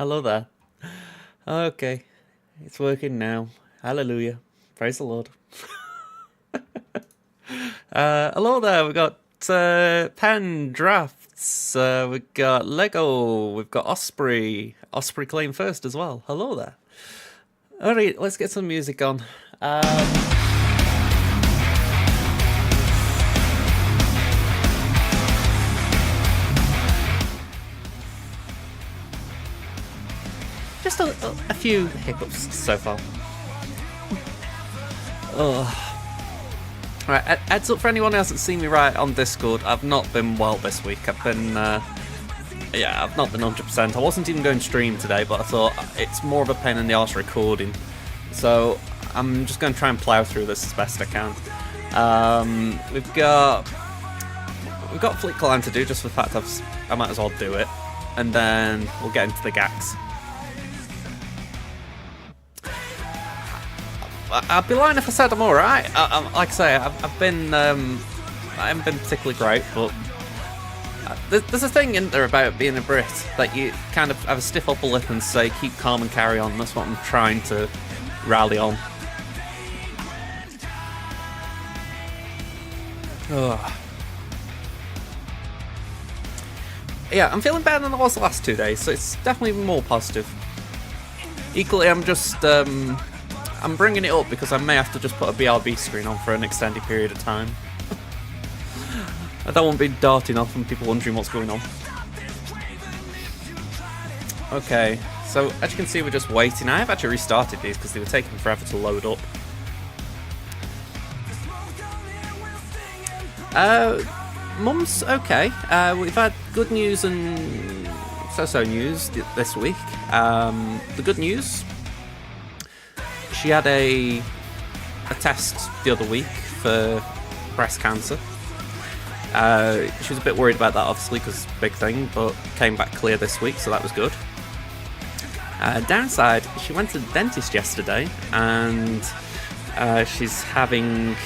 Hello there. Okay, it's working now. Hallelujah. Praise the Lord. Hello there. We've got pen drafts. We've got Lego. We've got Osprey. Osprey claim first as well. Hello there. All right, let's get some music on. Just a few hiccups so far. Oh. Right, heads up for anyone who hasn't seen me right on Discord. I've not been well this week. I've not been 100%. I wasn't even going to stream today, but I thought it's more of a pain in the arse recording. So I'm just going to try and plough through this as best I can. We've got Fleet Climb to do, just for the fact I might as well do it. And then we'll get into the gags. I'd be lying if I said I'm alright. Like I say, I haven't been particularly great, but there's a thing in there about being a Brit that you kind of have a stiff upper lip and say keep calm and carry on. That's what I'm trying to rally on. Ugh. Yeah, I'm feeling better than I was the last 2 days, so it's definitely more positive. Equally, I'm bringing it up because I may have to just put a BRB screen on for an extended period of time. I don't want to be darting off and people wondering what's going on. Okay, so as you can see, we're just waiting. I have actually restarted these because they were taking forever to load up. Mum's okay. We've had good news and so-so news this week. The good news: she had a test the other week for breast cancer. She was a bit worried about that, obviously, because big thing, but came back clear this week, so that was good. Downside, she went to the dentist yesterday, and she's having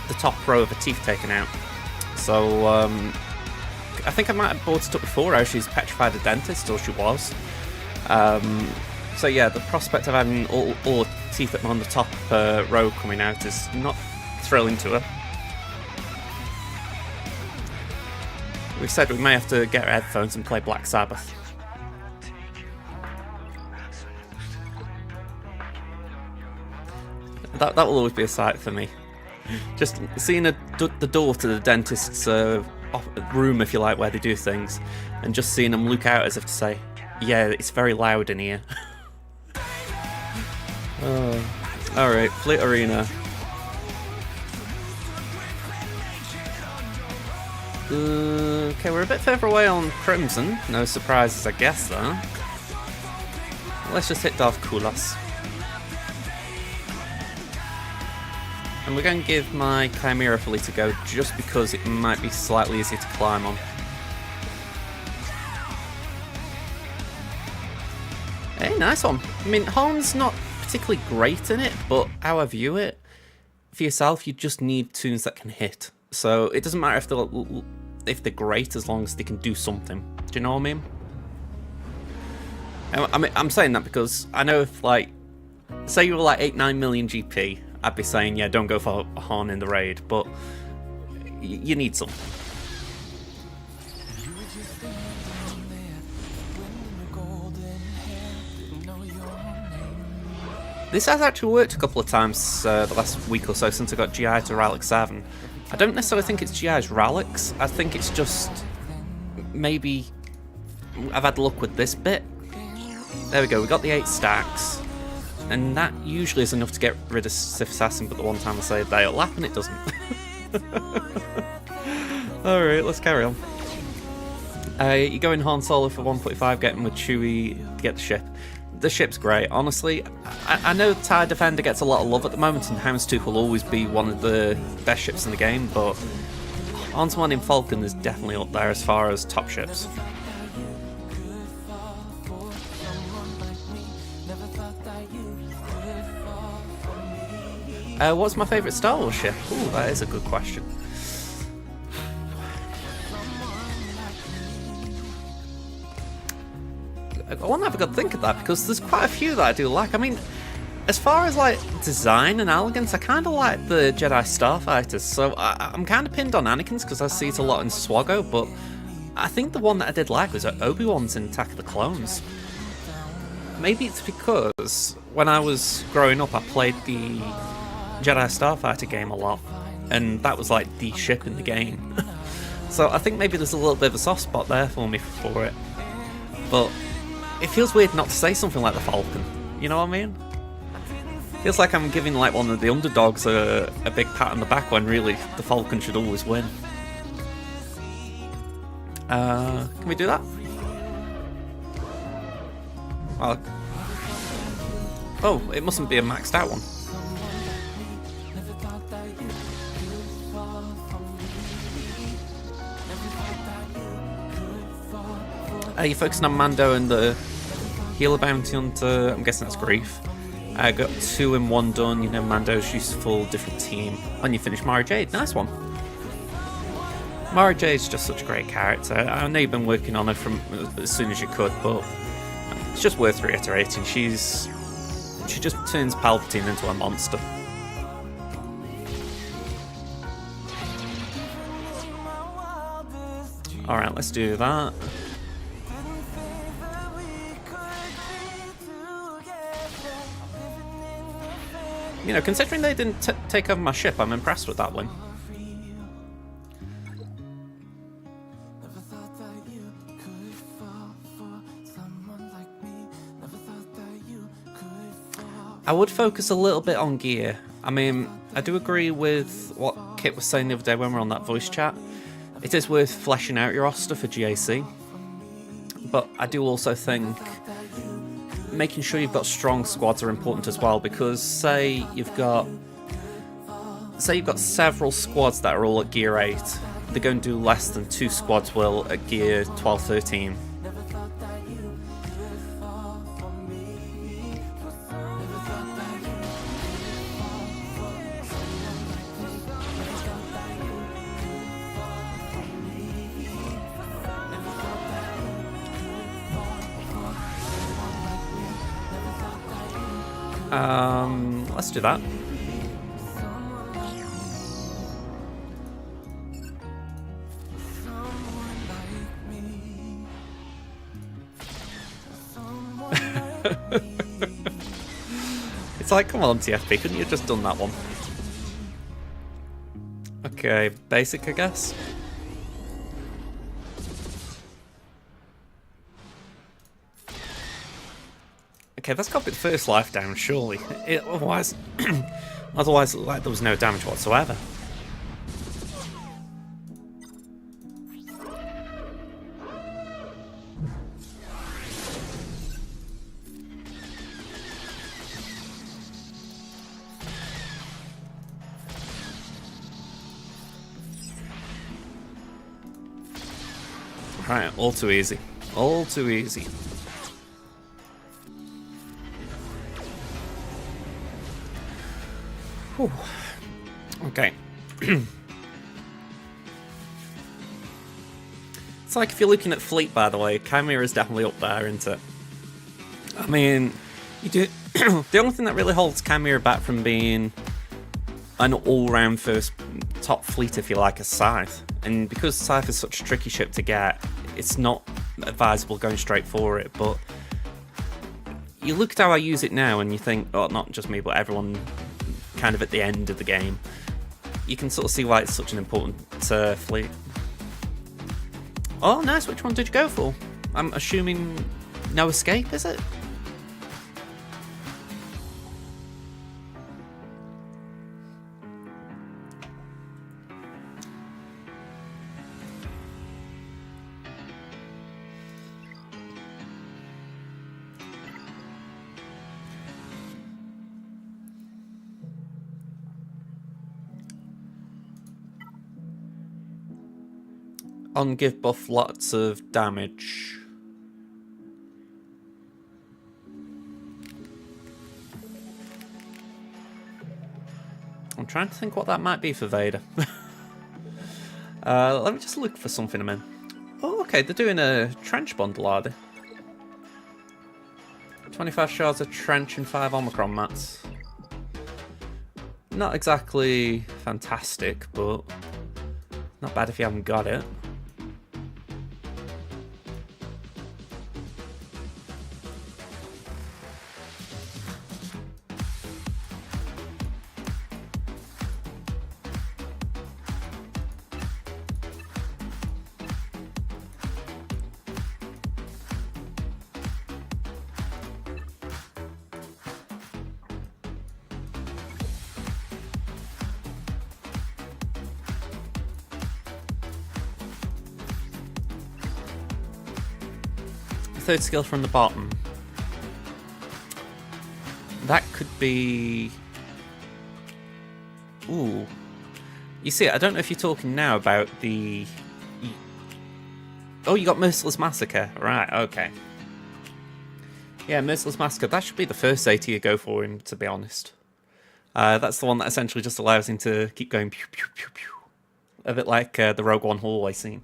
the top row of her teeth taken out. So I think I might have brought it up before how she's petrified a dentist, or she was. So yeah, the prospect of having all the teeth on the top row coming out is not thrilling to her. We've said we may have to get her headphones and play Black Sabbath. That will always be a sight for me. Just seeing the door to the dentist's room, if you like, where they do things, and just seeing them look out as if to say, yeah, it's very loud in here. Alright, Fleet Arena. Okay, we're a bit further away on Crimson. No surprises, I guess, though. Let's just hit Darth Kulas. And we're going to give my Chimera fleet a go, just because it might be slightly easier to climb on. Hey, nice one. I mean, Horn's not particularly great in it, but how I view it, for yourself, you just need tunes that can hit. So it doesn't matter if they're great, as long as they can do something. Do you know what I mean? I'm saying that because I know if, like, say you were like 8-9 million GP, I'd be saying, yeah, don't go for a Horn in the raid, but you need some. This has actually worked a couple of times the last week or so since I got GI to Ralix 7. I don't necessarily think it's GI's Ralix, I think it's just maybe I've had luck with this bit. There we go, we got the 8 stacks, and that usually is enough to get rid of Sith Assassin, but the one time I say that'll happen, it doesn't. Alright, let's carry on. You go in Han Solo for 145, get him with Chewie to get the ship. The ship's great, honestly. I know TIE Defender gets a lot of love at the moment, and Houndstooth will always be one of the best ships in the game, but Han's Millennium Falcon is definitely up there as far as top ships. What's my favourite Star Wars ship? Ooh, that is a good question. I want to have a good think of that, because there's quite a few that I do like. I mean, as far as like design and elegance, I kind of like the Jedi Starfighters, so I'm kind of pinned on Anakin's because I see it a lot in SWGOH, but I think the one that I did like was Obi-Wan's in Attack of the Clones. Maybe it's because when I was growing up I played the Jedi Starfighter game a lot, and that was like the ship in the game. So I think maybe there's a little bit of a soft spot there for me for it. But it feels weird not to say something like the Falcon, you know what I mean? Feels like I'm giving like one of the underdogs a big pat on the back when really the Falcon should always win. Can we do that? Well, oh, it mustn't be a maxed out one. You're focusing on Mando and the Healer Bounty Hunter. I'm guessing that's Grief. I got 2 in 1 done. You know, Mando's useful, different team. And you finish Mara Jade. Nice one. Mara Jade's just such a great character. I know you've been working on her from as soon as you could, but it's just worth reiterating. She just turns Palpatine into a monster. Alright, let's do that. You know, considering they didn't take over my ship, I'm impressed with that win. I would focus a little bit on gear. I mean, I do agree with what Kit was saying the other day when we were on that voice chat. It is worth fleshing out your roster for GAC. But I do also think making sure you've got strong squads are important as well, because say you've got several squads that are all at gear 8, they're going to do less than 2 squads will at gear 12, 13. Let's do that. It's like, come on, TFP, couldn't you have just done that one? Okay, basic, I guess. Okay, that's got to be the first life down, surely. Otherwise, like there was no damage whatsoever. Right, all too easy. All too easy. Whew. Okay. It's like if you're looking at fleet, by the way, Chimera is definitely up there, isn't it? I mean, you do. The only thing that really holds Chimera back from being an all-round first top fleet, if you like, is Scythe. And because Scythe is such a tricky ship to get, it's not advisable going straight for it. But you look at how I use it now, and you think, oh, not just me, but everyone kind of at the end of the game, you can sort of see why it's such an important fleet. Oh, nice. Which one did you go for? I'm assuming no escape, is it? On give buff lots of damage. I'm trying to think what that might be for Vader. Let me just look for something a minute. Oh, okay, they're doing a trench bundle, are they? 25 shards of trench and 5 Omicron mats. Not exactly fantastic, but not bad if you haven't got it. Third skill from the bottom. That could be... Ooh. You see, I don't know if you're talking now about the... Oh, you got Merciless Massacre. Right, okay. Yeah, Merciless Massacre. That should be the first Zeta you go for him, to be honest. That's the one that essentially just allows him to keep going pew pew pew pew. A bit like the Rogue One hallway scene.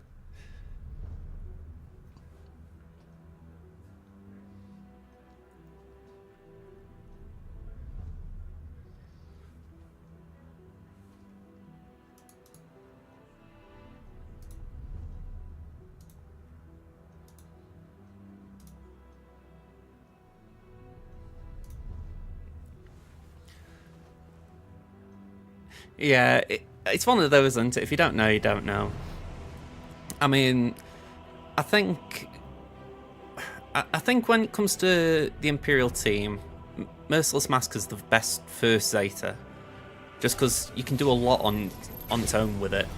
Yeah, it's one of those, isn't it? If you don't know, you don't know. I mean, I think when it comes to the Imperial team, Merciless Massacre is the best first Zeta, just because you can do a lot on its own with it.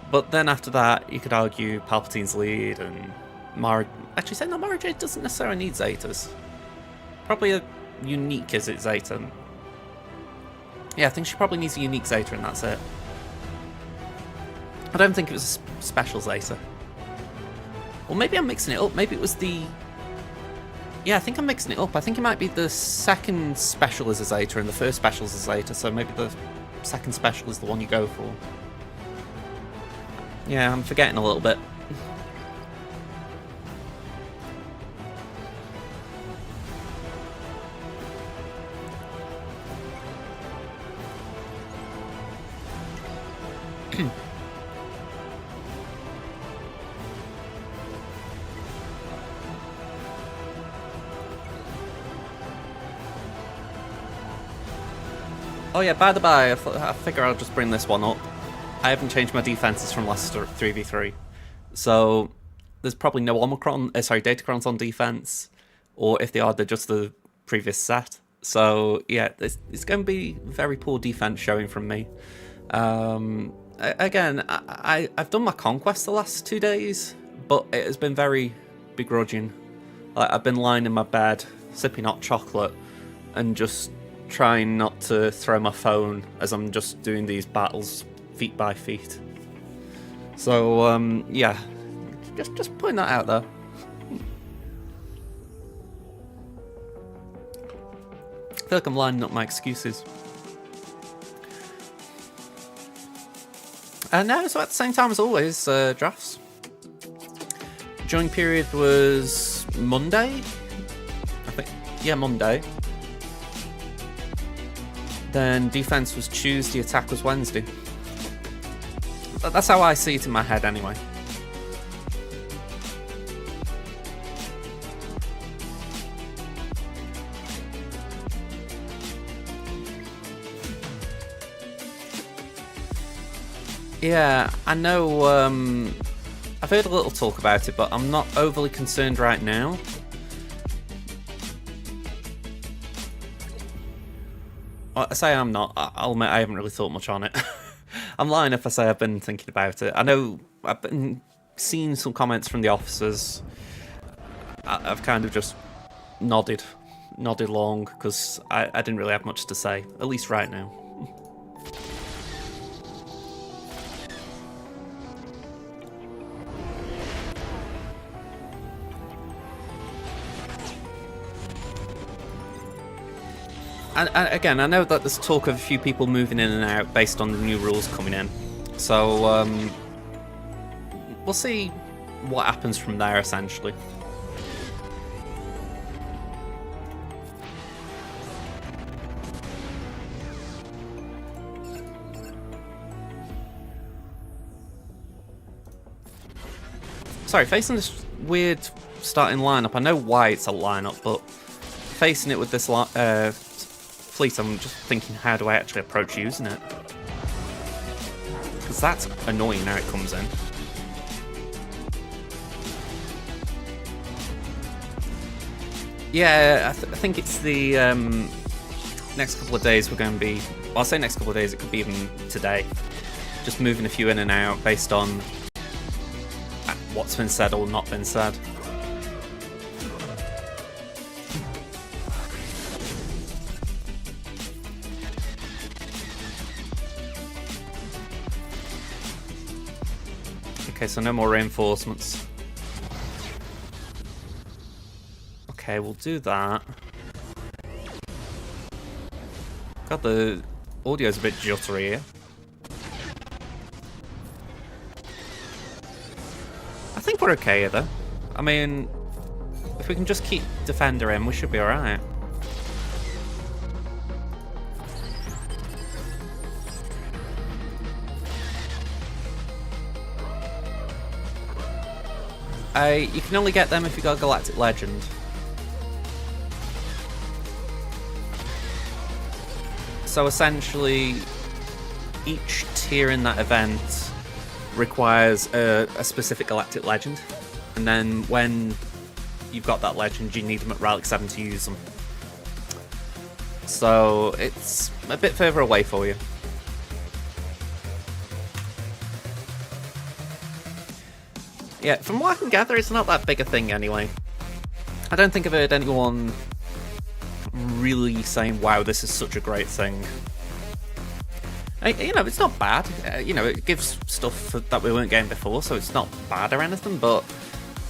But then after that, you could argue Palpatine's lead and Mara. Actually, say no, Mara Jade doesn't necessarily need Zetas. Probably a unique is it Zeta. Yeah, I think she probably needs a unique Zeta and that's it. I don't think it was a special Zeta. Or maybe I'm mixing it up. Maybe it was the... Yeah, I think I'm mixing it up. I think it might be the second special is a Zeta and the first special is a Zeta, so maybe the second special is the one you go for. Yeah, I'm forgetting a little bit. Oh yeah, by the by, I figure I'll just bring this one up. I haven't changed my defenses from last 3v3. So, there's probably no Datacrons on defense. Or if they are, they're just the previous set. So, yeah, it's going to be very poor defense showing from me. Again, I've done my conquest the last 2 days, but it has been very begrudging. Like, I've been lying in my bed, sipping hot chocolate, and just trying not to throw my phone as I'm just doing these battles feet by feet. So, yeah, just putting that out there. I feel like I'm lining up my excuses. And now, so at the same time as always, drafts. Join period was Monday, I think. Yeah, Monday. Then defense was Tuesday, attack was Wednesday. That's how I see it in my head anyway. Yeah, I know, I've heard a little talk about it, but I'm not overly concerned right now. I say I'm not. I'll admit I haven't really thought much on it. I'm lying if I say I've been thinking about it. I know I've been seeing some comments from the officers. I've kind of just nodded along because I didn't really have much to say, at least right now. And again, I know that there's talk of a few people moving in and out based on the new rules coming in. So, we'll see what happens from there, essentially. Sorry, facing this weird starting lineup. I know why it's a lineup, but facing it with this fleet, I'm just thinking, how do I actually approach using it? Because that's annoying how it comes in. Yeah, I think it's the next couple of days we're going to be... Well, I'll say next couple of days, it could be even today. Just moving a few in and out based on what's been said or not been said. Okay, so no more reinforcements. Okay, we'll do that. God, the audio's a bit jittery here. I think we're okay here, though. I mean, if we can just keep Defender in, we should be alright. You can only get them if you got a Galactic Legend. So essentially, each tier in that event requires a specific Galactic Legend, and then when you've got that legend, you need them at Relic 7 to use them. So it's a bit further away for you. Yeah, from what I can gather, it's not that big a thing anyway. I don't think I've heard anyone really saying, wow, this is such a great thing. You know, it's not bad. You know, it gives stuff that we weren't getting before, so it's not bad or anything, but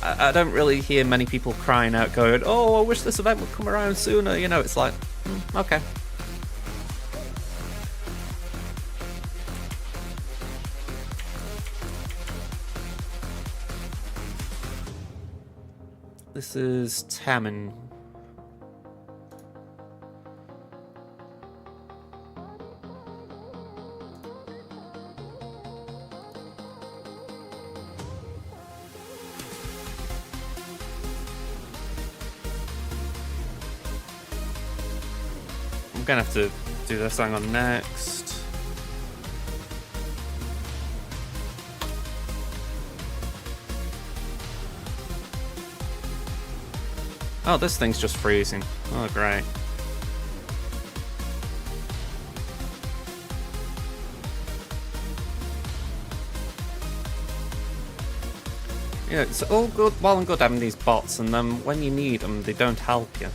I don't really hear many people crying out going, oh, I wish this event would come around sooner. You know, it's like, okay. This is Tammin. I'm gonna have to do this thing on next. Oh, this thing's just freezing. Oh, great. Yeah, it's all good, well and good having these bots, and then when you need them, they don't help you.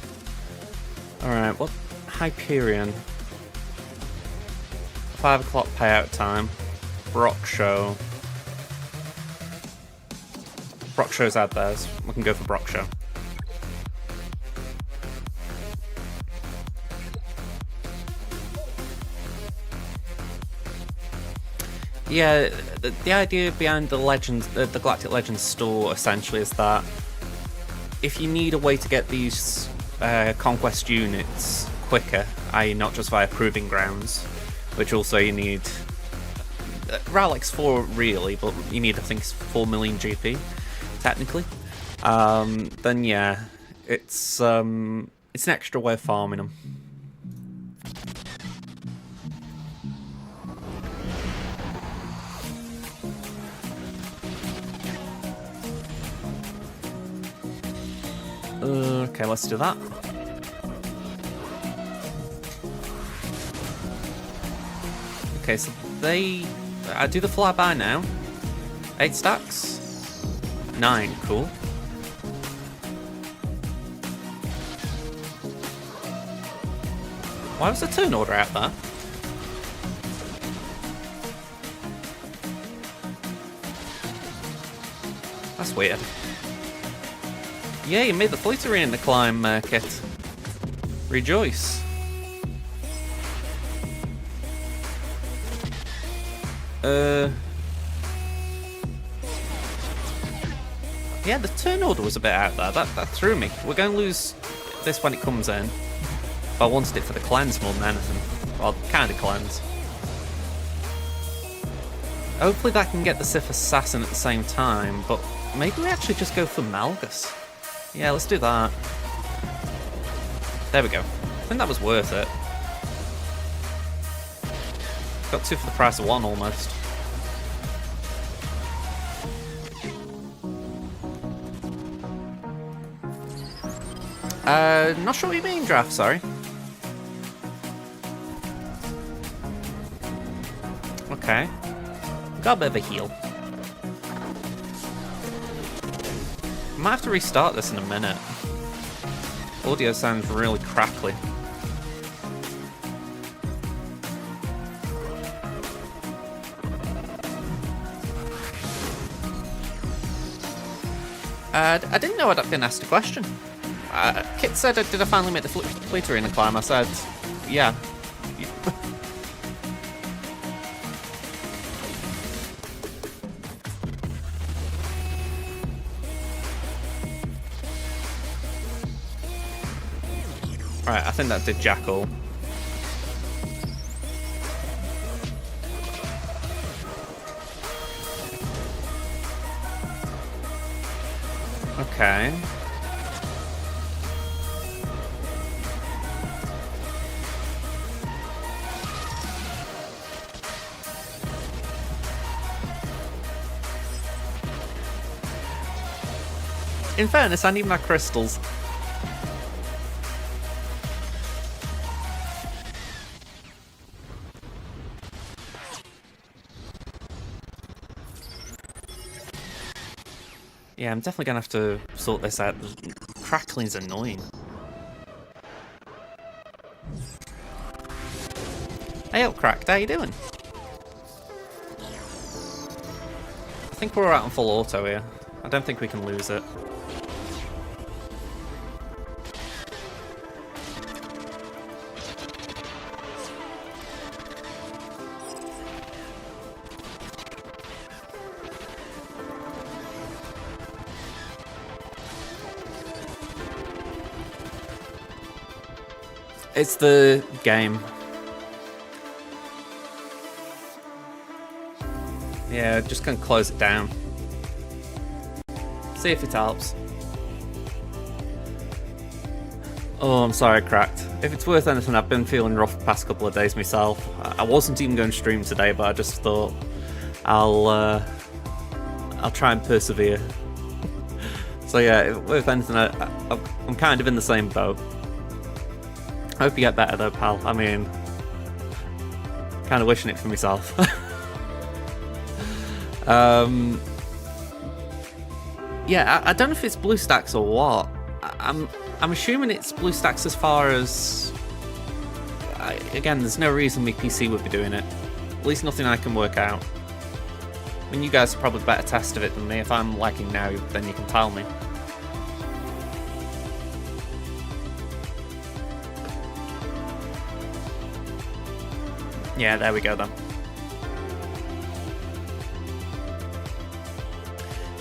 Alright, what? Hyperion. 5 o'clock payout time. Brock Show. Brock Show's had theirs. We can go for Brock Show. Yeah, the idea behind the Legends, the Galactic Legends store essentially is that if you need a way to get these conquest units quicker, i.e. not just via Proving Grounds, which also you need Relics for really, but you need I think 4 million GP technically. Then yeah, it's an extra way of farming them. Okay, let's do that. Okay, so I do the flyby now. 8 stacks? 9, cool. Why was the turn order out there? That's weird. Yeah, you made the fleet arena climb, Kit. Rejoice. Yeah, the turn order was a bit out there. That threw me. We're going to lose this when it comes in. But I wanted it for the cleanse more than anything. Well, kind of cleanse. Hopefully that can get the Sith Assassin at the same time, but maybe we actually just go for Malgus. Yeah, let's do that. There we go. I think that was worth it. Got 2 for the price of 1 almost. Not sure what you mean, Draft, sorry. Okay. Got a bit of a heal. Might have to restart this in a minute. Audio sounds really crackly. I didn't know I'd been asked a question. Kit said, did I finally make the fleet arena climb? I said, yeah. Right, I think that did Jackal. Okay. In fairness, I need my crystals. Yeah, I'm definitely gonna have to sort this out. The crackling's annoying. Hey up, Cracked, how you doing? I think we're out on full auto here. I don't think we can lose it. It's the game. Yeah, just gonna close it down. See if it helps. Oh, I'm sorry, Cracked. If it's worth anything, I've been feeling rough the past couple of days myself. I wasn't even going to stream today, but I just thought I'll try and persevere. So yeah, if worth anything, I'm kind of in the same boat. I hope you get better though, pal. I mean, kind of wishing it for myself. Yeah, I don't know if it's BlueStacks or what. I'm assuming it's BlueStacks as far as... again, there's no reason my PC would be doing it. At least nothing I can work out. I mean, you guys are probably better test of it than me. If I'm lagging now, then you can tell me. Yeah, there we go then.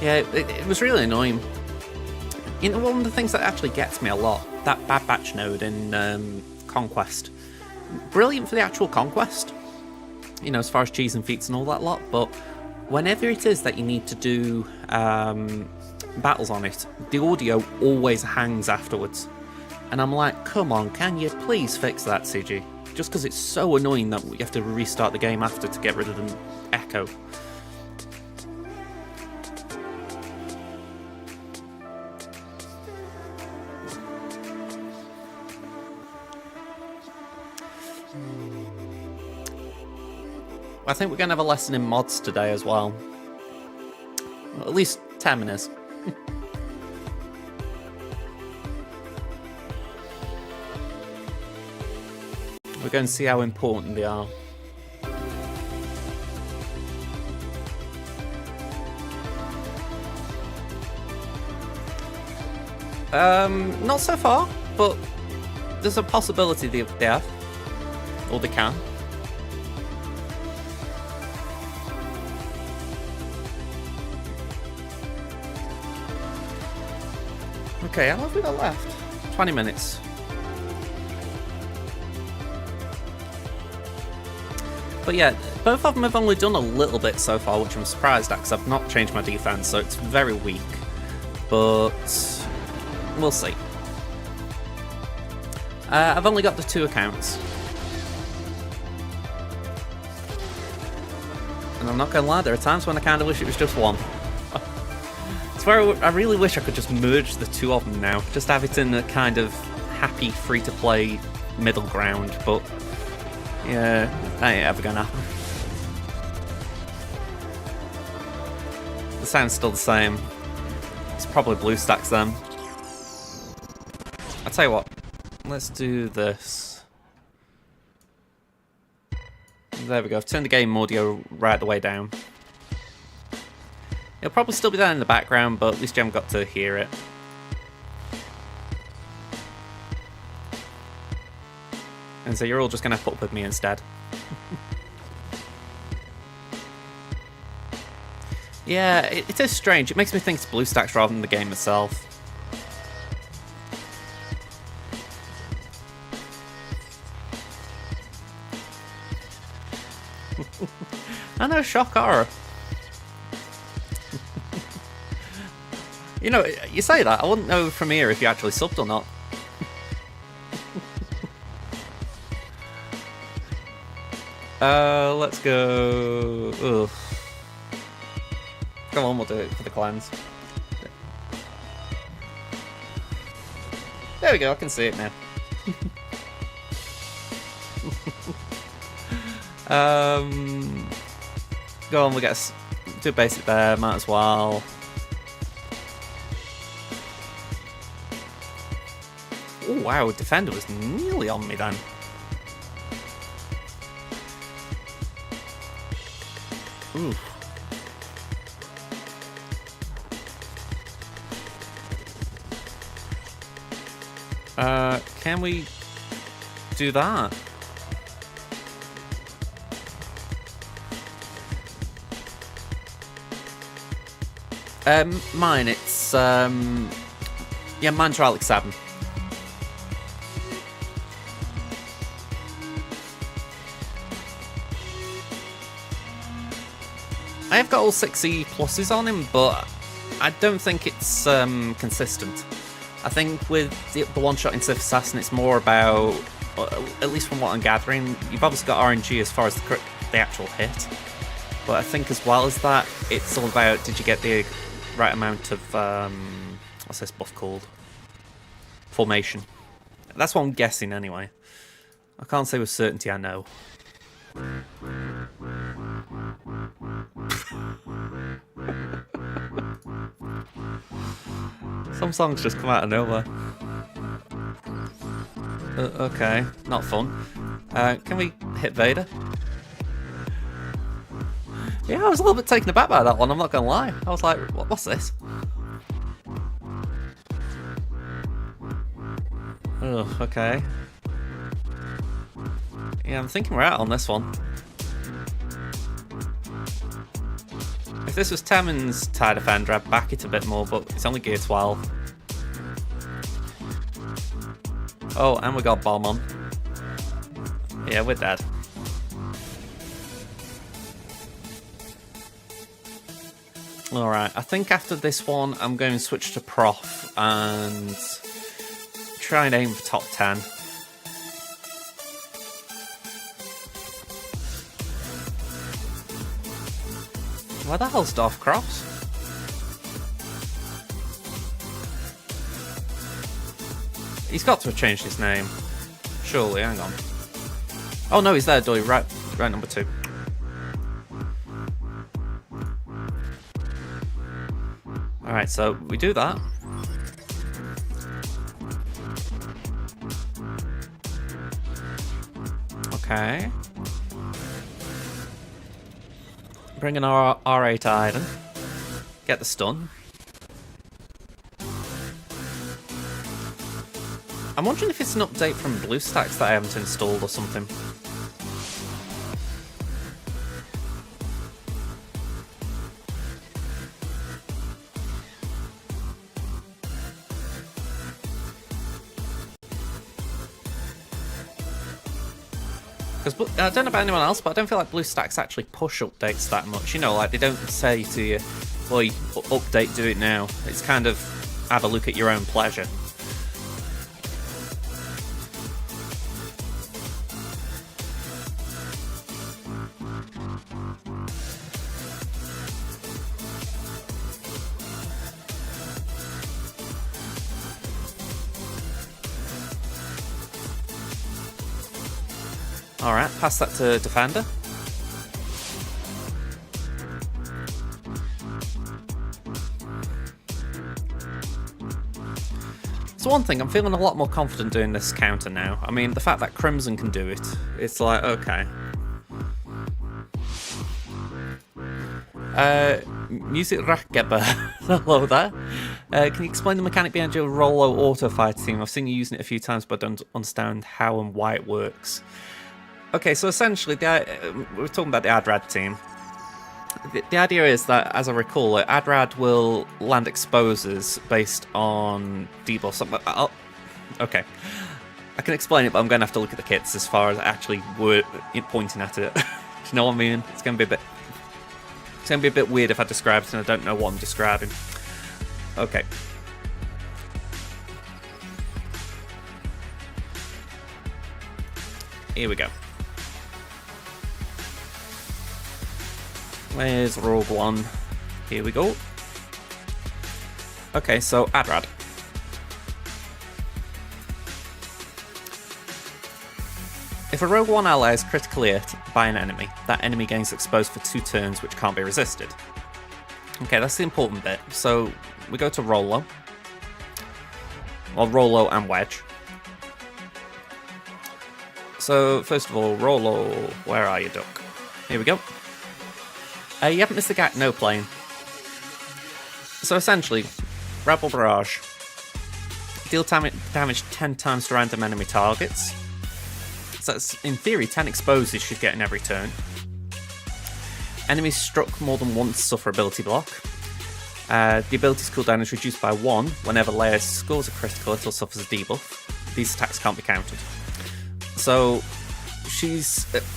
Yeah, it was really annoying. You know, one of the things that actually gets me a lot, that Bad Batch node in Conquest. Brilliant for the actual Conquest, you know, as far as cheese and feats and all that lot, but whenever it is that you need to do battles on it, the audio always hangs afterwards. And I'm like, come on, can you please fix that, CG? Just because it's so annoying that you have to restart the game after to get rid of the echo. I think we're going to have a lesson in mods today as well. At least Tammin is. We're going to see how important they are. Not so far, but there's a possibility they have. Or they can. Okay, how long have we got left? 20 minutes. But yeah, both of them have only done a little bit so far, which I'm surprised at, because I've not changed my defense, so it's very weak. But we'll see. I've only got the 2 accounts. And I'm not gonna lie, there are times when I kind of wish it was just one. It's where I really wish I could just merge the 2 of them now, just have it in a kind of happy, free-to-play middle ground, but yeah, that ain't ever gonna happen. The sound's still the same. It's probably BlueStacks then. I'll tell you what, let's do this. There we go, I've turned the game audio right the way down. It'll probably still be there in the background, but at least you haven't got to hear it. And so you're all just going to put up with me instead. Yeah, it is strange. It makes me think it's BlueStacks rather than the game itself. I know, shock horror. You know, you say that, I wouldn't know from here if you actually subbed or not. Let's go. Ugh. Come on, we'll do it for the clans. There we go, I can see it now. Go on, we'll get do basic there, might as well. Oh wow, defender was nearly on me then. Ooh. Can we do that? Mine, it's yeah, mine's Relic 7. I have got all 6E pluses on him, but I don't think it's consistent. I think with the one-shot in Sith Assassin, it's more about, at least from what I'm gathering, you've obviously got RNG as far as the actual hit, but I think as well as that, it's all about, did you get the right amount of, what's this buff called? Formation. That's what I'm guessing anyway. I can't say with certainty I know. Some songs just come out of nowhere. Okay, not fun. Can we hit Vader? Yeah, I was a little bit taken aback by that one, I'm not gonna lie. I was like, what's this? Oh, okay. Yeah, I'm thinking we're out on this one. If this was Temen's TIE Defender, I'd back it a bit more, but it's only gear 12. Oh, and we got Bomb on. Yeah, we're dead. Alright, I think after this one, I'm going to switch to Prof and try and aim for top 10. Where the hell's Darth Cross? He's got to have changed his name. Surely, hang on. Oh no, he's there, Doy. Right number 2. Alright, so we do that. Okay. Bring in our R8 Iden. Get the stun. I'm wondering if it's an update from BlueStacks that I haven't installed or something. Because I don't know about anyone else, but I don't feel like BlueStacks actually push updates that much. You know, like they don't say to you, "Boy, update, do it now." It's kind of have a look at your own pleasure. Alright, pass that to Defender. So one thing, I'm feeling a lot more confident doing this counter now. I mean, the fact that Crimson can do it, it's like, okay. Music Rakeba, hello there. Can you explain the mechanic behind your Rollo Auto Fire team? I've seen you using it a few times, but I don't understand how and why it works. Okay, so essentially, we're talking about the Adrad team. The idea is that, as I recall, Adrad will land exposers based on debuffs. Okay, I can explain it, but I'm going to have to look at the kits as far as actually pointing at it. Do you know what I mean? It's going to be a bit weird if I describe it and I don't know what I'm describing. Okay. Here we go. Where's Rogue One? Here we go. Okay, so Adrad. If a Rogue One ally is critically hit by an enemy, that enemy gains exposed for 2 turns, which can't be resisted. Okay, that's the important bit. So we go to Rollo. Well, Rollo and Wedge. So first of all, Rollo, where are you, duck? Here we go. You haven't missed the gap, no plane. So essentially, Rebel Barrage. Deal damage 10 times to random enemy targets. So that's, in theory, 10 exposes should get in every turn. Enemies struck more than once suffer ability block. The ability's cooldown is reduced by 1 whenever Leia scores a critical hit or suffers a debuff. These attacks can't be countered. So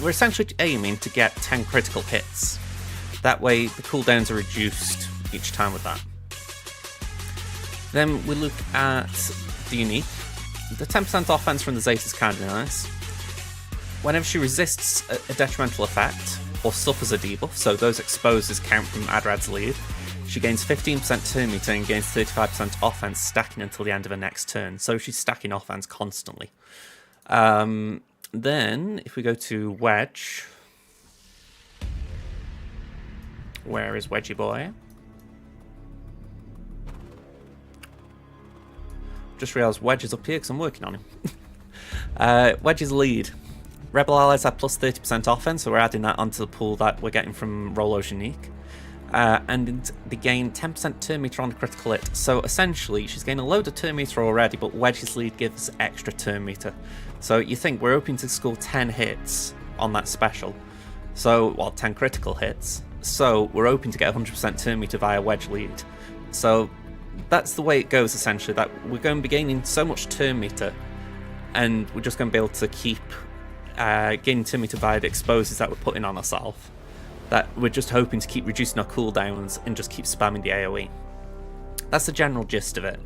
we're essentially aiming to get 10 critical hits. That way the cooldowns are reduced each time with that. Then we look at the unique. The 10% offense from the Zeta is kind of nice. Whenever she resists a detrimental effect or suffers a debuff, so those exposes count from Adrad's lead, she gains 15% turn meter and gains 35% offense, stacking until the end of her next turn. So she's stacking offense constantly. Then, if we go to Wedge... Where is Wedgie boy? Just realised Wedge is up here because I'm working on him. Wedge's lead. Rebel allies have plus 30% offense, so we're adding that onto the pool that we're getting from Rollo's unique. And they gain 10% turn meter on the critical hit. So essentially, she's gained a load of turn meter already, but Wedge's lead gives extra turn meter. So you think we're hoping to score 10 hits on that special. So, well, 10 critical hits. So we're hoping to get 100% turn meter via Wedge lead. So that's the way it goes, essentially, that we're going to be gaining so much turn meter, and we're just going to be able to keep gaining turn meter via the exposes that we're putting on ourselves. That we're just hoping to keep reducing our cooldowns and just keep spamming the AoE. That's the general gist of it.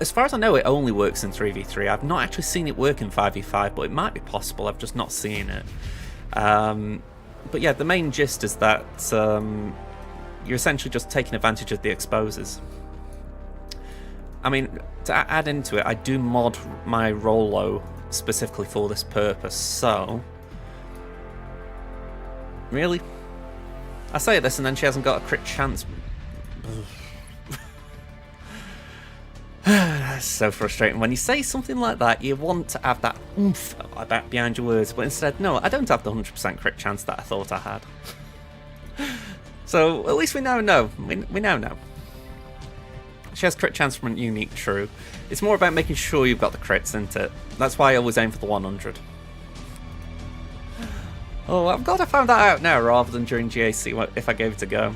As far as I know, it only works in 3v3. I've not actually seen it work in 5v5, but it might be possible. I've just not seen it. But yeah, the main gist is that you're essentially just taking advantage of the exposes. I mean, to add into it, I do mod my Rollo specifically for this purpose, so... Really? I say this and then she hasn't got a crit chance. That's so frustrating. When you say something like that, you want to have that oomph behind your words, but instead, no, I don't have the 100% crit chance that I thought I had. So, at least we now know. We now know. She has crit chance from a unique, true. It's more about making sure you've got the crits, isn't it? That's why I always aim for the 100. Oh, I'm glad I found that out now rather than during GAC if I gave it a go.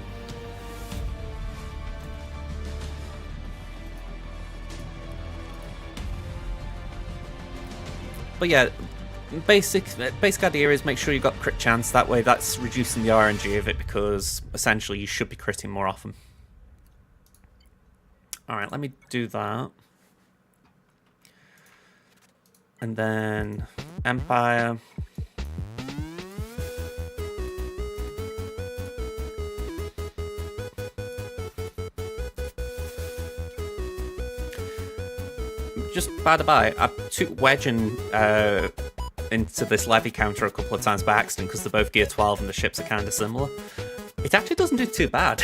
But yeah, basic idea is make sure you've got crit chance. That way that's reducing the RNG of it, because essentially you should be critting more often. Alright, let me do that. And then Empire. Just by the by, I took Wedge and into this levy counter a couple of times by accident because they're both gear 12 and the ships are kind of similar. It actually doesn't do too bad.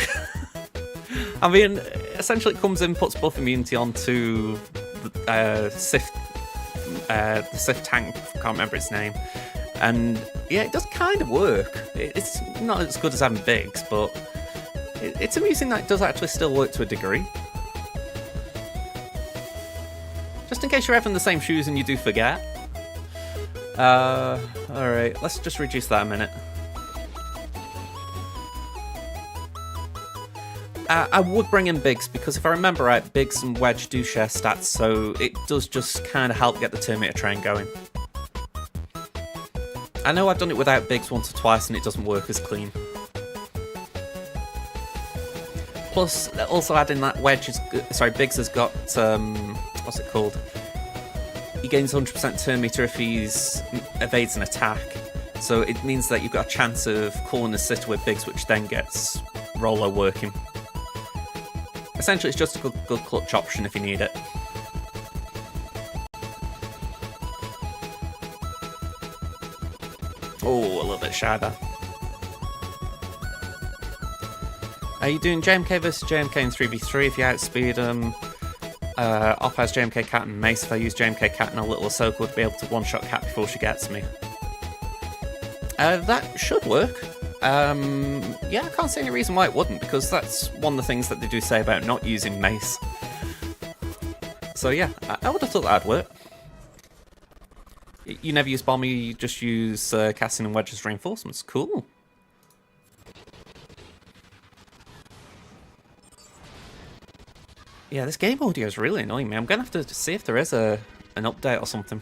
I mean, essentially it comes in, puts buff immunity onto the Sith tank, can't remember its name. And yeah, it does kind of work. It's not as good as having Biggs, but it's amusing that it does actually still work to a degree. Just in case you're having the same shoes and you do forget. Alright, let's just reduce that a minute. I would bring in Biggs, because if I remember right, Biggs and Wedge do share stats, so it does just kind of help get the Terminator train going. I know I've done it without Biggs once or twice and it doesn't work as clean. Plus, also adding that Biggs has got, what's it called? He gains 100% turn meter if he evades an attack. So it means that you've got a chance of calling the sitter with Biggs, which then gets Rolo working. Essentially, it's just a good clutch option if you need it. Oh, a little bit shy there. Are you doing JMK versus JMK in 3v3 if you outspeed them? Op has JMK Cat and Mace. If I use JMK Cat and a little Ahsoka would be able to one-shot Cat before she gets me. That should work. Yeah, I can't see any reason why it wouldn't, because that's one of the things that they do say about not using Mace. So yeah, I would have thought that'd work. You never use Bomber, you just use Cassian and Wedge as reinforcements. Cool. Yeah, this game audio is really annoying me. I'm going to have to see if there is an update or something.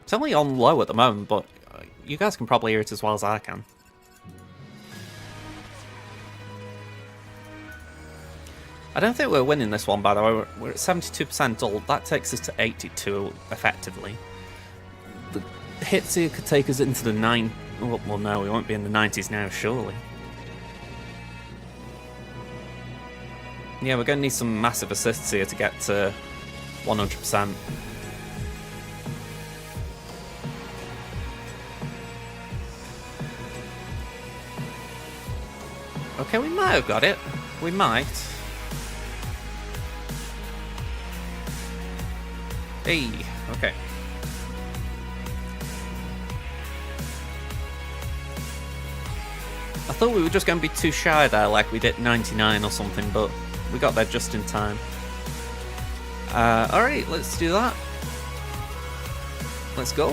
It's only on low at the moment, but you guys can probably hear it as well as I can. I don't think we're winning this one, by the way. We're at 72% dull. That takes us to 82, effectively. The hits here could take us into the 9... Well, no, we won't be in the 90s now, surely. Yeah, we're going to need some massive assists here to get to 100%. Okay, we might have got it. We might. Hey, okay. I thought we were just going to be too shy there, like we did 99 or something, but we got there just in time. Alright, let's do that. Let's go.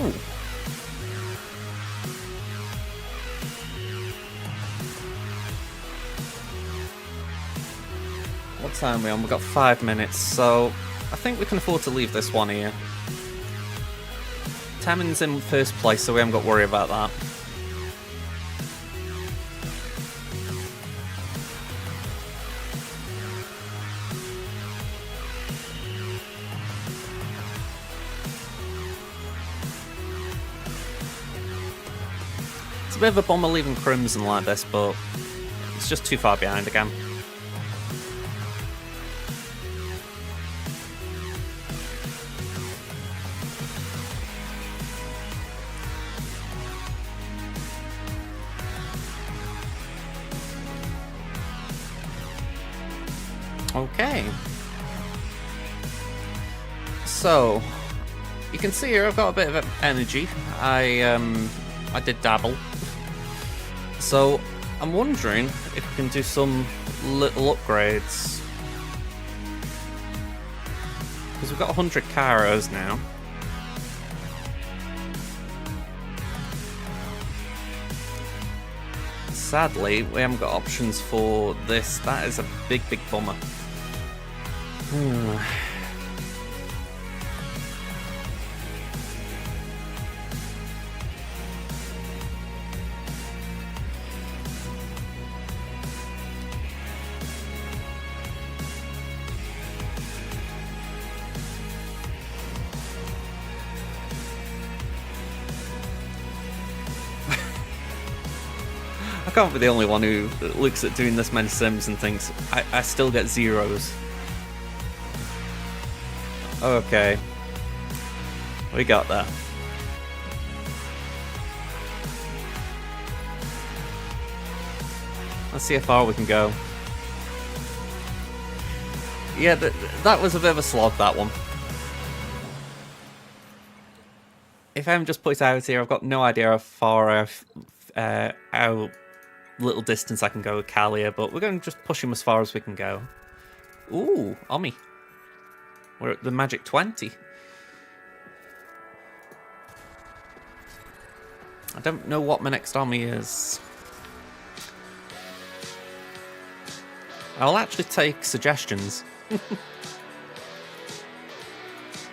What time are we on? We've got 5 minutes, so I think we can afford to leave this one here. Tamin's in first place, so we haven't got to worry about that. It's a bit of a bummer leaving Crimson like this, but it's just too far behind again. Okay. So, you can see here I've got a bit of energy. I did dabble. So, I'm wondering if we can do some little upgrades. Because we've got 100 Caros now. Sadly, we haven't got options for this. That is a big, big bummer. can't be the only one who looks at doing this many sims and thinks, I still get zeros. Okay. We got that. Let's see how far we can go. Yeah, that was a bit of a slog, that one. If I'm just put out here, I've got no idea how far how little distance I can go with Kalia, but we're going to just push him as far as we can go. Ooh, Omi. We're at the magic 20. I don't know what my next Omi is. I'll actually take suggestions.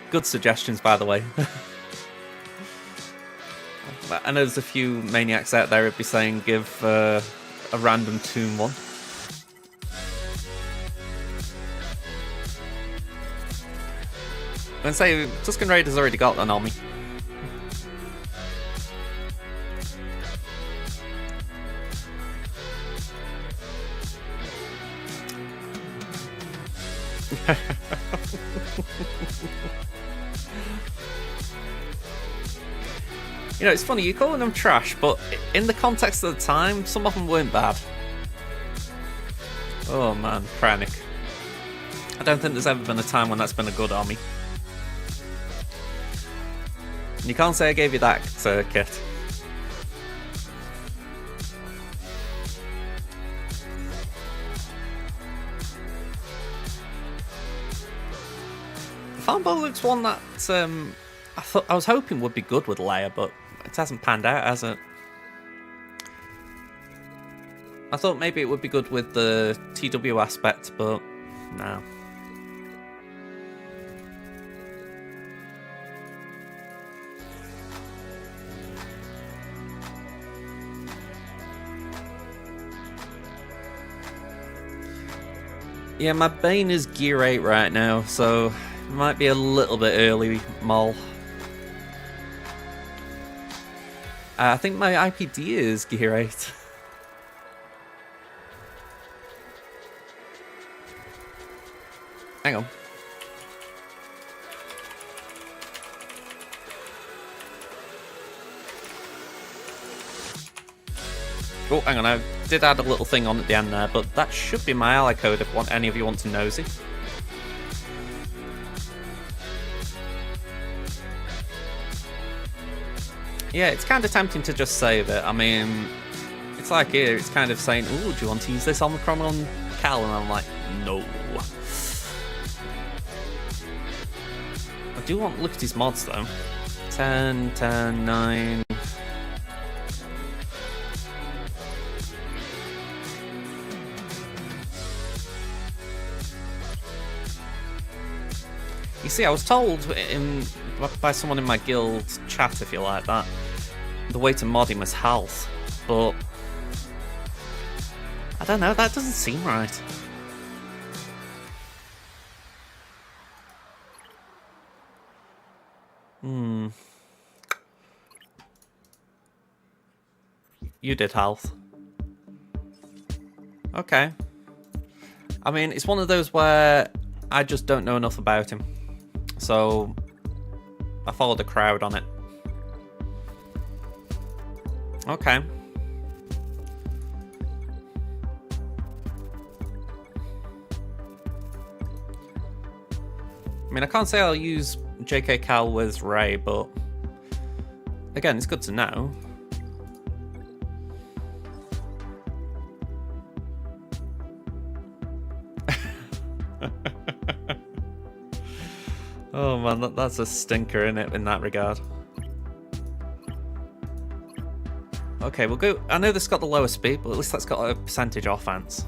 Good suggestions, by the way. I know there's a few maniacs out there who'd be saying give a random toon one. I'm going to say Tusken Raider's already got an Omi. You know, it's funny, you're calling them trash, but in the context of the time, some of them weren't bad. Oh man, Kranich. I don't think there's ever been a time when that's been a good army. And you can't say I gave you that kit. Farmbow looks one that I was hoping would be good with Leia, but it hasn't panned out, has it? I thought maybe it would be good with the TW aspect, but no. Yeah, my Bane is Gear 8 right now, so it might be a little bit early, Mol. I think my IPD is Gear 8. Hang on. Oh, hang on, I did add a little thing on at the end there, but that should be my ally code if any of you want to nosy. Yeah, it's kind of tempting to just save it. I mean, it's like here, it's kind of saying, ooh, do you want to use this Omicron on Cal? And I'm like, no. I do want to look at his mods though. 10, 10, 9. You see, I was told by someone in my guild chat, if you like that, the way to mod him is health, but I don't know, that doesn't seem right. You did health. Okay. I mean, it's one of those where I just don't know enough about him. So I followed the crowd on it. Okay. I mean, I can't say I'll use JK Cal with Ray, but again, it's good to know. Oh man, that's a stinker, isn't it, in that regard? Okay, we'll go. I know this got the lower speed, but at least that's got a percentage offense.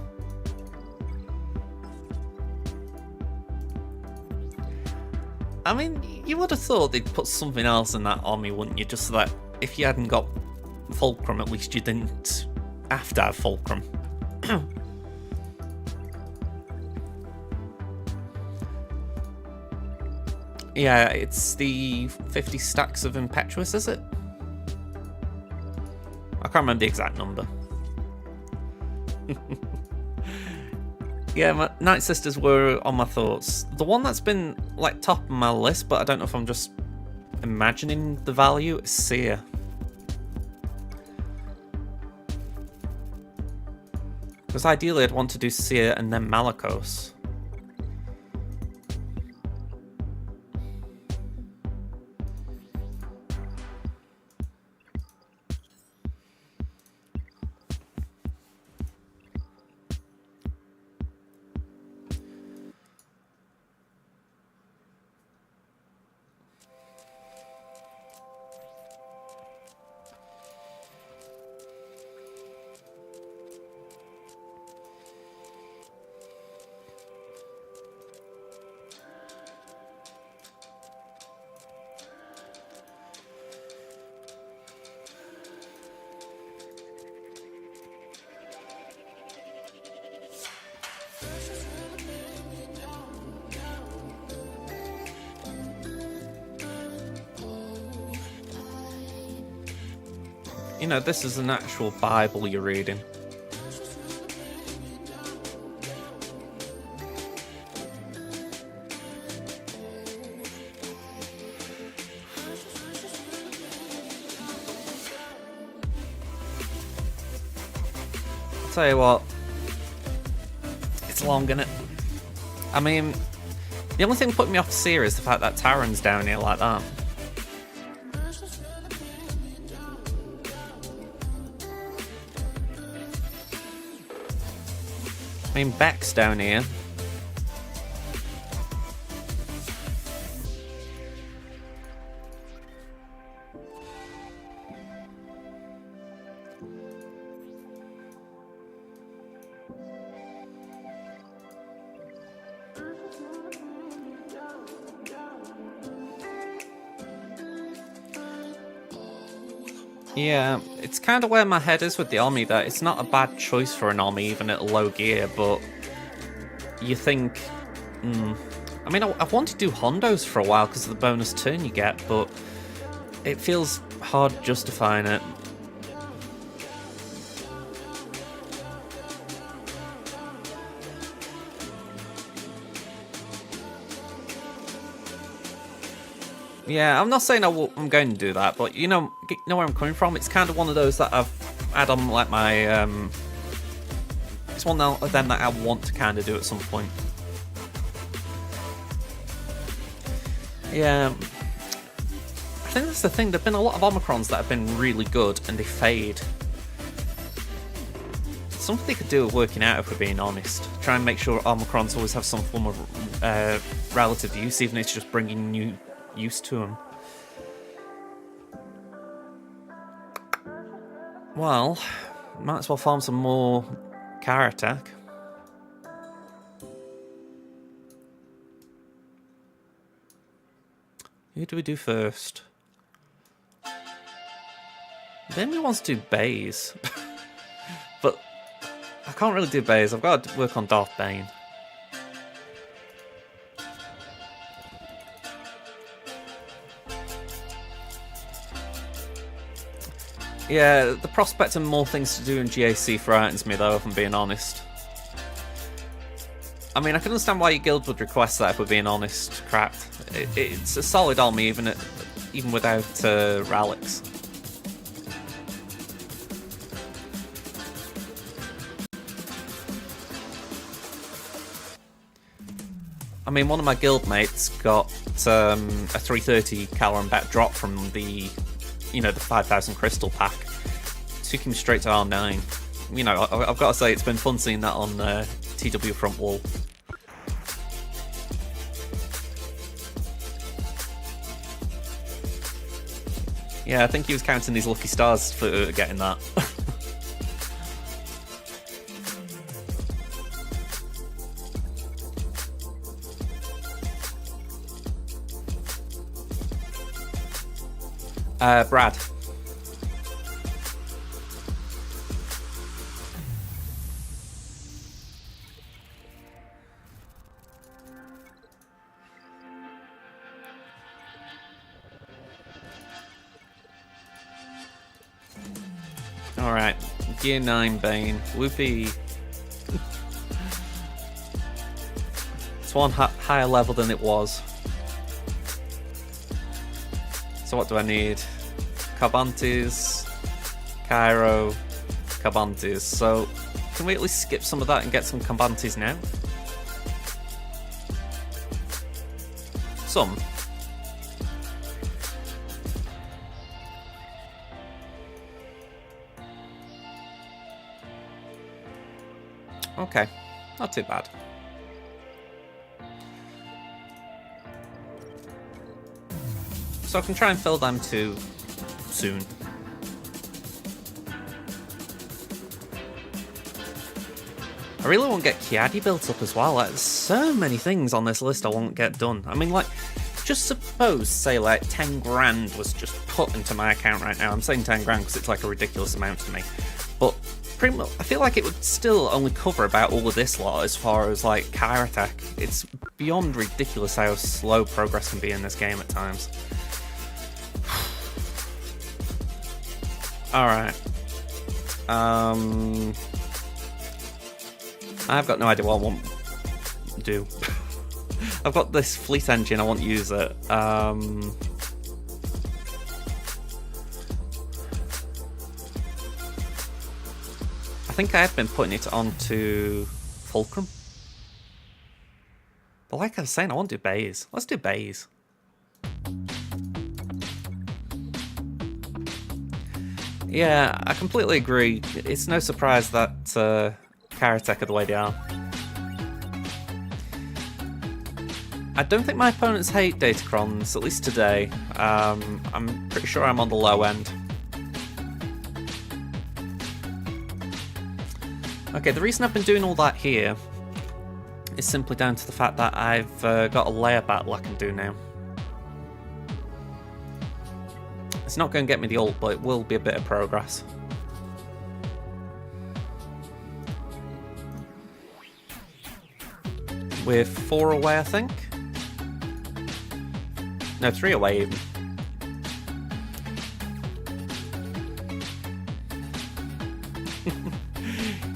I mean, you would have thought they'd put something else in that Omi, wouldn't you? Just so that if you hadn't got Fulcrum, at least you didn't have to have Fulcrum. Yeah, it's the 50 stacks of Impetuous, is it? I can't remember the exact number. Yeah, my Night Sisters were on my thoughts. The one that's been like top of my list, but I don't know if I'm just imagining the value, is Seer. Because ideally I'd want to do Seer and then Malakos. You know, this is an actual Bible you're reading. I'll tell you what, it's long, innit? I mean, the only thing putting me off Seer is the fact that Taran's down here like that. I mean, Beck's down here. Yeah, it's kind of where my head is with the Omni, that it's not a bad choice for an Omni, even at low gear, but you think, I mean, I wanted to do Hondos for a while because of the bonus turn you get, but it feels hard justifying it. Yeah, I'm not saying I'm going to do that, but you know where I'm coming from. It's kind of one of those that I've had on like my. It's one of them that I want to kind of do at some point. Yeah, I think that's the thing. There've been a lot of Omicrons that have been really good, and they fade. Something they could do with working out, if we're being honest. Try and make sure Omicrons always have some form of relative use, even if it's just bringing new use to them. Well, might as well farm some more car attack. Who do we do first? Then we want to do Bays. But I can't really do Bays. I've got to work on Darth Bane. Yeah, the prospect of more things to do in GAC frightens me, though, if I'm being honest. I mean, I can understand why your guild would request that, if we're being honest, crap. It's a solid army, even without relics. I mean, one of my guild mates got a 330 Caloran bet drop from the 5,000 crystal pack. Took him straight to R9. You know, I've got to say, it's been fun seeing that on TW front wall. Yeah, I think he was counting these lucky stars for getting that. Brad. Alright, Gear 9 Bane. Whoopee. one higher level than it was. So what do I need? Carbantes, Cairo, Carbantes. So can we at least skip some of that and get some Carbantes now? Some. Okay, not too bad. So I can try and fill them too soon. I really want to get Kiadi built up as well. Like, there's so many things on this list I won't get done. I mean, like, just suppose, say, like, 10 grand was just put into my account right now. I'm saying 10 grand because it's like a ridiculous amount to me. But pretty much, I feel like it would still only cover about all of this lot as far as, like, car attack. It's beyond ridiculous how slow progress can be in this game at times. Alright. I've got no idea what I want to do. I've got this fleet engine, I want to use it. I think I have been putting it onto Fulcrum. But like I was saying, I want to do bays. Let's do bays. Yeah, I completely agree. It's no surprise that Karatech are the way they are. I don't think my opponents hate Datacrons, at least today. I'm pretty sure I'm on the low end. Okay, the reason I've been doing all that here is simply down to the fact that I've got a layer battle I can do now. It's not going to get me the ult, but it will be a bit of progress. We're 4 away, I think. No, 3 away even.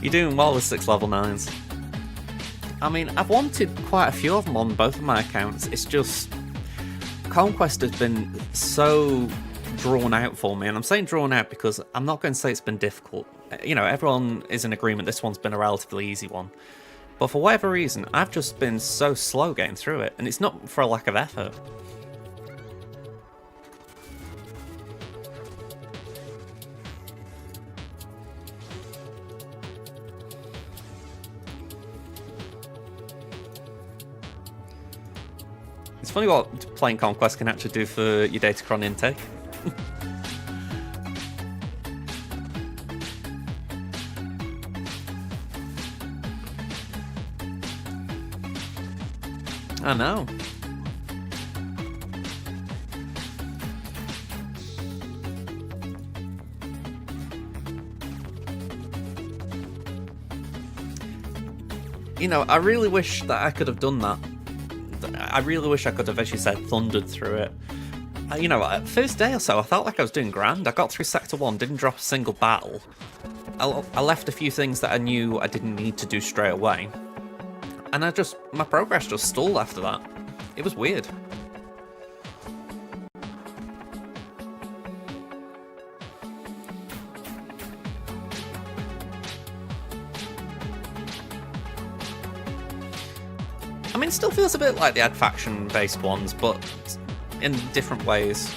You're doing well with 6 level 9s. I mean, I've wanted quite a few of them on both of my accounts. It's just Conquest has been so drawn out for me, and I'm saying drawn out because I'm not going to say it's been difficult. You know, everyone is in agreement this one's been a relatively easy one. But for whatever reason, I've just been so slow getting through it, and it's not for a lack of effort. It's funny what playing Conquest can actually do for your Datacron intake. I know. You know, I really wish that I could have done that. I really wish I could have, as you said, thundered through it. You know, first day or so, I felt like I was doing grand. I got through Sector 1, didn't drop a single battle. I left a few things that I knew I didn't need to do straight away. And my progress just stalled after that. It was weird. I mean, it still feels a bit like the ad faction-based ones, but in different ways.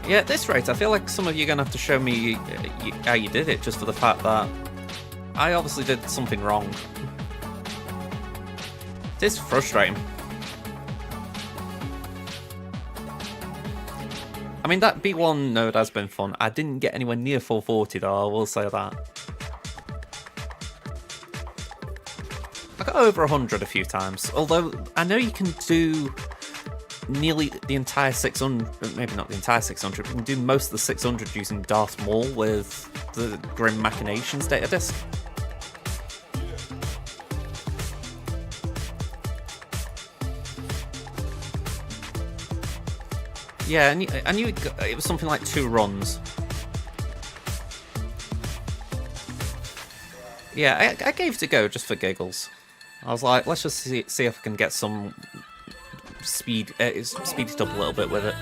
Yeah, at this rate, I feel like some of you are going to have to show me how you did it, just for the fact that I obviously did something wrong. It is frustrating. I mean, that B1 node has been fun. I didn't get anywhere near 440 though, I will say that. I got over 100 a few times, although I know you can do nearly the entire 600, maybe not the entire 600, you can do most of the 600 using Darth Maul with the Grim Machinations data disk. Yeah, I knew it was something like 2 runs. Yeah, I gave it a go just for giggles. I was like, let's just see if I can get some speed it up a little bit with it.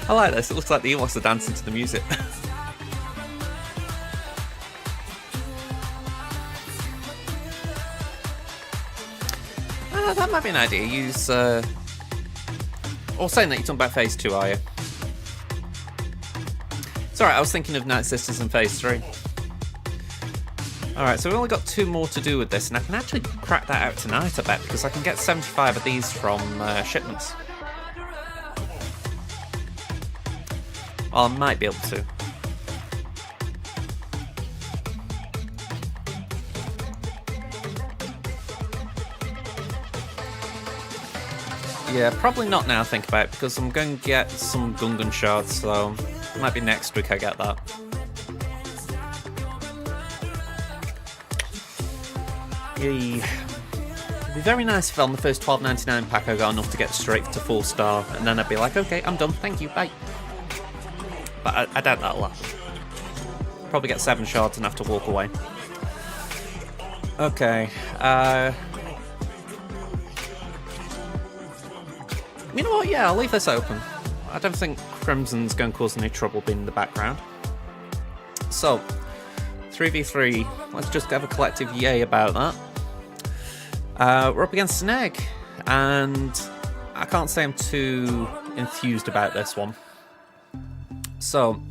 I like this, it looks like the Ewoks are dancing to the music. That might be an idea, use... Or saying that you're talking about Phase 2, are you? It's alright, I was thinking of Night Sisters in Phase 3. Alright, so we've only got 2 more to do with this, and I can actually crack that out tonight, I bet, because I can get 75 of these from shipments. Well, I might be able to. Yeah, probably not now, think about it, because I'm going to get some Gungan shards, so it might be next week I get that. Yay. It'd be very nice if on the first $12.99 pack I got enough to get straight to 4-star, and then I'd be like, okay, I'm done, thank you, bye. But I doubt that'll happen. Probably get 7 shards and have to walk away. Okay, you know what, yeah, I'll leave this open. I don't think Crimson's going to cause any trouble being in the background. So, 3v3, let's just have a collective yay about that. We're up against an egg, and I can't say I'm too enthused about this one. So,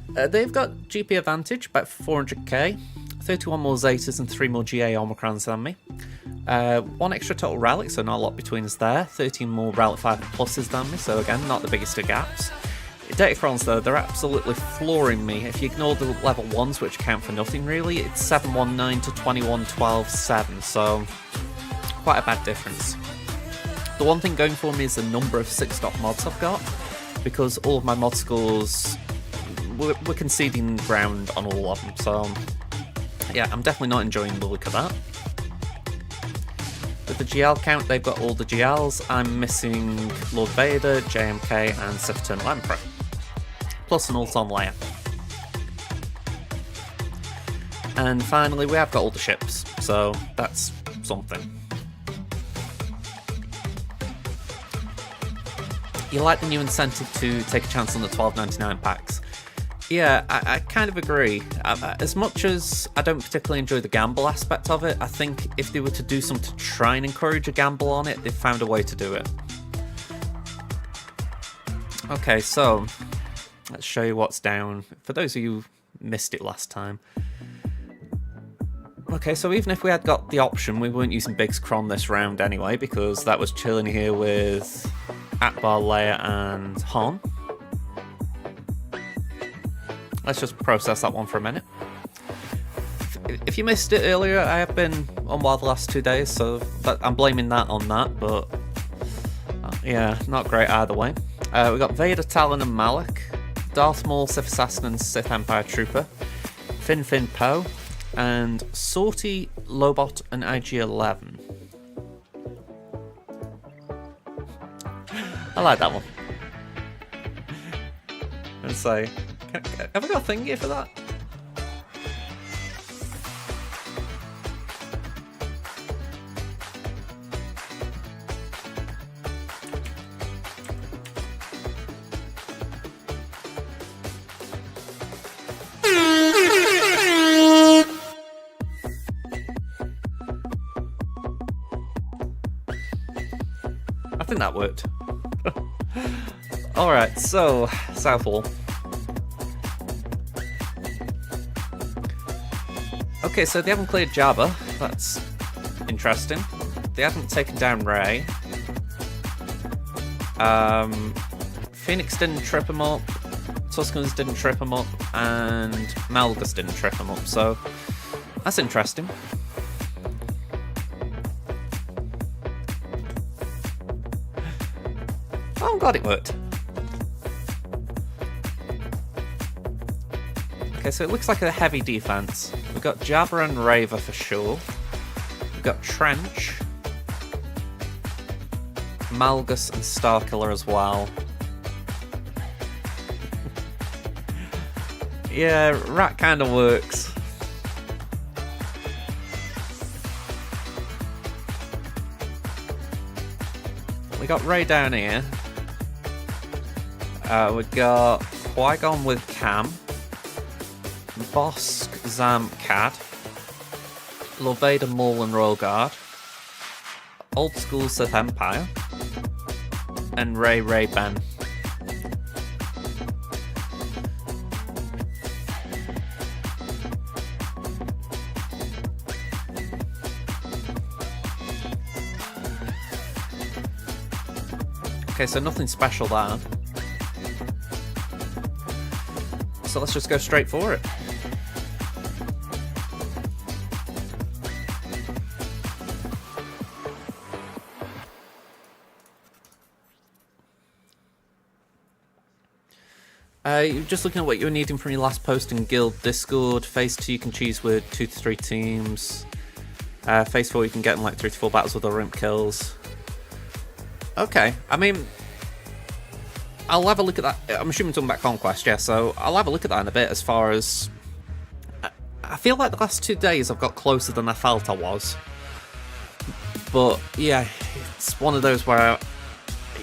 they've got GP advantage, about 400k, 31 more Zetas and 3 more GA Omicrons than me. 1 extra total relic, so not a lot between us there. 13 more relic 5 pluses than me, so again, not the biggest of gaps. Datacrons though, they're absolutely flooring me. If you ignore the level 1s, which count for nothing really, it's 719 to 2112.7, so quite a bad difference. The one thing going for me is the number of 6-stop mods I've got, because all of my mod scores, we're conceding ground on all of them, so yeah, I'm definitely not enjoying the look of that. With the GL count, they've got all the GLs. I'm missing Lord Vader, JMK, and Sith Eternal Emperor. Plus an ult on Leia. And finally, we have got all the ships, so that's something. You like the new incentive to take a chance on the $12.99 packs? Yeah, I kind of agree. As much as I don't particularly enjoy the gamble aspect of it, I think if they were to do something to try and encourage a gamble on it, they've found a way to do it. Okay, so let's show you what's down. For those of you who missed it last time. Okay, so even if we had got the option, we weren't using Biggs Kron this round anyway, because that was chilling here with Akbar, Leia, and Han. Let's just process that one for a minute. If you missed it earlier, I have been unwell the last 2 days, so I'm blaming that on that, but yeah, not great either way. We got Vader, Talon, and Malak, Darth Maul, Sith Assassin, and Sith Empire Trooper, Fin Poe, and Sortie, Lobot, and IG-11. I like that one. And say, have I got a thing here for that? I think that worked. Alright, so, Southall. Okay, so they haven't cleared Jabba. That's interesting. They haven't taken down Rey. Phoenix didn't trip him up. Tuscans didn't trip him up. And Malgus didn't trip him up. So, that's interesting. Oh, God, it worked. Okay, so it looks like a heavy defense. We've got Jabba and Raver for sure. We've got Trench, Malgus and Starkiller as well. Yeah, Rat kind of works. We got Ray down here. We got Qui-Gon with Cam, Bosk, Zam, Cad, Lord Vader, Maul and Royal Guard, Old School Sith Empire, and Ray Ben. Okay, so nothing special there. So let's just go straight for it. You're just looking at what you were needing from your last post in Guild Discord. Phase 2 you can choose with 2 to 3 teams. Phase 4 you can get in like 3 to 4 battles with other imp kills. Okay, I mean, I'll have a look at that. I'm assuming talking about Conquest, yeah, so I'll have a look at that in a bit as far as... I feel like the last 2 days I've got closer than I felt I was. But, yeah, it's one of those where...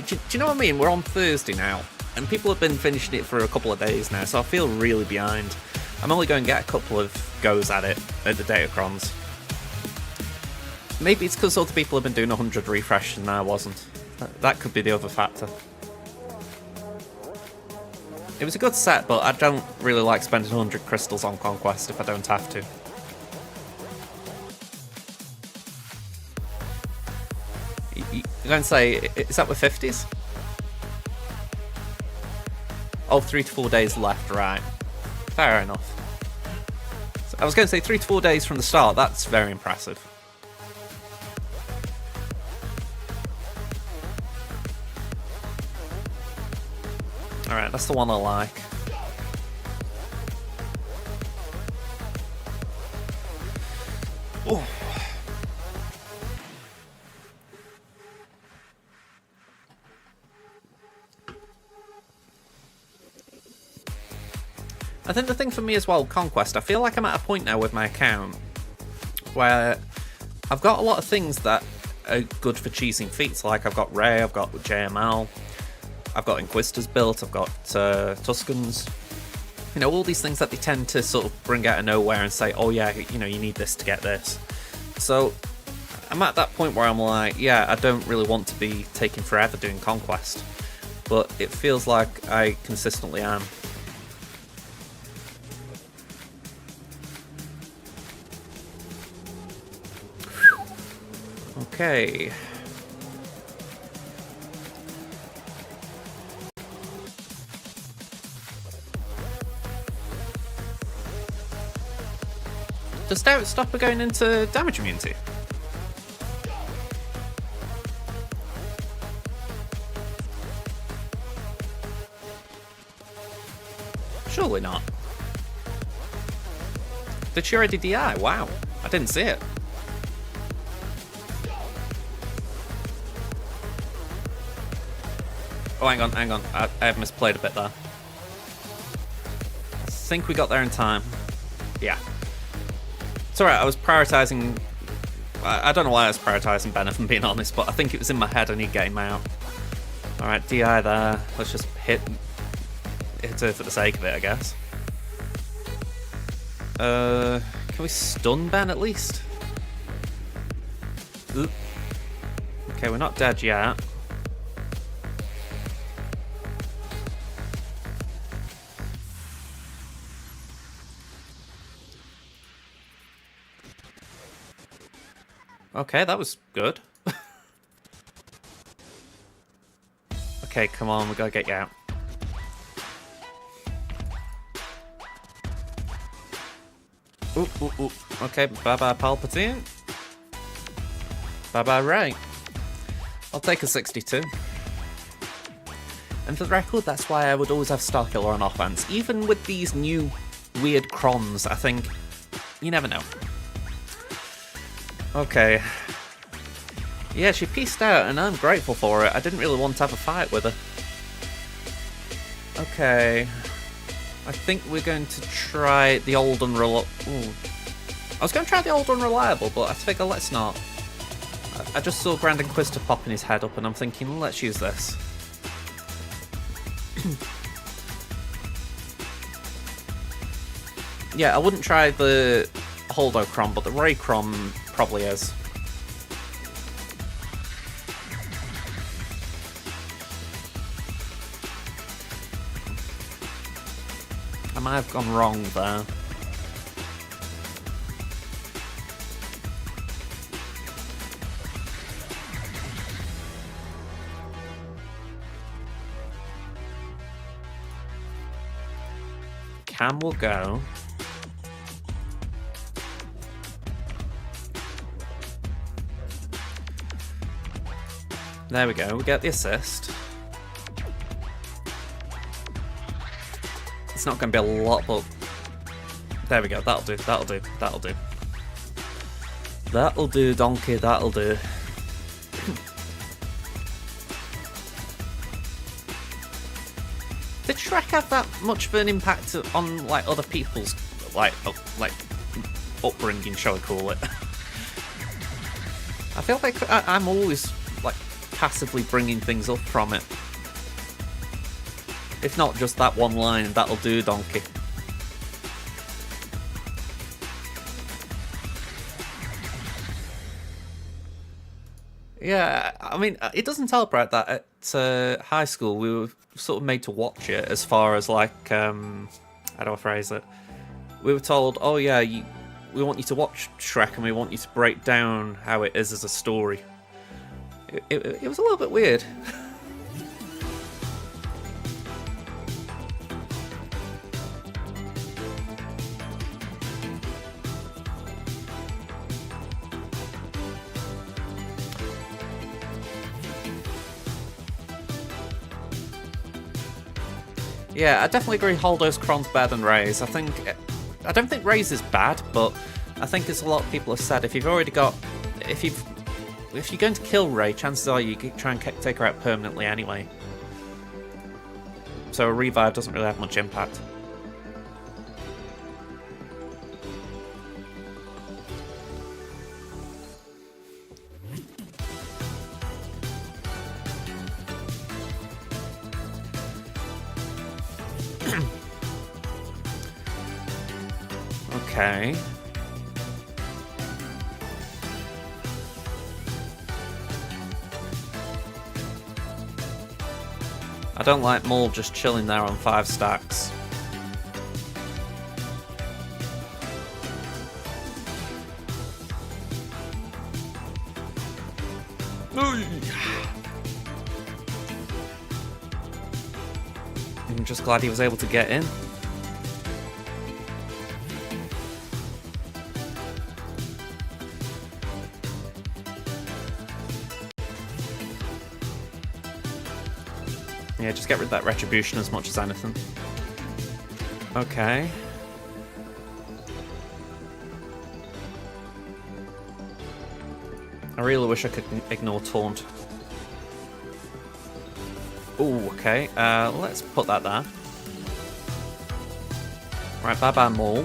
Do you know what I mean? We're on Thursday now, and people have been finishing it for a couple of days now, so I feel really behind. I'm only going to get a couple of goes at it at the Datacrons. Maybe it's because other people have been doing 100 refresh and I wasn't. That could be the other factor. It was a good set, but I don't really like spending 100 crystals on Conquest if I don't have to. You're going to say, is that with 50s? Oh, 3 to 4 days left, right. Fair enough. So I was going to say 3 to 4 days from the start, that's very impressive. Alright, that's the one I like. Oh. I think the thing for me as well, Conquest, I feel like I'm at a point now with my account where I've got a lot of things that are good for cheesing feats. Like I've got Ray, I've got JML, I've got Inquisitors built, I've got Tuscans. You know, all these things that they tend to sort of bring out of nowhere and say, oh yeah, you know, you need this to get this. So I'm at that point where I'm like, yeah, I don't really want to be taking forever doing Conquest. But it feels like I consistently am. Okay. Does Stout stop going into damage immunity? Surely not. Did she already DI? Wow, I didn't see it. Oh, hang on. I have misplayed a bit there. I think we got there in time. Yeah. It's alright, I was prioritising... I don't know why I was prioritising Ben, if I'm being honest, but I think it was in my head I need to get him out. Alright, DI there. Let's just hit her for the sake of it, I guess. Can we stun Ben at least? Oop. Okay, we're not dead yet. Okay, that was good. Okay, come on, we gotta get you out. Ooh. Okay, bye-bye Palpatine. Bye-bye Rey. I'll take a 62. And for the record, that's why I would always have Starkiller on offense. Even with these new weird crons. I think you never know. Okay. Yeah, she pieced out, and I'm grateful for it. I didn't really want to have a fight with her. Okay. I think we're going to try the old unreliable. I was going to try the old unreliable, but I figure let's not. I just saw Grand Inquisitor popping his head up, and I'm thinking, let's use this. Yeah, I wouldn't try the Holdocron, but the Raycron probably is. I might have gone wrong there. Cam will go. There we go, we get the assist. It's not going to be a lot, but there we go, that'll do, that'll do, that'll do. That'll do, donkey, that'll do. Did Shrek have that much of an impact on like other people's like upbringing, shall I call it? I feel like I'm always like passively bringing things up from it. If not just that one line, that'll do, donkey. Yeah, I mean, it doesn't help, right, that at high school we were sort of made to watch it as far as, like, how do I phrase it? We were told, oh yeah, we want you to watch Shrek and we want you to break down how it is as a story. It was a little bit weird. Yeah, I definitely agree Holdo's Cron's better than Ray's. I don't think Ray's is bad, but I think as a lot of people have said, if you're going to kill Ray, chances are you try and take her out permanently anyway. So a revive doesn't really have much impact. Okay. I don't like Maul just chilling there on 5 stacks. I'm just glad he was able to get in. Yeah, just get rid of that retribution as much as anything. Okay. I really wish I could ignore taunt. Ooh, okay. Let's put that there. Right, bye-bye, Maul.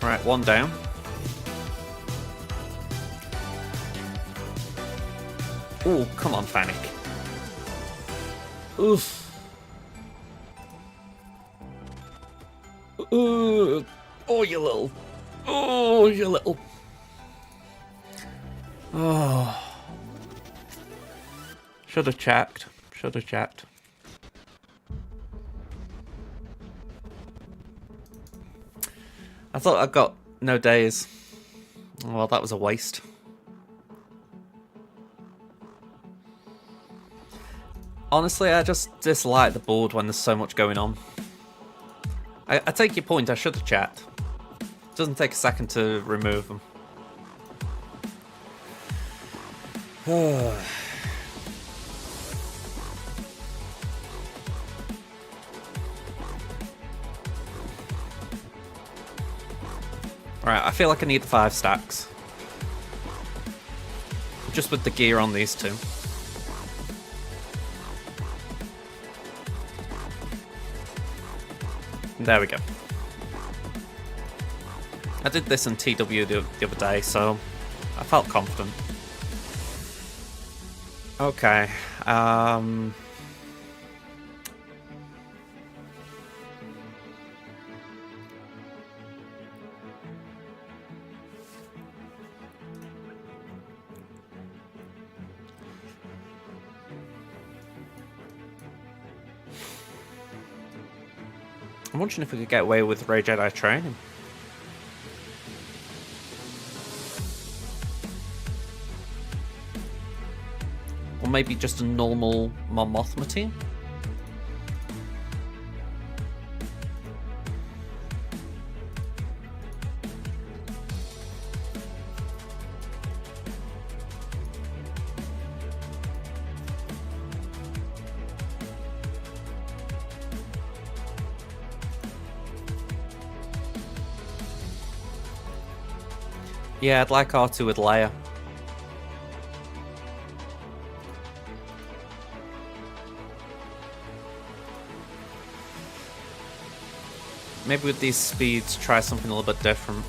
Right, 1 down. Ooh, come on, Fanic. Oof. Ooh. Oh, you little. Oh, you little. Oh. Should have checked. Should have checked. I thought I got no days. Well, that was a waste. Honestly, I just dislike the board when there's so much going on. I take your point, I should have checked. Doesn't take a second to remove them. Alright, I feel like I need the 5 stacks. Just with the gear on these two. There we go. I did this in TW the other day, so I felt confident. Okay, I'm wondering if we could get away with Ray Jedi training. Or maybe just a normal Mon Mothma team? Yeah, I'd like R2 with Leia. Maybe with these speeds, try something a little bit different.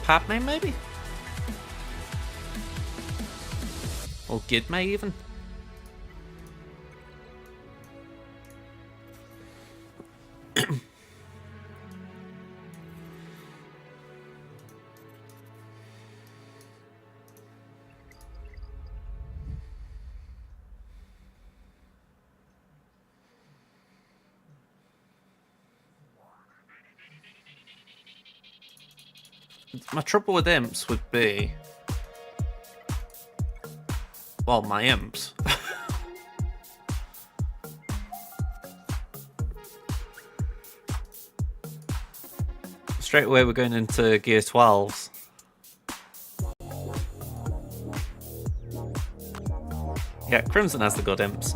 Padme maybe? Or Gidme even? My trouble with imps would be... well, my imps. Straight away we're going into gear 12s. Yeah, Crimson has the good imps.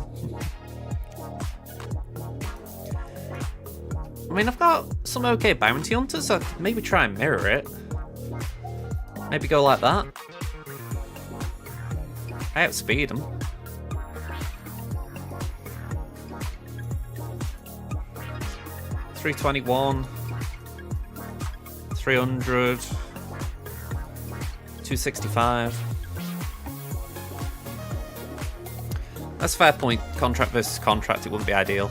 I mean, I've got some okay bounty hunters, so I could maybe try and mirror it. Maybe go like that. I outspeed them. $321, 300, 265. That's a fair point. Contract versus contract, it wouldn't be ideal.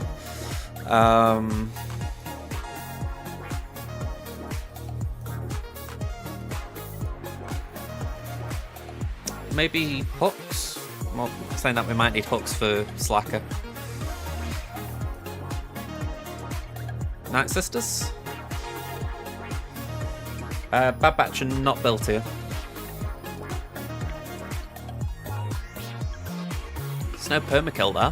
Maybe hooks? Well, saying that we might need hooks for Slacker. Night Sisters? Bad Batch are not built here. There's no permakill there.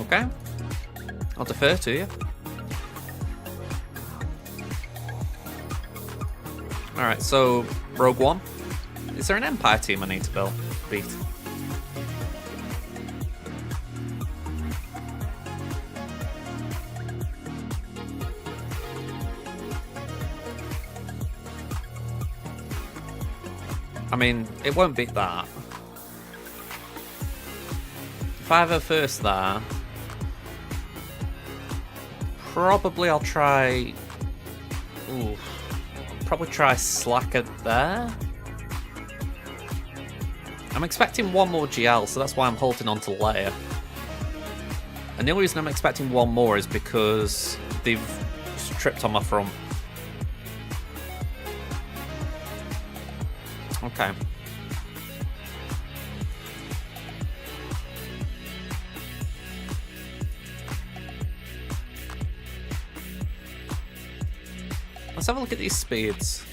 Okay. I'll defer to you. Alright, so Rogue One. Is there an Empire team I need to beat? I mean, it won't beat that. If I have a first there, probably I'll try... ooh. Probably try Slacker there. I'm expecting one more GL, so that's why I'm holding on to Leia. And the only reason I'm expecting one more is because they've tripped on my front. Okay. Let's have a look at these speeds.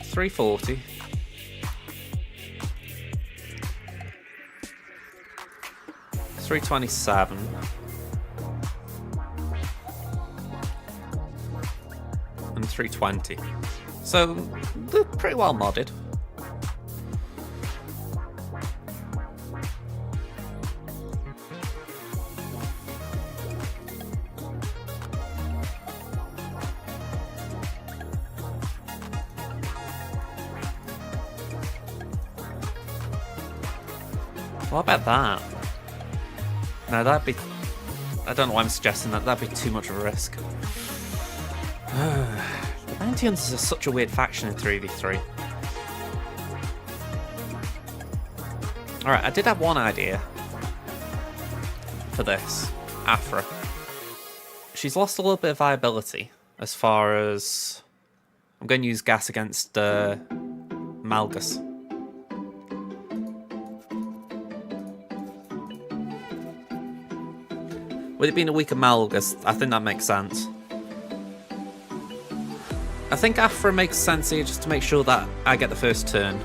340. .327. And 320. So they're pretty well modded. What about that? No, that'd be... I don't know why I'm suggesting that. That'd be too much of a risk. The Bounty Hunters are such a weird faction in 3v3. Alright, I did have one idea for this. Afra. She's lost a little bit of viability as far as... I'm going to use gas against Malgus. With it being a weaker Malgus, I think that makes sense. I think Afra makes sense here just to make sure that I get the first turn.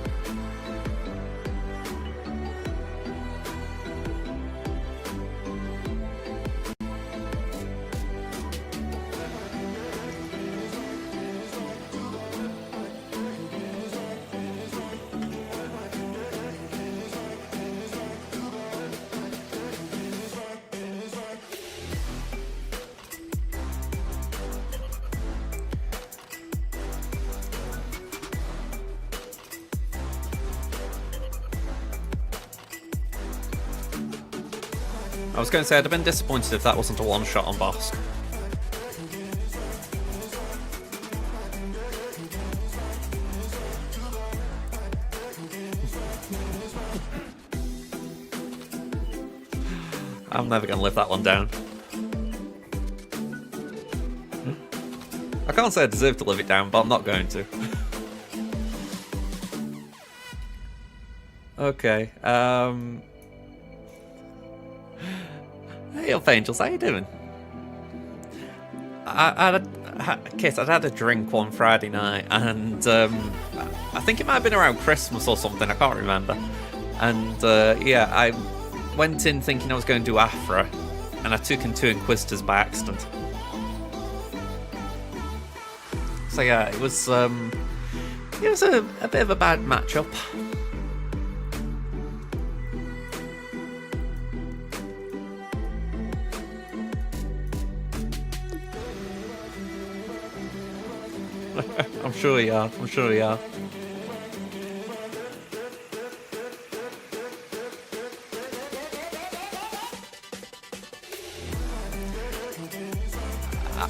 I was going to say, I'd have been disappointed if that wasn't a one-shot on boss. I'm never going to live that one down. I can't say I deserve to live it down, but I'm not going to. Okay, Hey up, Angels, how you doing? Kit, I'd had a drink one Friday night, and I think it might have been around Christmas or something, I can't remember. And yeah, I went in thinking I was going to do Afra, and I took in 2 Inquisitors by accident. So yeah, it was a bit of a bad matchup. I'm sure you are. I'm sure you are.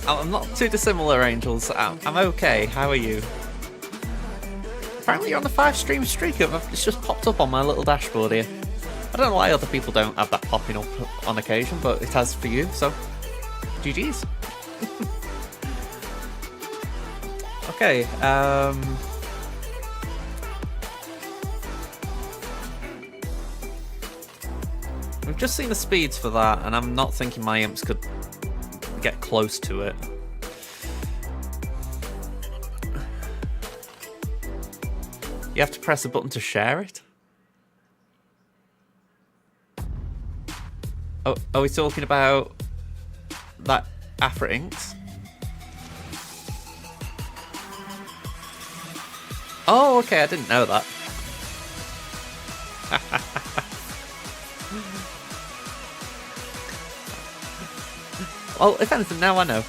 I'm not too dissimilar, Angels. I'm okay. How are you? Apparently you're on the 5-stream streak. It's just popped up on my little dashboard here. I don't know why other people don't have that popping up on occasion, but it has for you, so GG's. Okay, we've just seen the speeds for that, and I'm not thinking my imps could get close to it. You have to press a button to share it? Oh, are we talking about that Afra Inks? Oh, okay, I didn't know that. Well, if anything, now I know.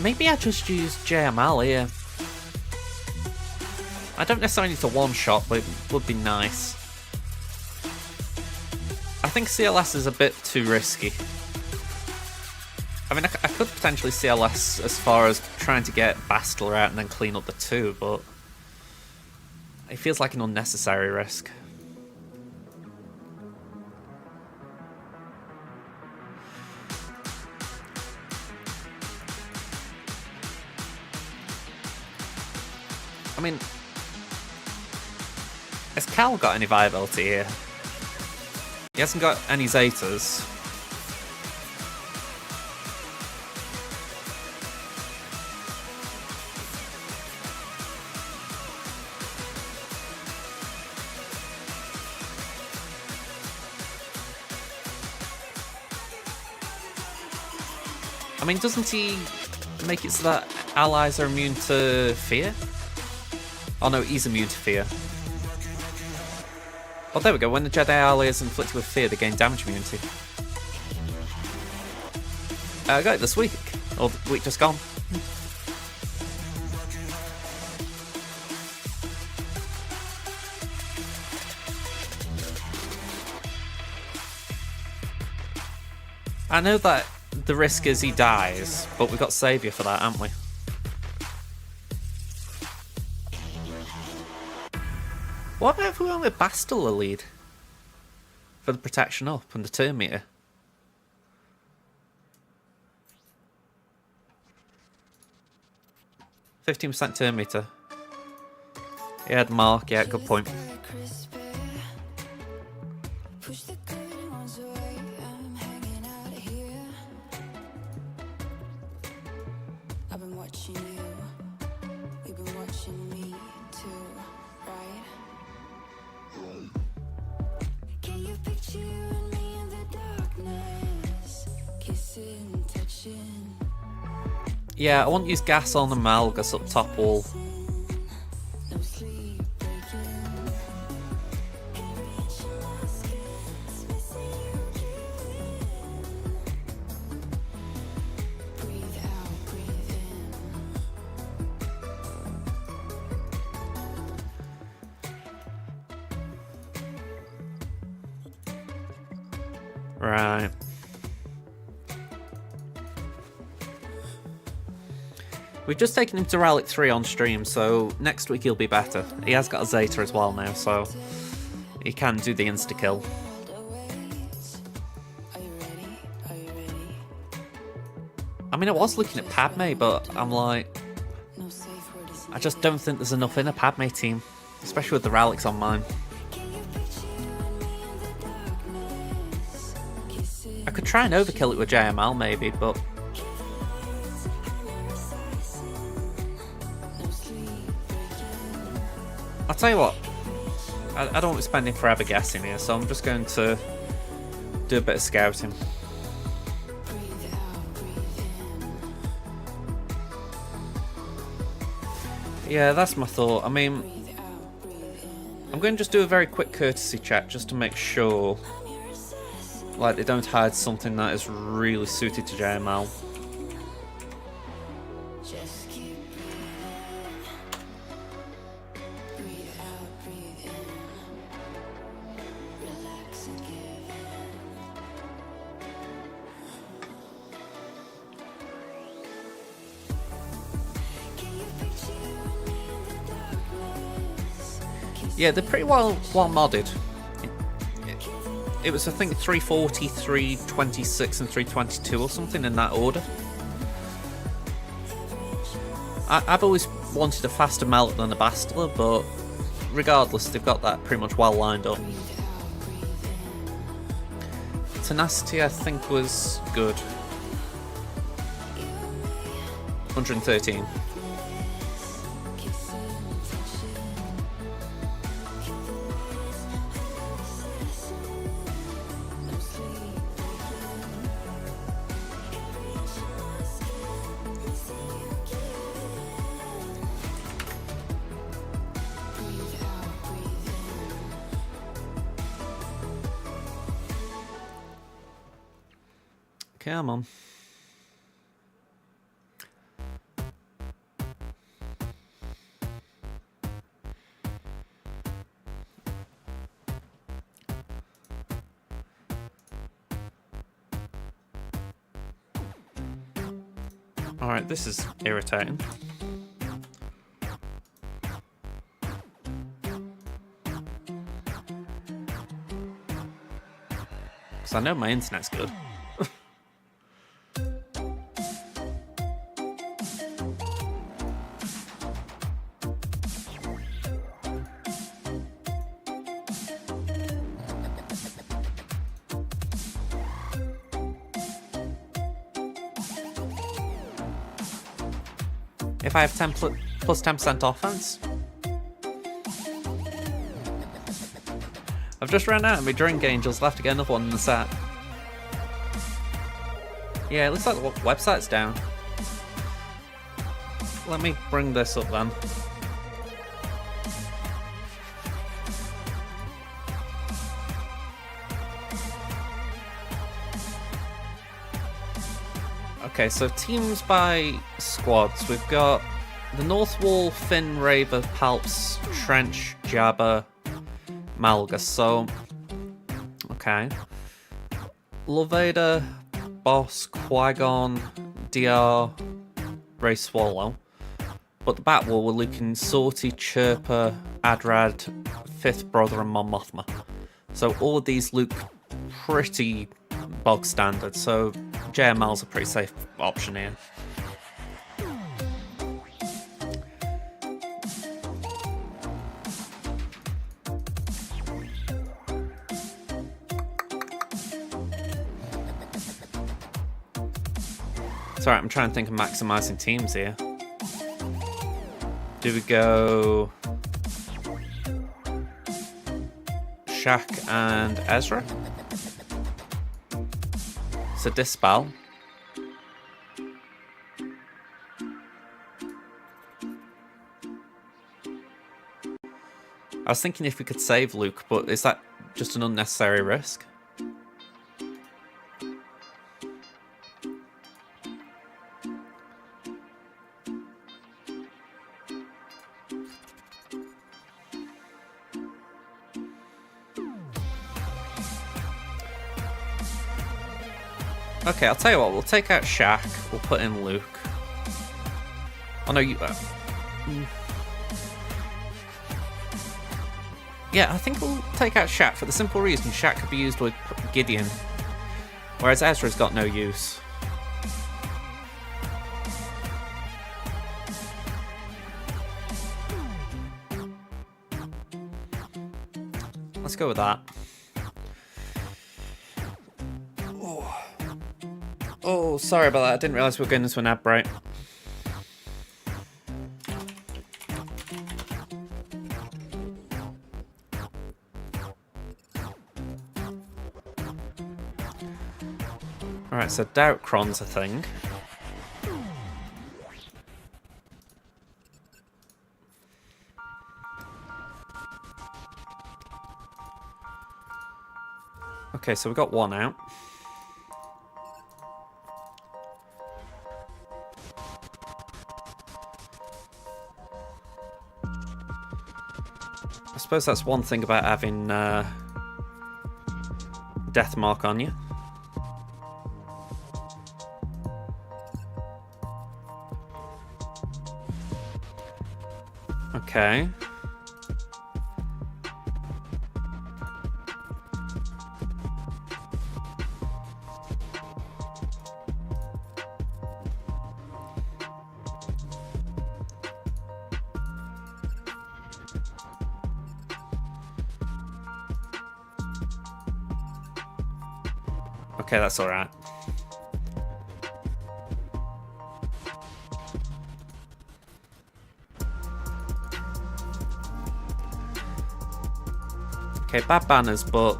Maybe I just use JML here. I don't necessarily need to one-shot, but it would be nice. I think CLS is a bit too risky. I mean, I could potentially CLS as far as trying to get Bastler out and then clean up the 2, but it feels like an unnecessary risk. mean, has Cal got any viability here? He hasn't got any Zetas. I mean, doesn't he make it so that allies are immune to fear? Oh no, he's immune to fear. Oh, there we go. When the Jedi ally is inflicted with fear, they gain damage immunity. I got it this week. Or the week just gone. I know that the risk is he dies, but we've got Saviour for that, haven't we? What about if we went with Bastila lead? For the protection up and the turn meter. %15 turn meter. Yeah, the mark, yeah, good point. Yeah, I want to use gas on the Malgus up top wall. Right. We've just taken him to Relic 3 on stream, so next week he'll be better. He has got a Zeta as well now, so he can do the insta-kill. I mean, I was looking at Padme, but I'm like, I just don't think there's enough in a Padme team, especially with the Relics on mine. I could try and overkill it with JML maybe, but I'll tell you what, I don't want to be spending forever guessing here, so I'm just going to do a bit of scouting. Yeah, that's my thought. I mean, I'm going to just do a very quick courtesy check just to make sure like they don't hide something that is really suited to JML. Yeah, they're pretty well modded. It was, I think, 340, 326 and 322 or something in that order. I've always wanted a faster melt than a Bastila, but regardless, they've got that pretty much well lined up. Tenacity, I think, was good. 113. Come on. Alright, this is irritating. Because I know my internet's good. if I have 10 plus 10% offense. I've just ran out of my drink, Angels. I'll have to get another one in the set. Yeah, it looks like the website's down. Let me bring this up then. Okay, so teams by squads. We've got the North Wall, Finn, Raver, Palps, Trench, Jabba, Malgus. So, okay. Loveda, Boss, Qui-Gon, DR, Ray Swallow. But the Batwall, we're looking Sorty, Chirper, Adrad, Fifth Brother, and Mon Mothma. So all of these look pretty bog standard, so JML's a pretty safe option here. It's alright, I'm trying to think of maximising teams here. Do we go Shaq and Ezra? So Dispel. I was thinking if we could save Luke, but is that just an unnecessary risk? Okay, I'll tell you what, we'll take out Shaq, we'll put in Luke. Oh no, you... Yeah, I think we'll take out Shaq for the simple reason Shaq could be used with Gideon, whereas Ezra's got no use. Let's go with that. Oh, sorry about that. I didn't realise we were going into an ad break. Alright, so Doubtcron's a thing. Okay, so we got one out. I suppose that's one thing about having Death Mark on you. Okay. Okay, that's alright. Okay, bad banners, but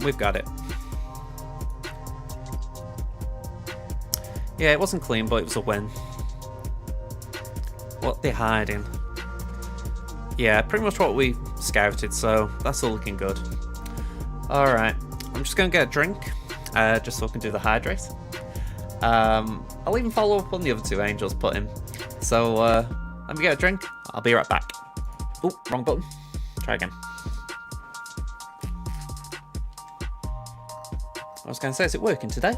we've got it. Yeah, it wasn't clean, but it was a win. What they hiding? Yeah, pretty much what we scouted, so that's all looking good. Alright, I'm just going to get a drink. Just so I can do the hydrate. I'll even follow up on the other two Angels put in. So let me get a drink. I'll be right back. Oh, wrong button. Try again. I was going to say, is it working today?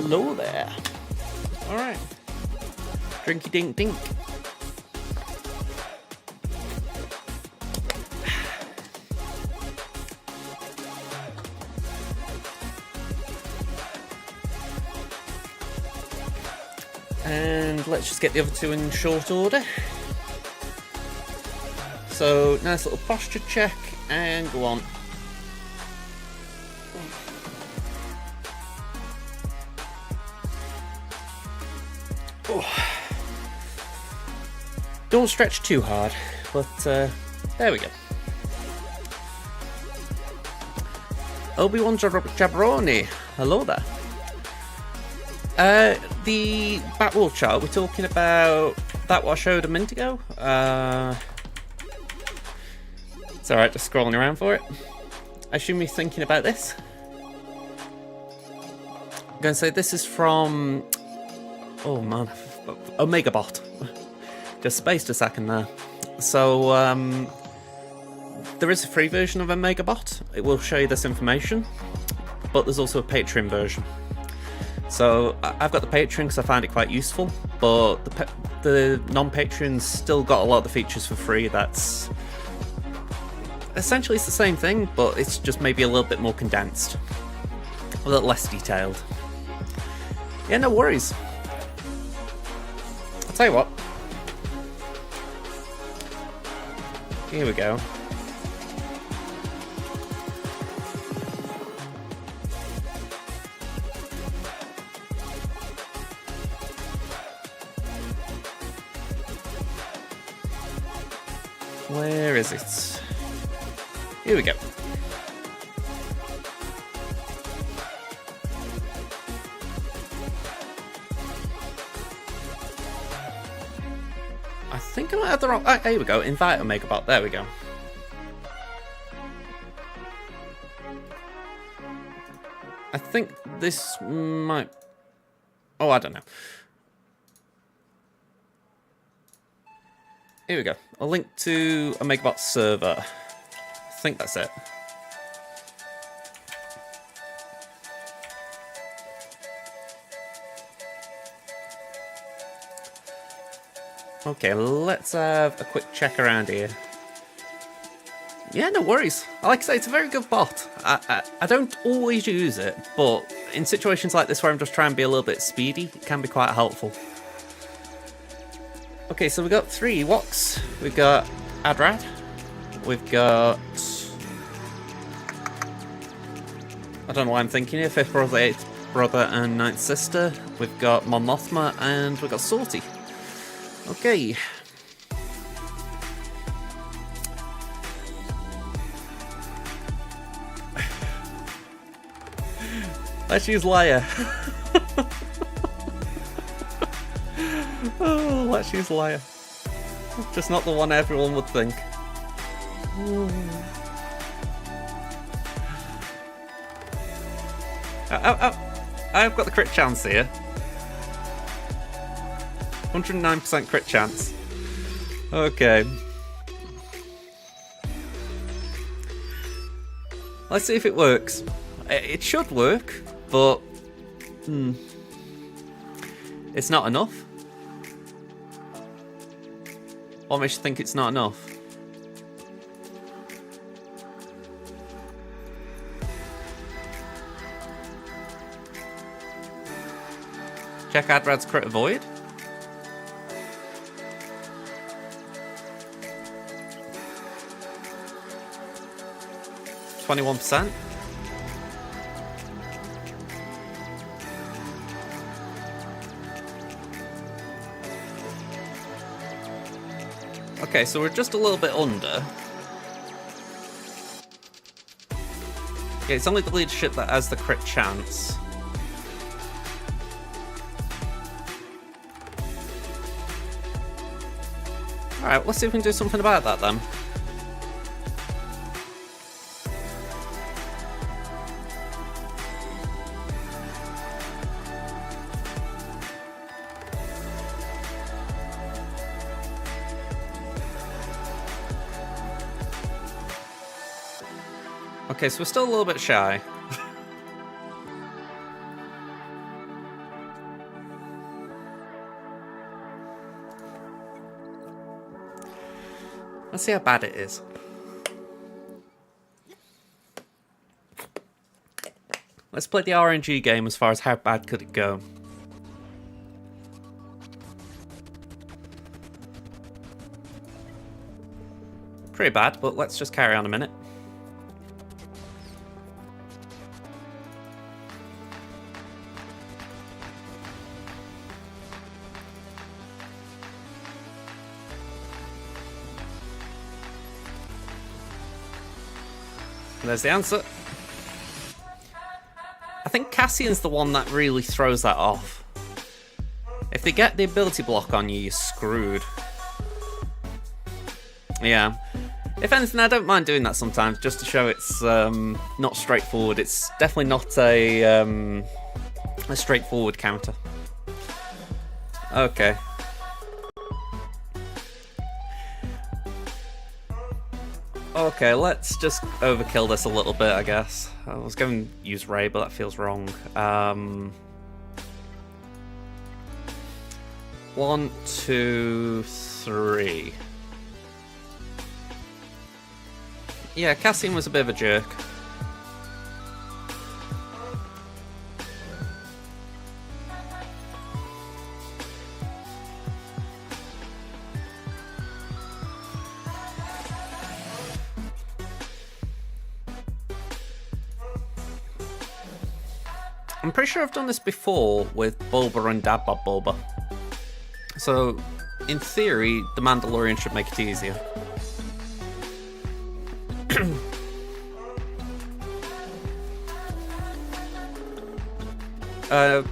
hello there. Alright. Drinky dink dink. And let's just get the other two in short order. So, nice little posture check, and go on. Oh. Don't stretch too hard, but there we go. Obi-Wan Jabroni, hello there. The Batwall chart, we're talking about that what I showed a minute ago? It's alright, just scrolling around for it. I assume you're thinking about this. I'm going to say this is from... Oh man, OmegaBot. Just spaced a second there. So, there is a free version of OmegaBot. It will show you this information. But there's also a Patreon version. So, I've got the Patreon because I find it quite useful. But the non-Patreons still got a lot of the features for free. That's... Essentially, it's the same thing, but it's just maybe a little bit more condensed. A little less detailed. Yeah, no worries. I'll tell you what. Here we go. Where is it? Here we go. I think I might have the wrong... Oh, here we go. Invite OmegaBot. There we go. I think this might... Oh, I don't know. Here we go. A link to OmegaBot server. I think that's it. Okay, let's have a quick check around here. Yeah, no worries. Like I say, it's a very good bot. I don't always use it, but in situations like this where I'm just trying to be a little bit speedy, it can be quite helpful. Okay, so we've got 3 Ewoks. We've got Adrad. We've got... I don't know why I'm thinking here. 5th brother, 8th brother, and 9th sister. We've got Mon Mothma, and we've got Salty. Okay. Let's use Leia. Oh, let's use Leia. Just not the one everyone would think. I've got the crit chance here. 109% crit chance. Okay. Let's see if it works. It should work, but... It's not enough. What makes you think it's not enough? Check Adrad's crit avoid. %. Okay, so we're just a little bit under. Yeah, it's only the leadership that has the crit chance. Alright, let's see if we can do something about that then. Okay, so we're still a little bit shy. Let's see how bad it is. Let's play the RNG game as far as how bad could it go. Pretty bad, but let's just carry on a minute. There's the answer. I think Cassian's the one that really throws that off. If they get the ability block on you, you're screwed. Yeah. If anything, I don't mind doing that sometimes, just to show it's not straightforward. It's definitely not a straightforward counter. Okay. Okay, let's just overkill this a little bit, I guess. I was going to use Ray, but that feels wrong. 1, 2, 3. Yeah, Cassian was a bit of a jerk. I'm pretty sure I've done this before with Bulba and Dad Bod Bulba. So, in theory, the Mandalorian should make it easier.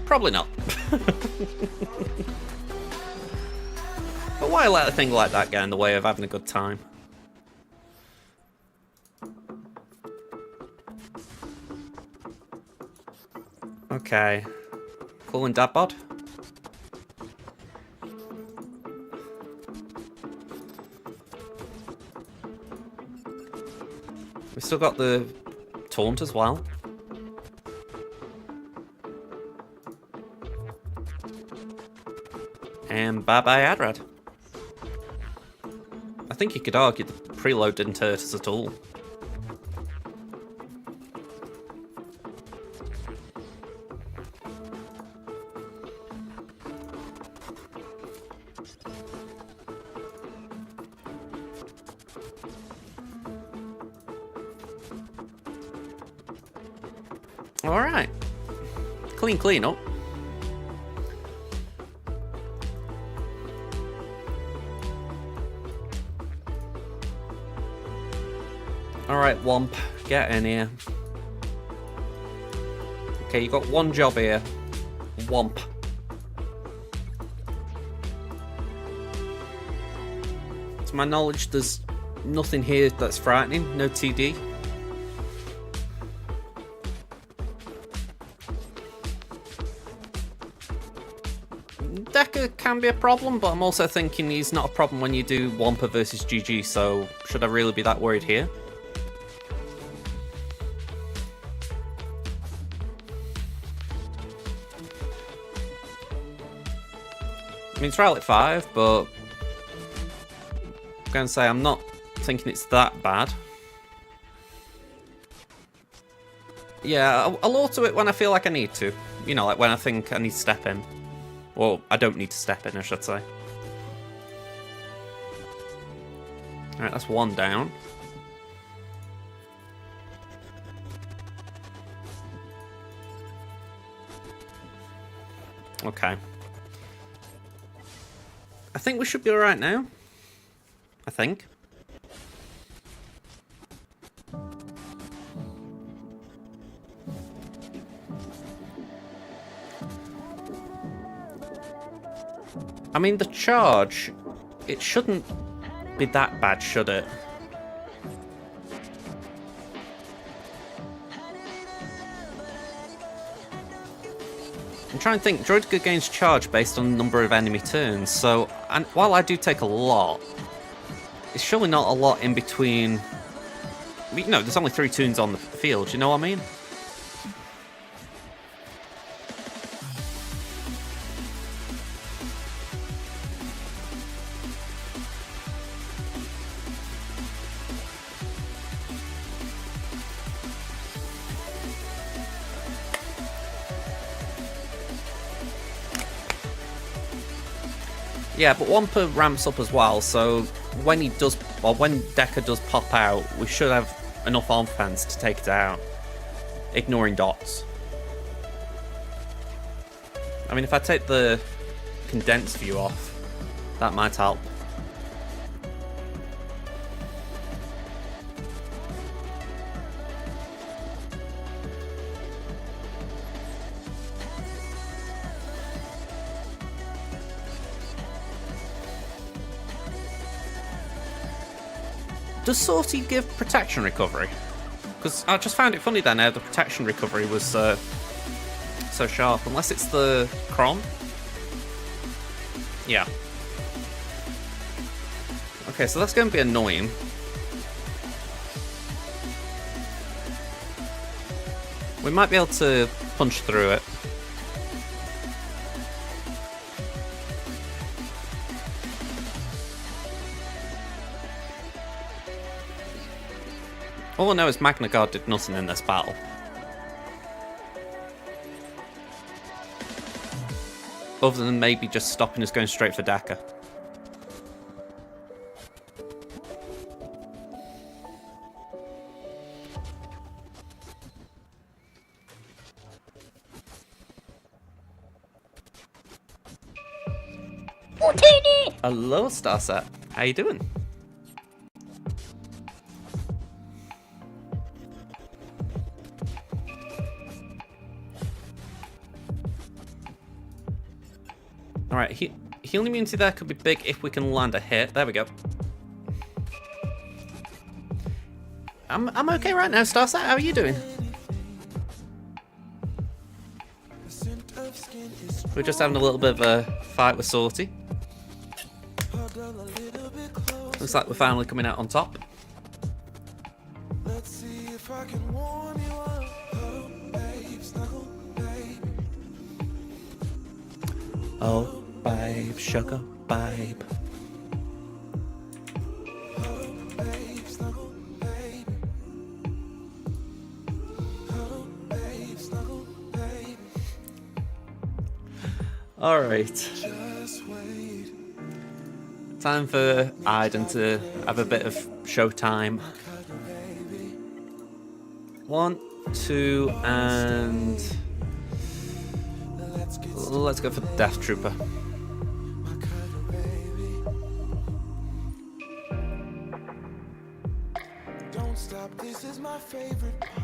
Probably not. But why let a thing like that get in the way of having a good time? Okay. Cool and Dad Bod. We've still got the taunt as well. And bye-bye Adrad. I think you could argue the preload didn't hurt us at all. Alright. Clean up. Alright, Womp, get in here. Okay, you got one job here. Womp. To my knowledge, there's nothing here that's frightening. No TD. Decker can be a problem, but I'm also thinking he's not a problem when you do Wampa versus GG, so should I really be that worried here? I mean, trial at 5, but I'm going to say I'm not thinking it's that bad. Yeah, I'll auto it when I feel like I need to. You know, like when I think I need to step in. Well, I don't need to step in, I should say. Alright, that's one down. Okay. I think we should be alright now. I think. I mean, the charge, it shouldn't be that bad, should it? I'm trying to think. Droideka gains charge based on the number of enemy turns, so and while I do take a lot, it's surely not a lot in between. You know, there's only 3 tunes on the field, you know what I mean? Yeah, but Wampa ramps up as well, so when he does, or when Decker does pop out, we should have enough arm defense to take it out, ignoring dots. I mean, if I take the condensed view off, that might help. Does Sortie give protection recovery? Because I just found it funny then how the protection recovery was so sharp, unless it's the Cron. Yeah. Okay, so that's going to be annoying. We might be able to punch through it. All I know is Magna Guard did nothing in this battle. Other than maybe just stopping us going straight for Decker. Hello, Starset. How you doing? Alright, healing immunity there could be big if we can land a hit. There we go. I'm okay right now, Starset. How are you doing? We're just having a little bit of a fight with Sortie. Looks like we're finally coming out on top. Let's see if I can warm you up. Oh, babe, snuggle, babe. Oh, babe, sugar, babe. Oh, babe, snuggle, babe. Oh, babe, snuggle, babe. All right. Time for Aiden to have a bit of showtime. 1, 2, and let's go for Death Trooper. Don't stop, this is my favorite part.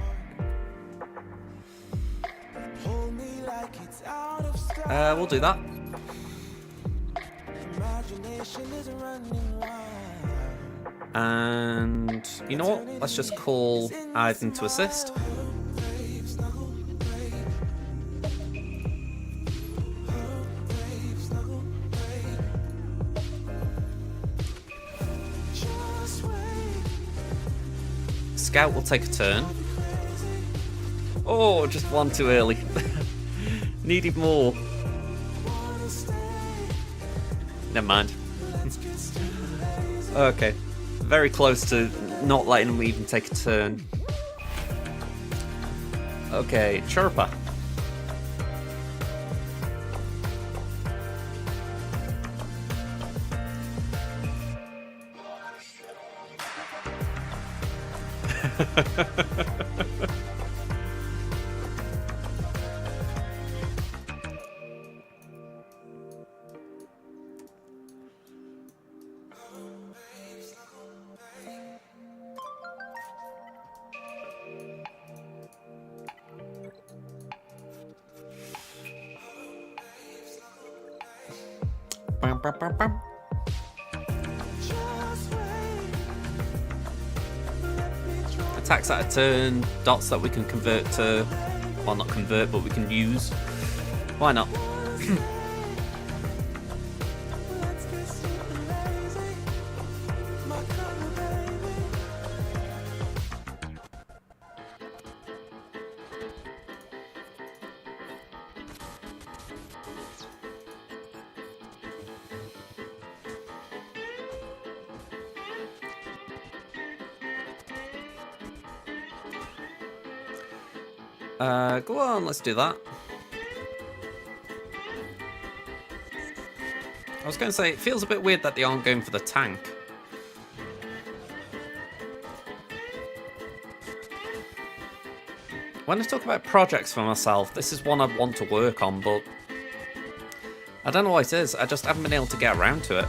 Hold me like it's out of style. We'll do that. And you know what? Let's just call Aiden to assist. Scout will take a turn. Oh, just one too early. Needed more. Never mind. Okay. Very close to not letting him even take a turn. Okay, Chirpa. Attacks at a turn, dots that we can convert to, well, not convert, but we can use. Why not? Go on, let's do that. I was going to say, it feels a bit weird that they aren't going for the tank. When I talk about projects for myself, this is one I'd want to work on, but I don't know what it is. I just haven't been able to get around to it.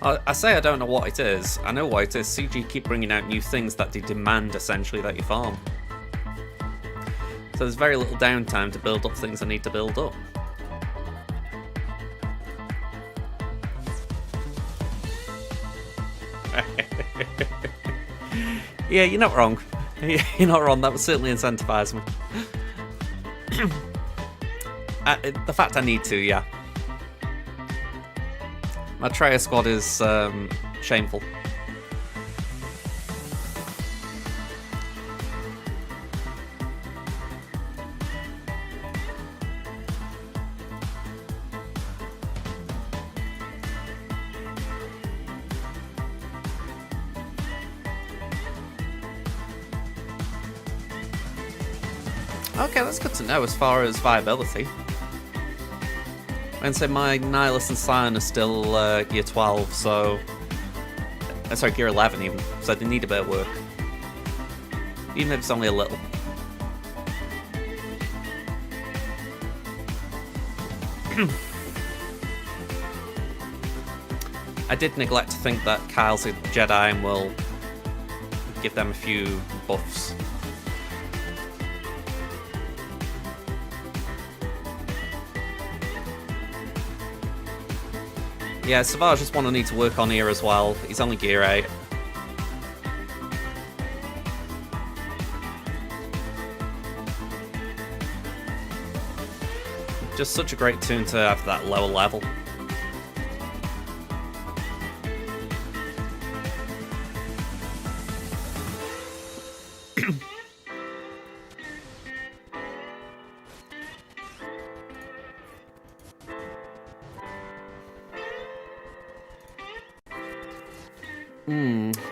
I say I don't know what it is. I know what it is. CG keep bringing out new things that they demand, essentially, that you farm. So there's very little downtime to build up things I need to build up. Yeah, you're not wrong. You're not wrong. That would certainly incentivise me. The fact I need to, yeah. My Treya squad is shameful. Okay, that's good to know as far as viability. And so my Nihilus and Scion are still gear 12, so... sorry, gear 11 even, so they need a bit of work. Even if it's only a little. I did neglect to think that Kyle's a Jedi and will give them a few buffs. Yeah, Savage is one I need to work on here as well. He's only gear 8. Just such a great tune to have that lower level.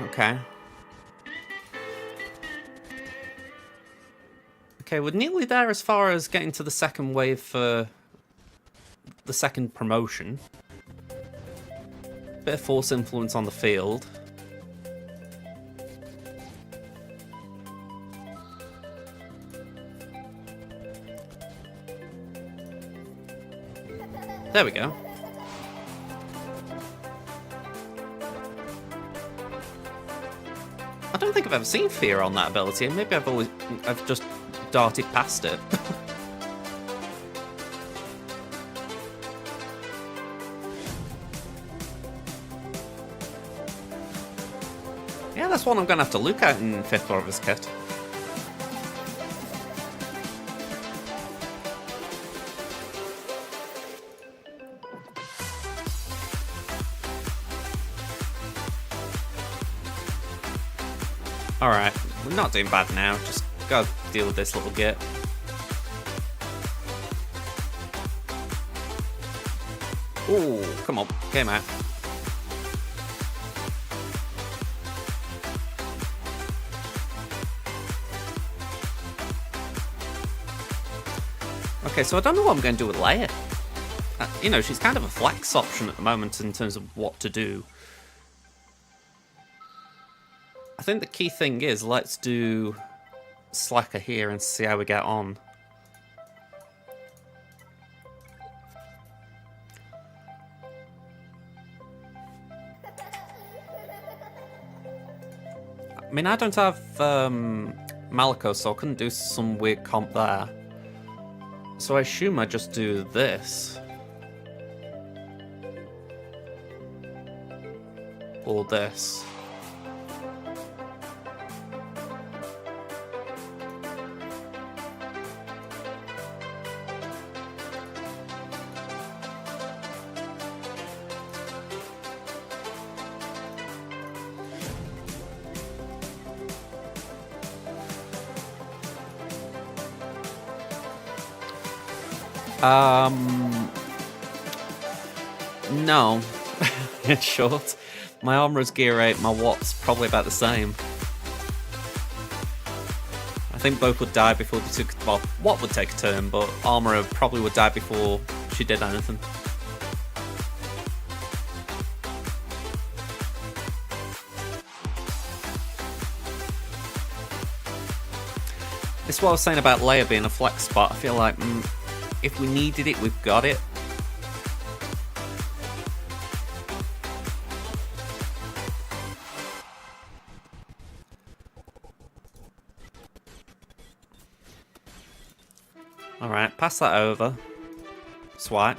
Okay. Okay, we're nearly there as far as getting to the second wave for the second promotion. Bit of force influence on the field. There we go. I don't think I've ever seen fear on that ability, and maybe I've just darted past it. Yeah, that's one I'm gonna have to look at in 5th floor of his kit. Alright, we're not doing bad now, just gotta deal with this little git. Ooh, come on, game out. Okay, so I don't know what I'm going to do with Leia. You know, she's kind of a flex option at the moment in terms of what to do. I think the key thing is, let's do Slacker here and see how we get on. I mean, I don't have Maliko, so I couldn't do some weird comp there. So I assume I just do this. Or this. No. In short. My armor is gear 8, my watt's probably about the same. I think both would die before they took... Well, watt would take a turn, but armor probably would die before she did anything. It's what I was saying about Leia being a flex spot. I feel like if we needed it, we've got it. Alright, pass that over. Swipe.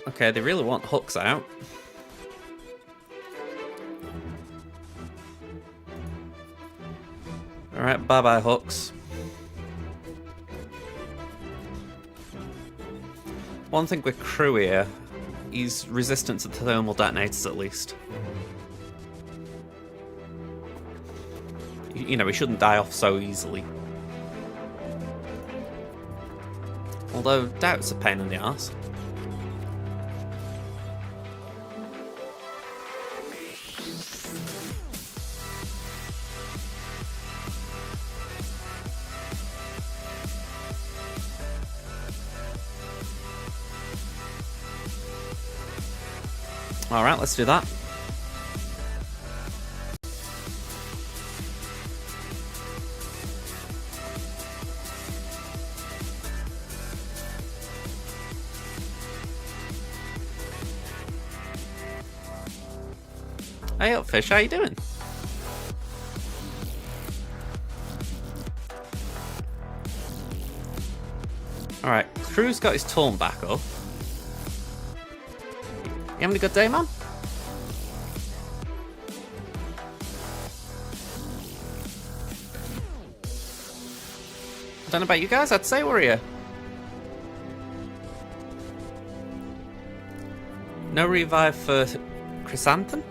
Okay, they really want hooks out. Alright, bye-bye hooks. One thing with Crew here, he's resistant to thermal detonators at least. You know, he shouldn't die off so easily. Although, Doubt's a pain in the arse. Alright, let's do that. Hey up, fish, how you doing? Alright, Crew's got his taunt back up. You having a good day, man? I don't know about you guys, I'd say we're here. No revive for Chrysanthemum?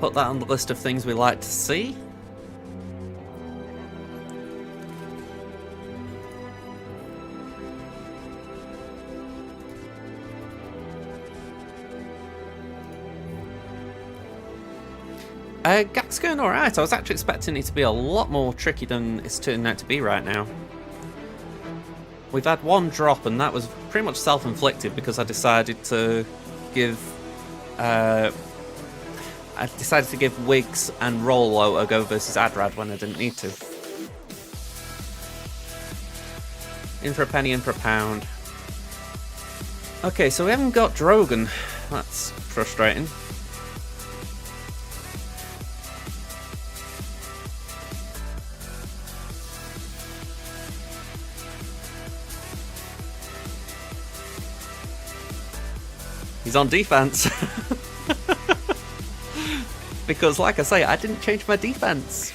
Put that on the list of things we like to see. Gak's going alright. I was actually expecting it to be a lot more tricky than it's turning out to be right now. We've had one drop and that was pretty much self-inflicted because I decided to give Wiggs and Rollo a go versus Adrad when I didn't need to. In for a penny, in for a pound. Okay, so we haven't got Drogon. That's frustrating. He's on defense. Because, like I say, I didn't change my defense.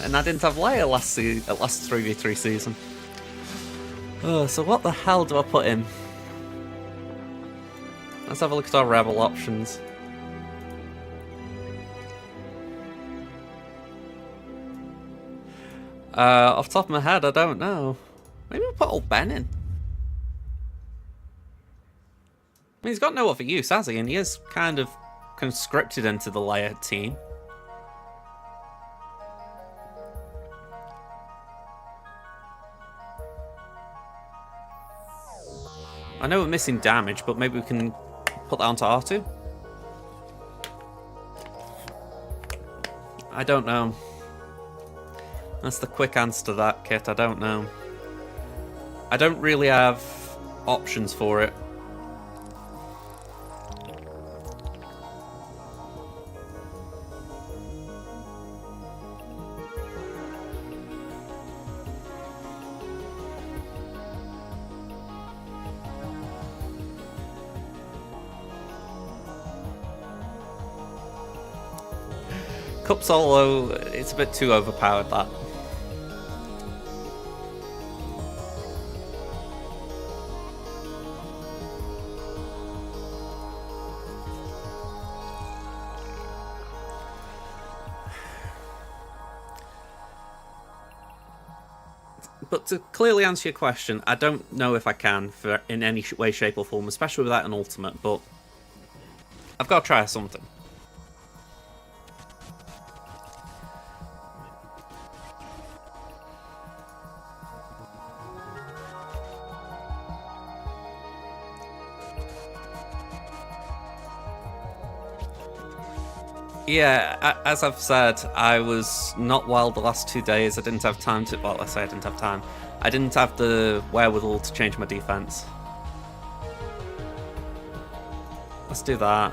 And I didn't have Leia last 3v3 season. Oh, so what the hell do I put in? Let's have a look at our rebel options. Off the top of my head, I don't know. Maybe we'll put old Ben in. I mean, he's got no other use, has he? And he is kind of conscripted into the Leia team. I know we're missing damage, but maybe we can put that onto R2? I don't know. That's the quick answer to that, Kit. I don't know. I don't really have options for it. Cup Solo, it's a bit too overpowered, that. But to clearly answer your question, I don't know if I can in any way, shape or form, especially without an ultimate, but I've got to try something. Yeah, as I've said, I was not well the last 2 days. I didn't have time to. Well, I say I didn't have time. I didn't have the wherewithal to change my defense. Let's do that.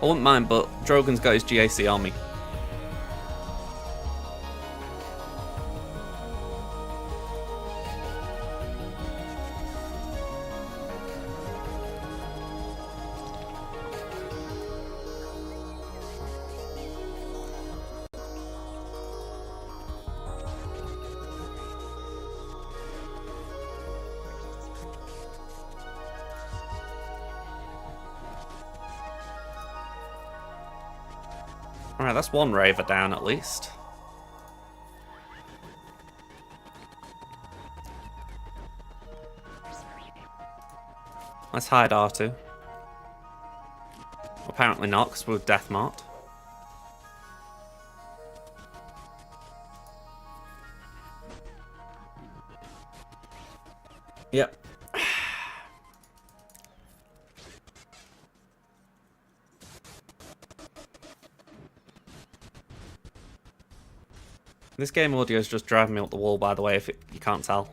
I wouldn't mind, but Drogon's got his GAC on me. Alright, that's one Raver down at least. Let's hide R2. Apparently not, because we're death marked. Yep. This game audio is just driving me up the wall, by the way, if you can't tell.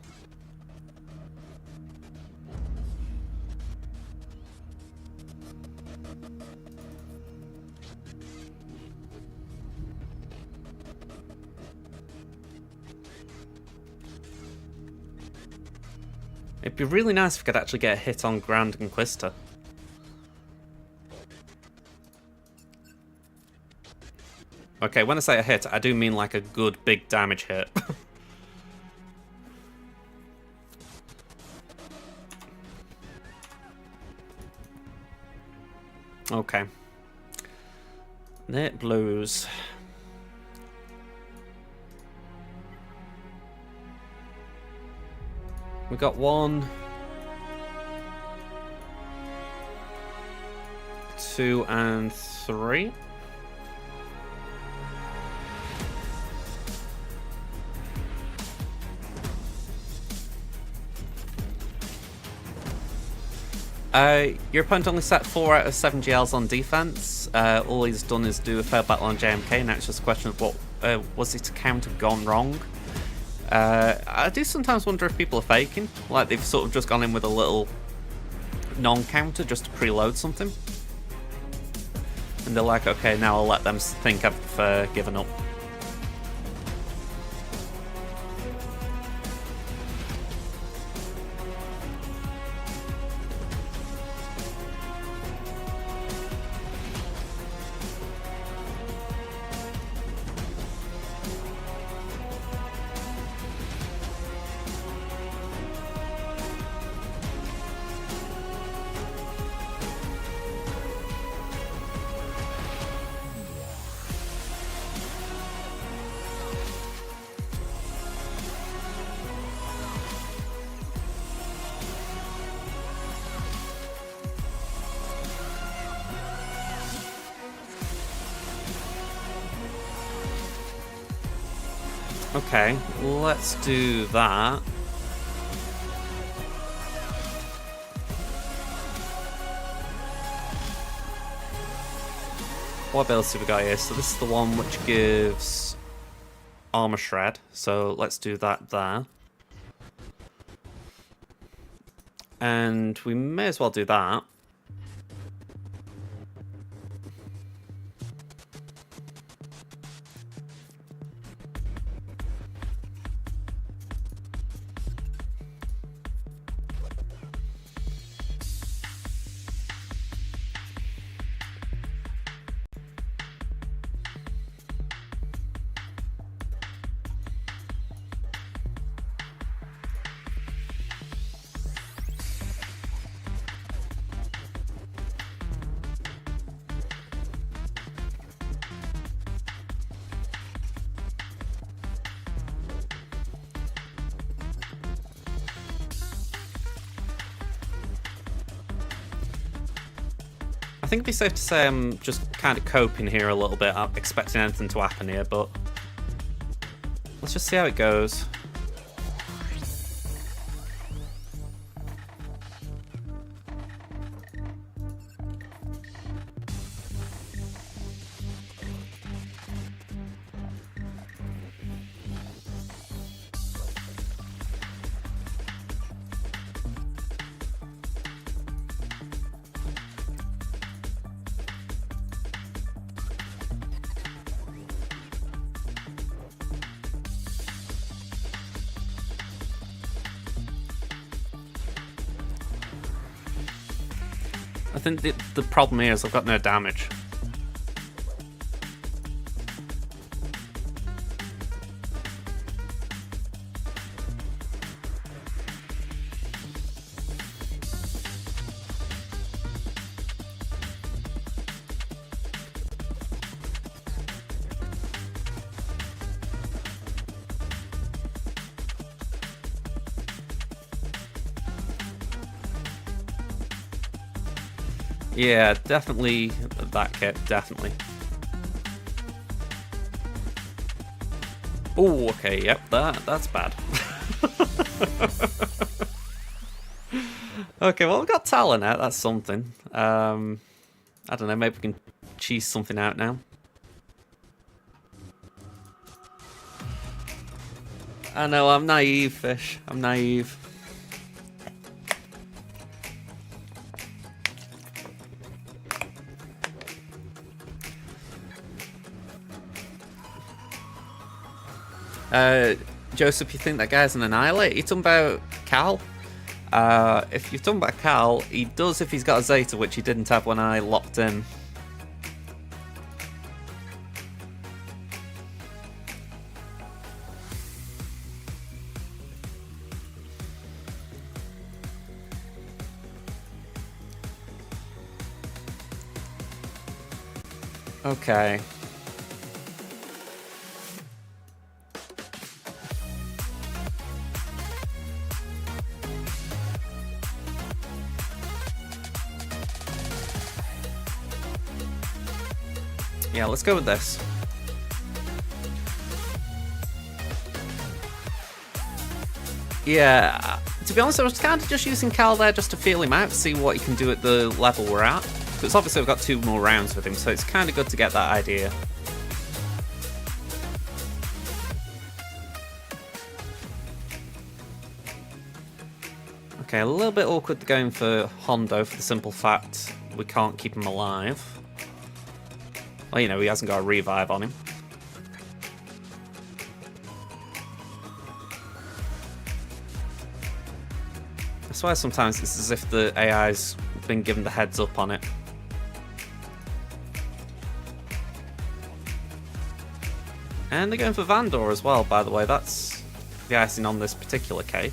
It'd be really nice if we could actually get a hit on Grand Inquisitor. Okay, when I say a hit, I do mean like a good big damage hit. Okay. Net blues. We got 1, 2, and 3. Your opponent only set 4 out of 7 GLs on defense. All he's done is do a fair battle on JMK. Now it's just a question of what was his count have gone wrong. I do sometimes wonder if people are faking, like they've sort of just gone in with a little non-counter just to preload something, and they're like, okay, now I'll let them think I've given up. Okay, let's do that. What ability have we got here? So this is the one which gives armor shred. So let's do that there. And we may as well do that. I think it'd be safe to say I'm just kind of coping here a little bit. I'm expecting anything to happen here, but let's just see how it goes. I think the problem here is I've got no damage. Yeah, definitely that kit, definitely. Oh, okay, yep, that's bad. Okay, well, we've got Talon out, that's something. I don't know, maybe we can cheese something out now. I know, I'm naive, Fish. I'm naive. Joseph, you think that guy's an Annihilate? You're talking about Cal? If you're talking about Cal, he does if he's got a Zeta, which he didn't have when I locked in. Okay. Yeah, let's go with this. Yeah, to be honest, I was kind of just using Cal there just to feel him out, see what he can do at the level we're at. Because obviously we've got 2 more rounds with him, so it's kind of good to get that idea. Okay, a little bit awkward going for Hondo for the simple fact we can't keep him alive. Well, you know, he hasn't got a revive on him. I swear sometimes it's as if the AI's been given the heads up on it. And they're going for Vandor as well, by the way. That's the icing on this particular cake.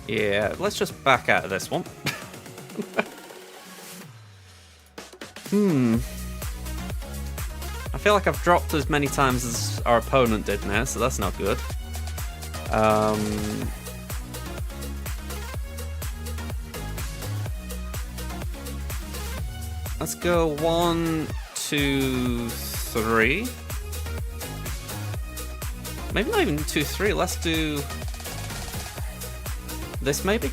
Yeah, let's just back out of this one. I feel like I've dropped as many times as our opponent did now, so that's not good. Let's go 1, 2, 3. Maybe not even 2, 3. Let's do this, maybe?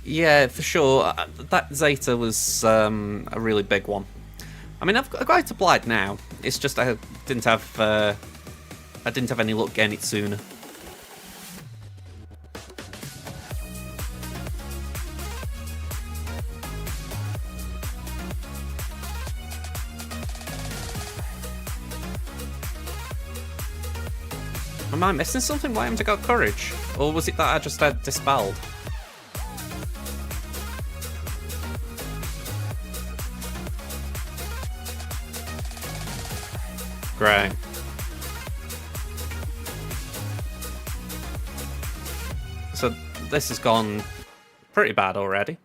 Yeah, for sure. That Zeta was a really big one. I mean, I've got to Blight now. It's just I didn't have any luck getting it sooner. Am I missing something? Why haven't I got courage? Or was it that I just had dispelled? Great. So this has gone pretty bad already.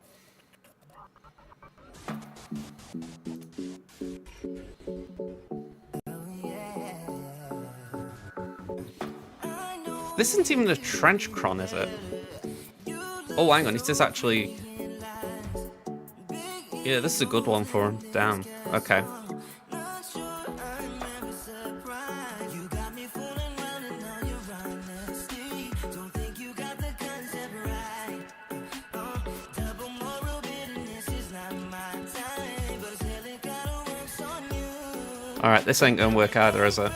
This isn't even a trench cron, is it? Oh, hang on, it is actually... Yeah, this is a good one for him. Damn. Okay. Alright, this ain't gonna work either, is it?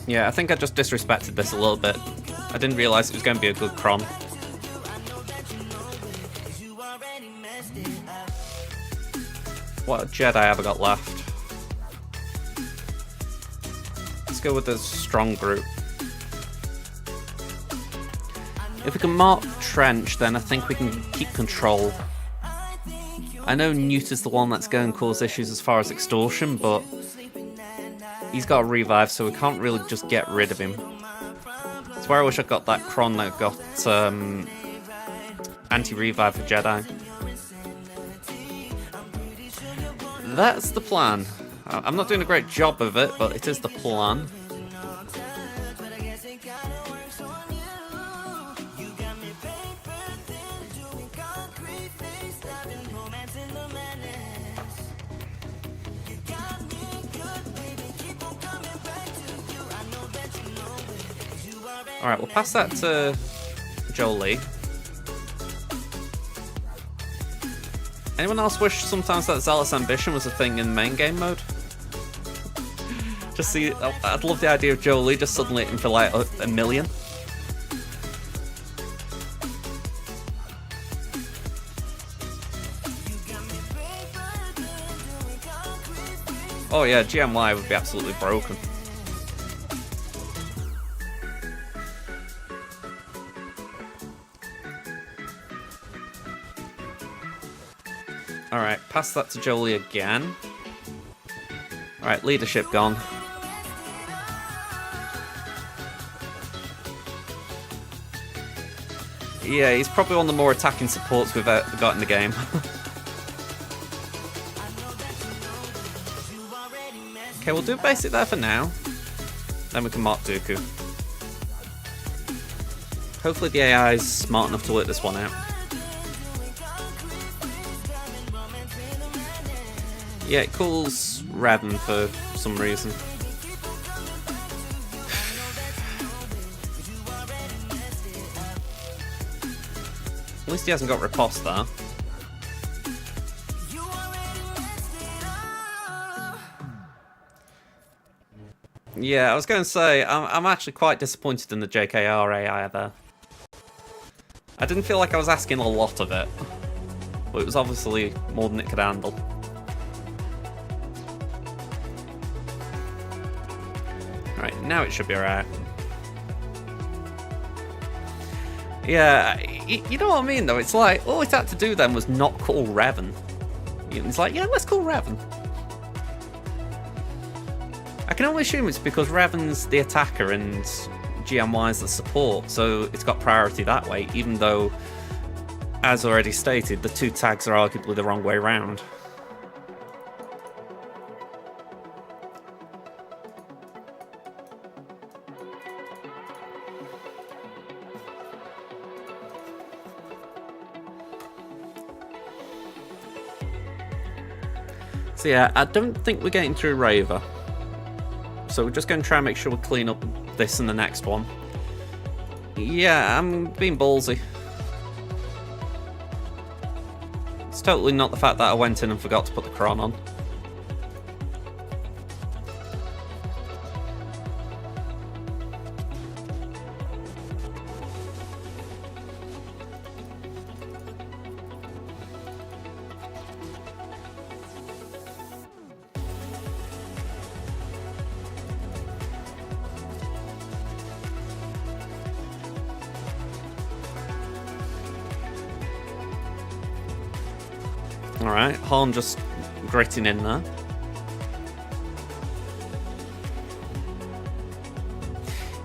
Yeah, I think I just disrespected this a little bit. I didn't realise it was going to be a good cron. What Jedi have I got left? Let's go with the strong group. If we can mark Trench, then I think we can keep control. I know Newt is the one that's going to cause issues as far as extortion, but he's got a revive, so we can't really just get rid of him. That's where I wish I got that cron that got anti-revive for Jedi. That's the plan. I'm not doing a great job of it, but it is the plan. Alright, we'll pass that to Jolie. Anyone else wish sometimes that Zealous Ambition was a thing in main game mode? Just see, I'd love the idea of Jolie just suddenly hitting for like a million. Oh yeah, GMY would be absolutely broken. Alright, pass that to Jolie again. Alright, leadership gone. Yeah, he's probably one of the more attacking supports we've got in the game. Okay, we'll do basic there for now. Then we can mark Dooku. Hopefully the AI is smart enough to work this one out. Yeah, it calls Revan for some reason. At least he hasn't got riposte there. Yeah, I was going to say, I'm actually quite disappointed in the JKR AI there. I didn't feel like I was asking a lot of it, but it was obviously more than it could handle. Right, now it should be alright. Yeah, you know what I mean though? It's like, all it had to do then was not call Revan. It's like, yeah, let's call Revan. I can only assume it's because Revan's the attacker and GMY's the support, so it's got priority that way, even though, as already stated, the two tags are arguably the wrong way round. So yeah, I don't think we're getting through Raver. So we're just going to try and make sure we clean up this and the next one. Yeah, I'm being ballsy. It's totally not the fact that I went in and forgot to put the cron on. Alright, Horn just gritting in there.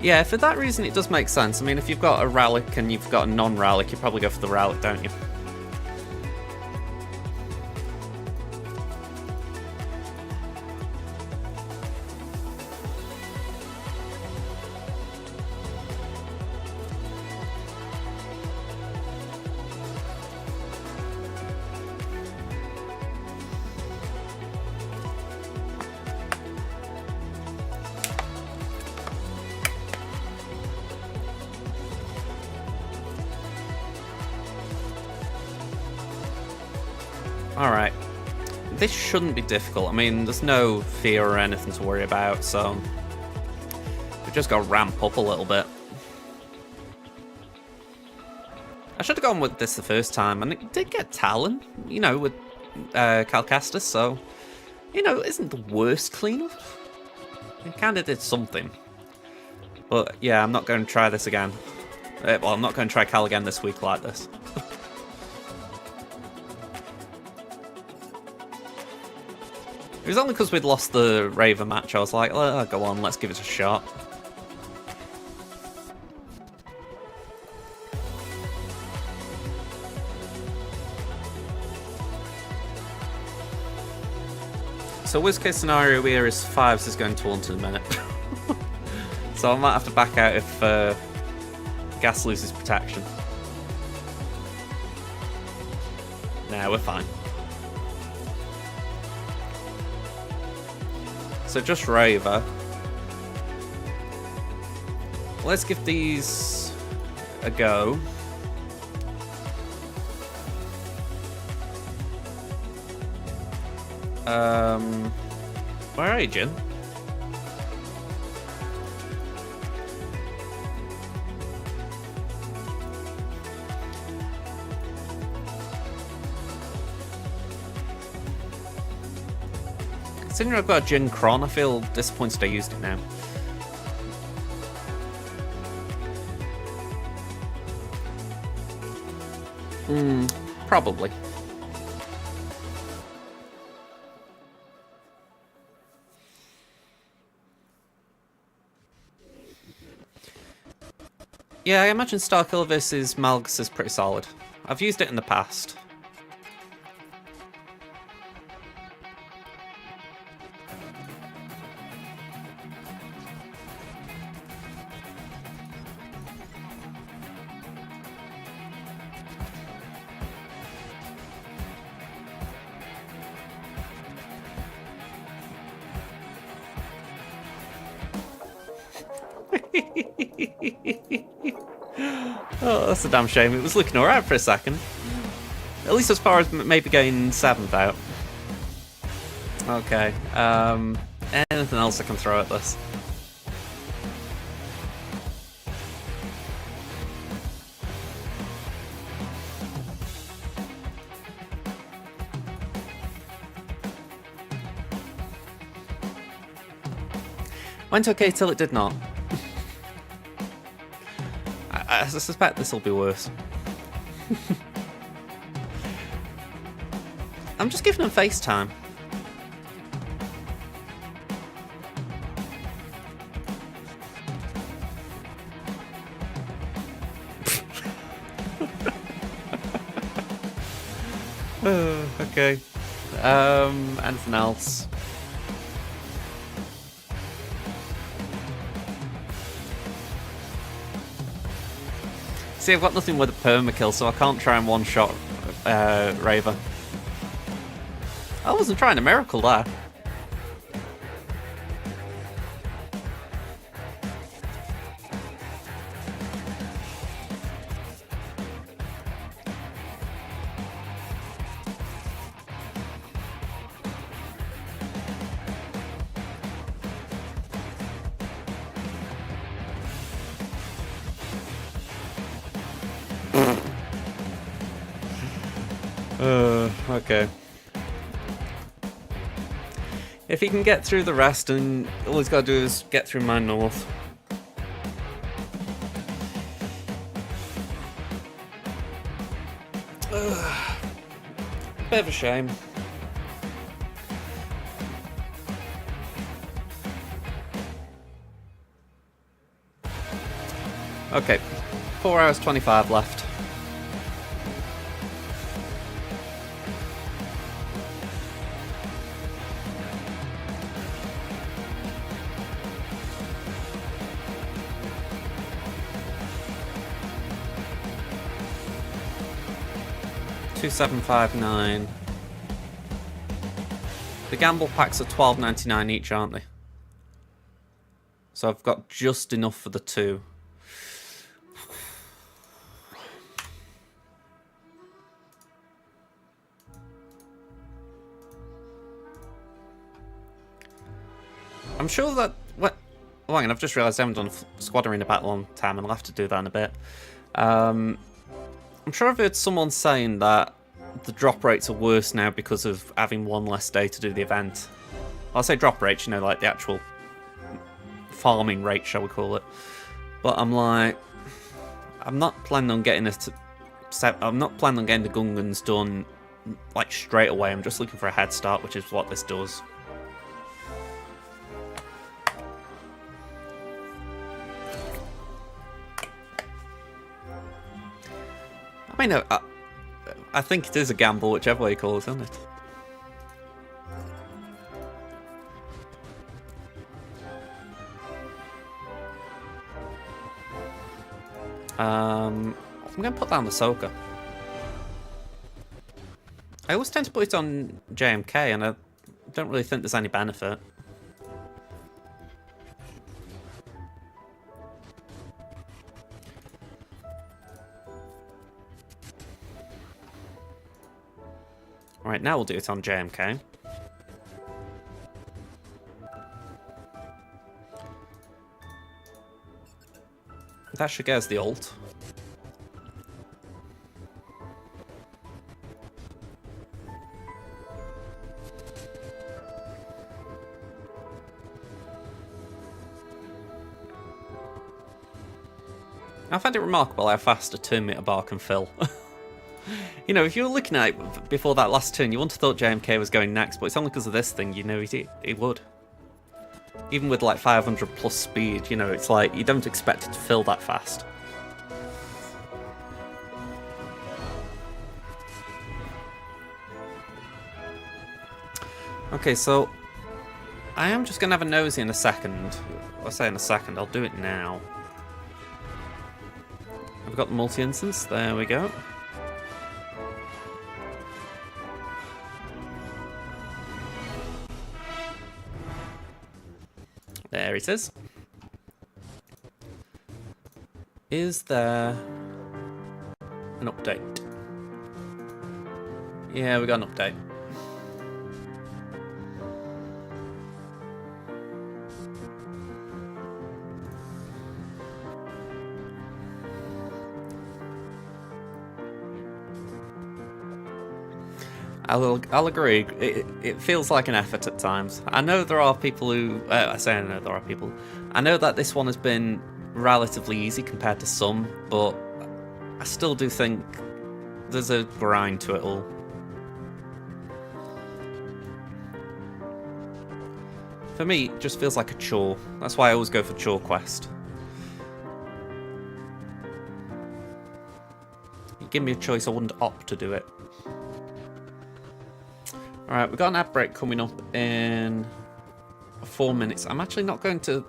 Yeah, for that reason it does make sense. I mean, if you've got a Relic and you've got a non-Relic, you probably go for the Relic, don't you? Alright. This shouldn't be difficult. I mean, there's no fear or anything to worry about, so... we just got to ramp up a little bit. I should have gone with this the first time, and it did get Talon, you know, with Calcastus, so... you know, it isn't the worst cleanup. It kind of did something. But, yeah, I'm not going to try this again. Well, I'm not going to try Cal again this week like this. It was only because we'd lost the Raven match, I was like, oh, go on, let's give it a shot. So worst case scenario here is Fives is going to Taunt in a minute. So I might have to back out if Gas loses protection. Nah, we're fine. So just Raver. Let's give these a go. Where are you, Jin? Considering I've got a Jin Kron, I feel disappointed I used it now. Probably. Yeah, I imagine Starkiller versus Malgus is pretty solid. I've used it in the past. Oh, that's a damn shame. It was looking alright for a second. At least as far as maybe getting 7th out. Okay. Anything else I can throw at this? Went okay till it did not. I suspect this will be worse. I'm just giving him FaceTime. Okay. Anything else? See, I've got nothing with a permakill, so I can't try and one-shot Raver. I wasn't trying a miracle there. Okay. If he can get through the rest, and all he's got to do is get through my north. Bit of a shame. Okay, 4 hours 25 left. $2,759. The gamble packs are $12.99 each, aren't they? So I've got just enough for the 2. I'm sure that... What? Oh, hang on, I've just realised I haven't done a squad arena battle on time, and I'll have to do that in a bit. I'm sure I've heard someone saying that the drop rates are worse now because of having one less day to do the event. I'll say drop rates, you know, like the actual farming rate, shall we call it. But I'm like, I'm not planning on getting this to... I'm not planning on getting the Gungans done like straight away. I'm just looking for a head start, which is what this does. I mean, I think it is a gamble, whichever way you call it, isn't it? I'm going to put down the Soka. I always tend to put it on JMK, and I don't really think there's any benefit. Right, now we'll do it on JMK. That should get us the ult. I find it remarkable how fast a turn-meter bar can fill. You know, if you were looking at it before that last turn, you wouldn't have thought JMK was going next, but it's only because of this thing, you know, it would. Even with like 500 plus speed, you know, it's like, you don't expect it to fill that fast. Okay, so I am just going to have a nosy in a second. I'll say in a second, I'll do it now. I've got the multi-instance, there we go. There it is. Is there an update? Yeah, we got an update. I'll agree. It feels like an effort at times. I know there are people who... I say I know there are people. I know that this one has been relatively easy compared to some, but I still do think there's a grind to it all. For me, it just feels like a chore. That's why I always go for chore quest. You give me a choice, I wouldn't opt to do it. Alright, we've got an ad break coming up in 4 minutes. I'm actually not going to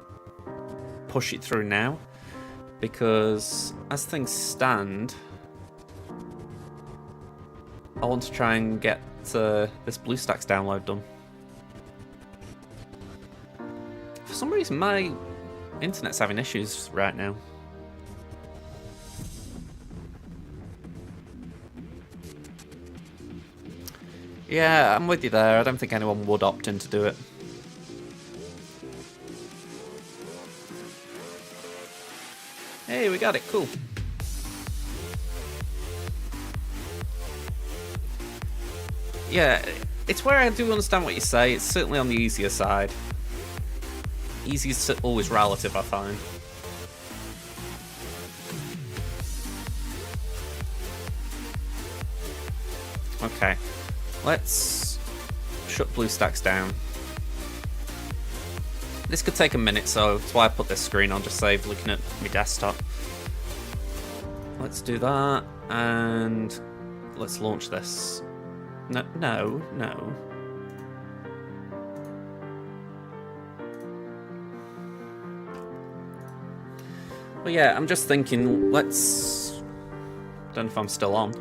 push it through now, because as things stand, I want to try and get this BlueStacks download done. For some reason, my internet's having issues right now. Yeah, I'm with you there. I don't think anyone would opt in to do it. Hey, we got it. Cool. Yeah, it's where I do understand what you say. It's certainly on the easier side. Easy is always relative, I find. Okay. Let's shut BlueStacks down. This could take a minute, so that's why I put this screen on, just save looking at my desktop. Let's do that, and let's launch this. No. Well, yeah, I'm just thinking, let's... Don't know if I'm still on.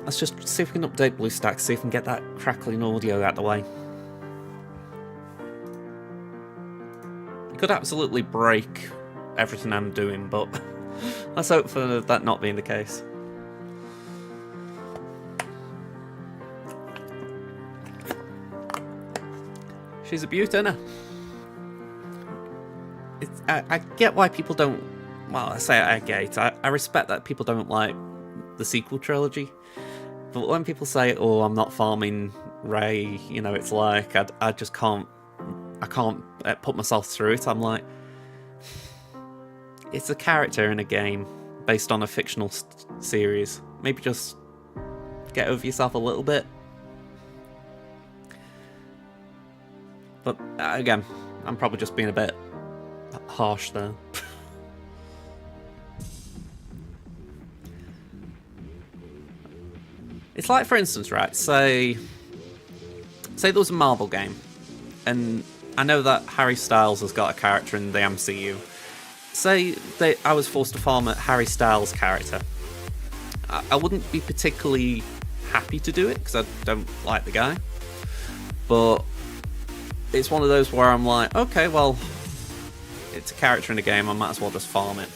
Let's just see if we can update BlueStacks, see if we can get that crackling audio out the way. It could absolutely break everything I'm doing, but let's hope for that not being the case. She's a beaut, isn't her? I get why people don't... Well, I say I get it. I respect that people don't like the sequel trilogy. But when people say, oh, I'm not farming Rey, you know, it's like, I just can't... I can't put myself through it. I'm like... It's a character in a game based on a fictional series. Maybe just get over yourself a little bit. But again, I'm probably just being a bit harsh there. It's like, for instance, right, say there was a Marvel game, and I know that Harry Styles has got a character in the MCU. Say I was forced to farm a Harry Styles character. I wouldn't be particularly happy to do it, because I don't like the guy. But it's one of those where I'm like, okay, well, it's a character in a game, I might as well just farm it.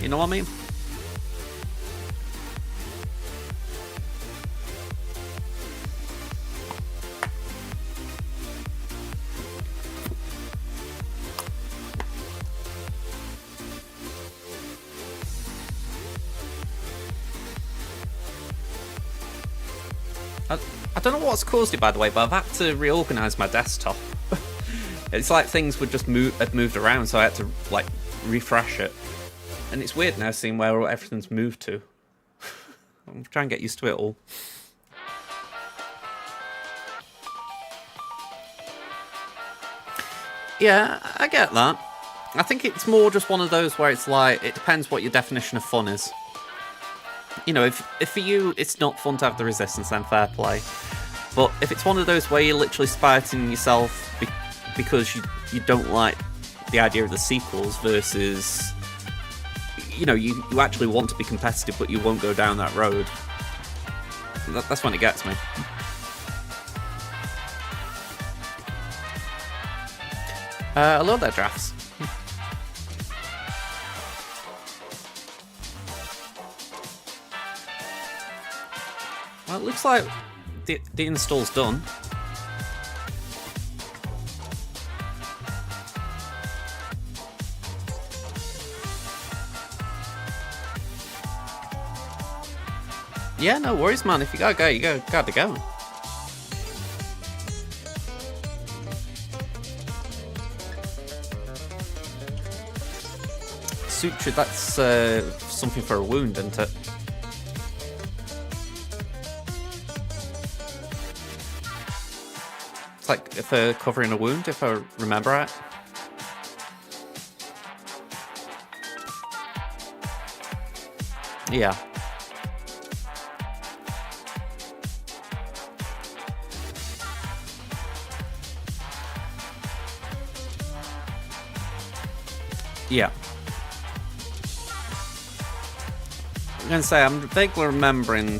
You know what I mean? I don't know what's caused it, by the way, but I've had to reorganise my desktop. It's like things would just had moved around, so I had to like refresh it. And it's weird now seeing where everything's moved to. I'm trying to get used to it all. Yeah, I get that. I think it's more just one of those where it's like, it depends what your definition of fun is. You know, if for you it's not fun to have the resistance, then fair play. But if it's one of those where you're literally spiting yourself because you don't like the idea of the sequels versus, you know, you actually want to be competitive but you won't go down that road, that's when it gets me. I love their drafts. Well, it looks like the install's done. Yeah, no worries, man. If you gotta go, you gotta go. Suture, that's something for a wound, isn't it? It's like for covering a wound, if I remember right. Yeah. Yeah. I'm gonna say I'm vaguely remembering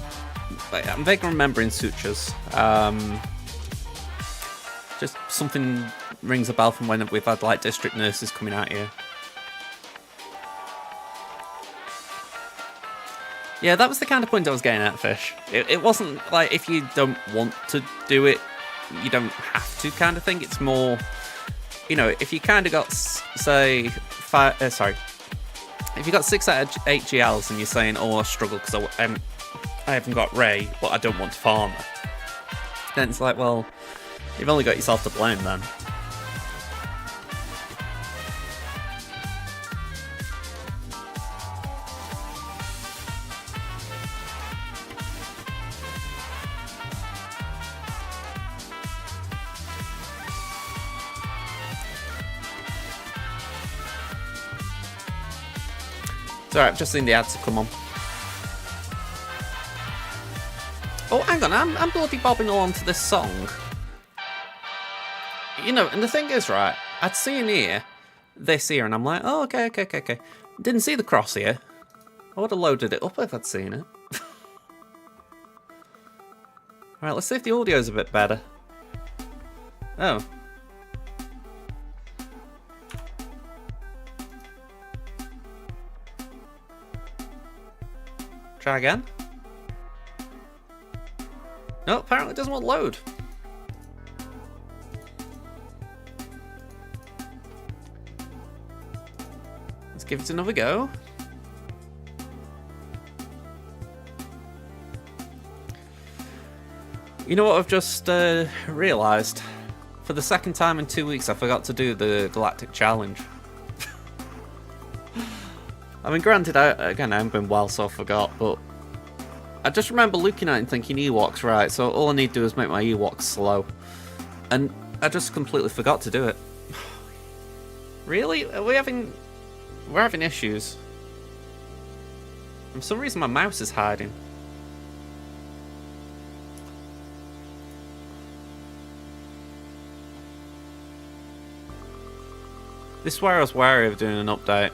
sutures. Just something rings a bell from when we've had like district nurses coming out here. Yeah, that was the kind of point I was getting at, Fish. It wasn't like if you don't want to do it, you don't have to kind of thing. It's more, you know, if you kind of got, say, if you got 6 out of 8 GLs and you're saying, oh, I struggle because I haven't got Rey, but I don't want to farm her, then it's like, well, you've only got yourself to blame then. It's alright, I've just seen the ads come on. Oh, hang on, I'm bloody bobbing along to this song. You know, and the thing is, right, I'd seen this here, and I'm like, oh, okay. Didn't see the cross here. I would have loaded it up if I'd seen it. Alright, let's see if the audio's a bit better. Oh. Try again. No, apparently it doesn't want to load. Let's give it another go. You know what I've just realised? For the second time in 2 weeks, I forgot to do the Galactic Challenge. I mean, granted, I haven't been well, so I forgot, but I just remember looking at it and thinking Ewoks, right, so all I need to do is make my Ewoks slow. And I just completely forgot to do it. Really? We're having issues. For some reason my mouse is hiding. This is where I was wary of doing an update.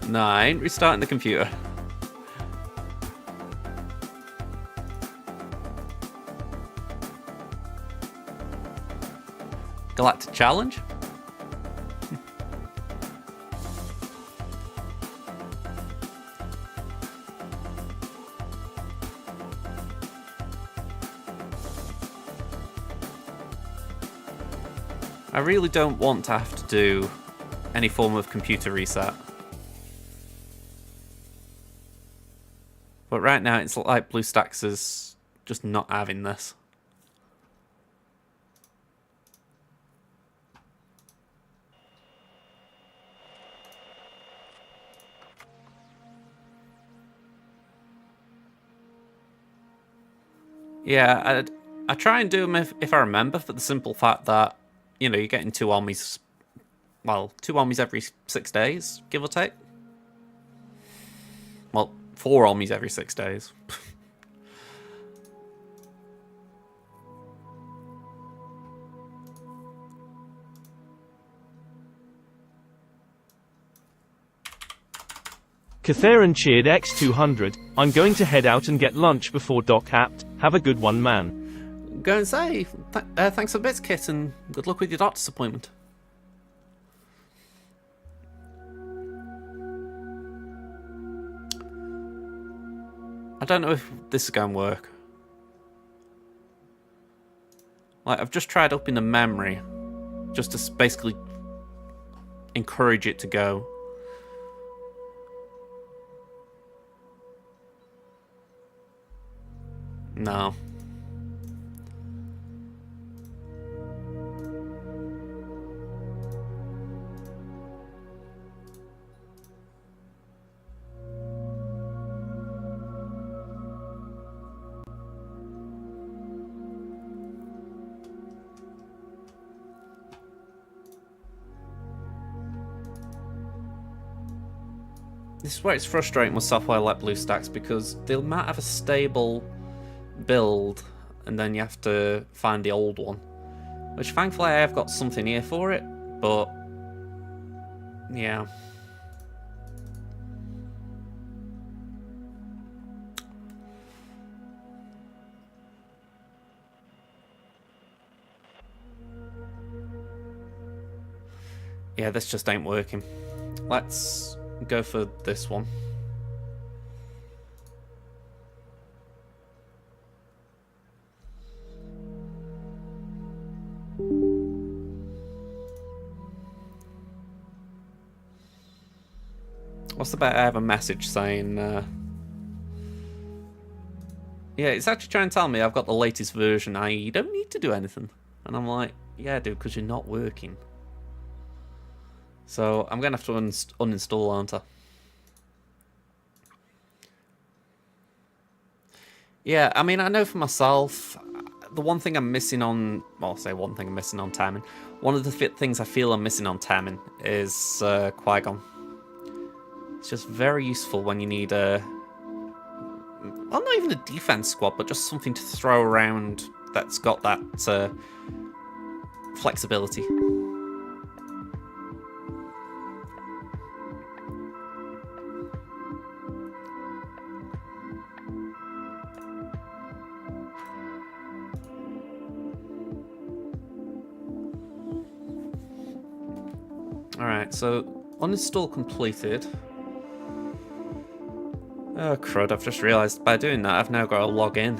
No, I ain't restarting the computer. Galactic Challenge? I really don't want to have to do any form of computer reset. But right now it's like BlueStacks is just not having this. Yeah, I try and do them if I remember, for the simple fact that, you know, you're getting 2 armies, well, 2 armies every 6 days, give or take. Well, 4 armies every 6 days. Catharin cheered X200. I'm going to head out and get lunch before Doc Hapt. Have a good one, man. Go and say, thanks for the bits, Kit, and good luck with your doctor's appointment. I don't know if this is going to work. Like, I've just tried upping the memory, just to basically encourage it to go. No. This is where it's frustrating with software like BlueStacks, because they might have a stable build and then you have to find the old one, which thankfully I have got something here for it, but yeah. Yeah, this just ain't working. Let's go for this one. What's the bet? I have a message saying, yeah, it's actually trying to tell me I've got the latest version, i.e. you don't need to do anything. And I'm like, yeah, dude, because you're not working. So I'm going to have to uninstall, aren't I? Yeah, I mean, I know for myself, the one thing I'm missing on, well, I'll say one thing I'm missing on Tammin. One of the things I feel I'm missing on Tammin is Qui-Gon. It's just very useful when you need a, well, not even a defense squad, but just something to throw around that's got that flexibility. Alright, so uninstall completed. Oh crud, I've just realised by doing that I've now got to log in.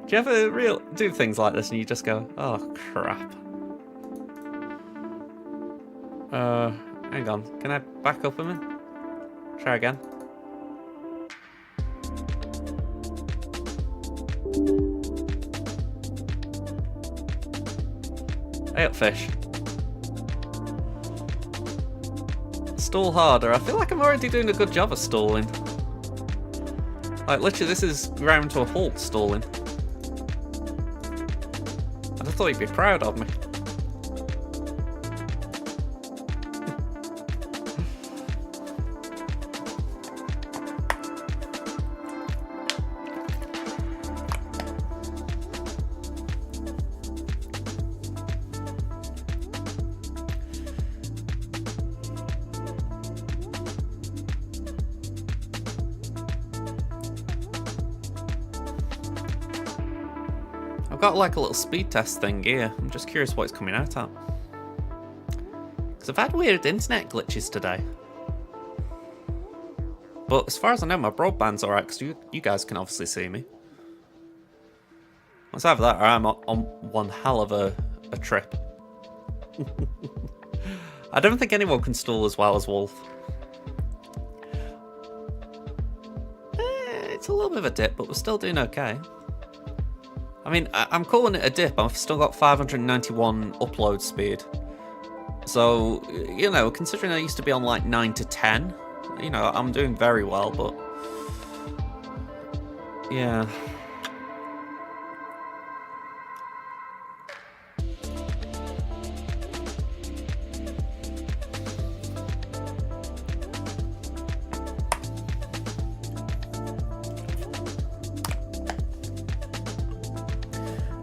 Do you ever do things like this and you just go, oh crap. Hang on, can I back up a minute? Try again. Hey up, fish. Stall harder. I feel like I'm already doing a good job of stalling. Like, literally, this is ground to a halt stalling. And I thought you'd be proud of me. I've got like a little speed test thing here. I'm just curious what it's coming out at. Because I've had weird internet glitches today. But as far as I know, my broadband's alright, because you guys can obviously see me. It's either that or I'm on one hell of a trip. I don't think anyone can stall as well as Wolf. It's a little bit of a dip, but we're still doing okay. I mean, I'm calling it a dip. I've still got 591 upload speed. So, you know, considering I used to be on like 9 to 10, you know, I'm doing very well, but... yeah.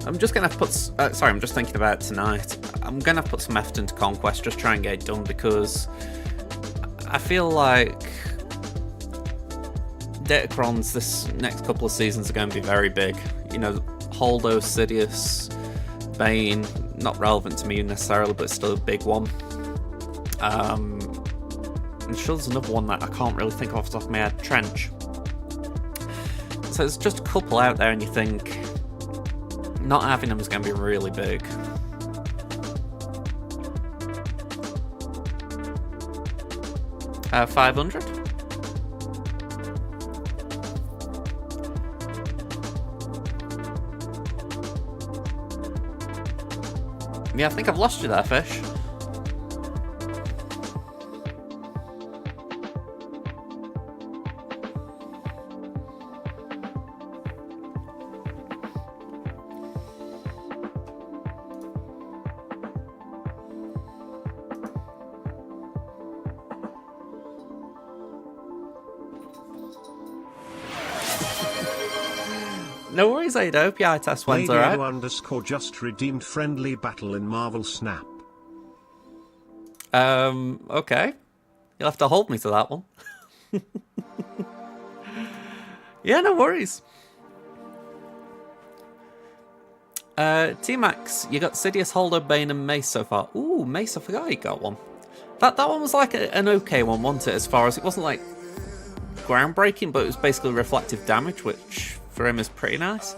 I'm just gonna put. Sorry, I'm just thinking about it tonight. I'm gonna put some effort into Conquest, just try and get it done, because I feel like Datacrons this next couple of seasons are going to be very big. You know, Holdo, Sidious, Bane, not relevant to me necessarily, but still a big one. I'm sure there's another one that I can't really think of off the top of my head. Trench. So there's just a couple out there, and you think. Not having them is going to be really big. $500? Yeah, I think I've lost you there, fish. No worries, Ada. Hope your eye test went alright. _ just redeemed friendly battle in Marvel Snap. Okay. You'll have to hold me to that one. Yeah, no worries. T-Max, you got Sidious, Holdo, Bane, and Mace so far. Ooh, Mace, I forgot you got one. That one was like an okay one, wasn't it? As far as it wasn't like groundbreaking, but it was basically reflective damage, which for him is pretty nice.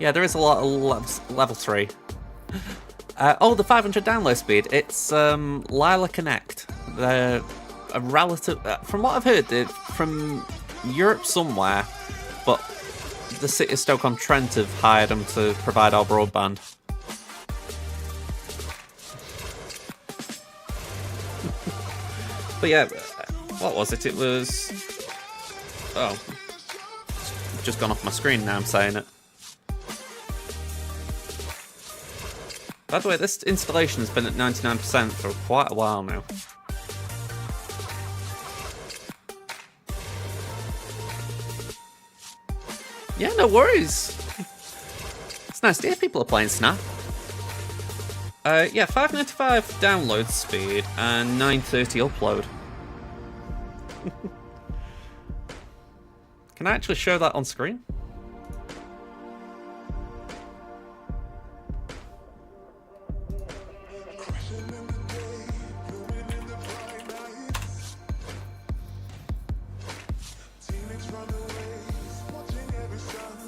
Yeah, there is a lot of level 3. Oh, the 500 download speed. It's Lila Connect. They're a relative. From what I've heard, they're from Europe somewhere, but the city of Stoke-on-Trent have hired them to provide our broadband. But yeah, what was it? It was... oh. It's just gone off my screen now I'm saying it. By the way, this installation has been at 99% for quite a while now. Yeah, no worries. It's nice to hear people are playing Snap. Yeah, 595 download speed and 930 upload. Can I actually show that on screen?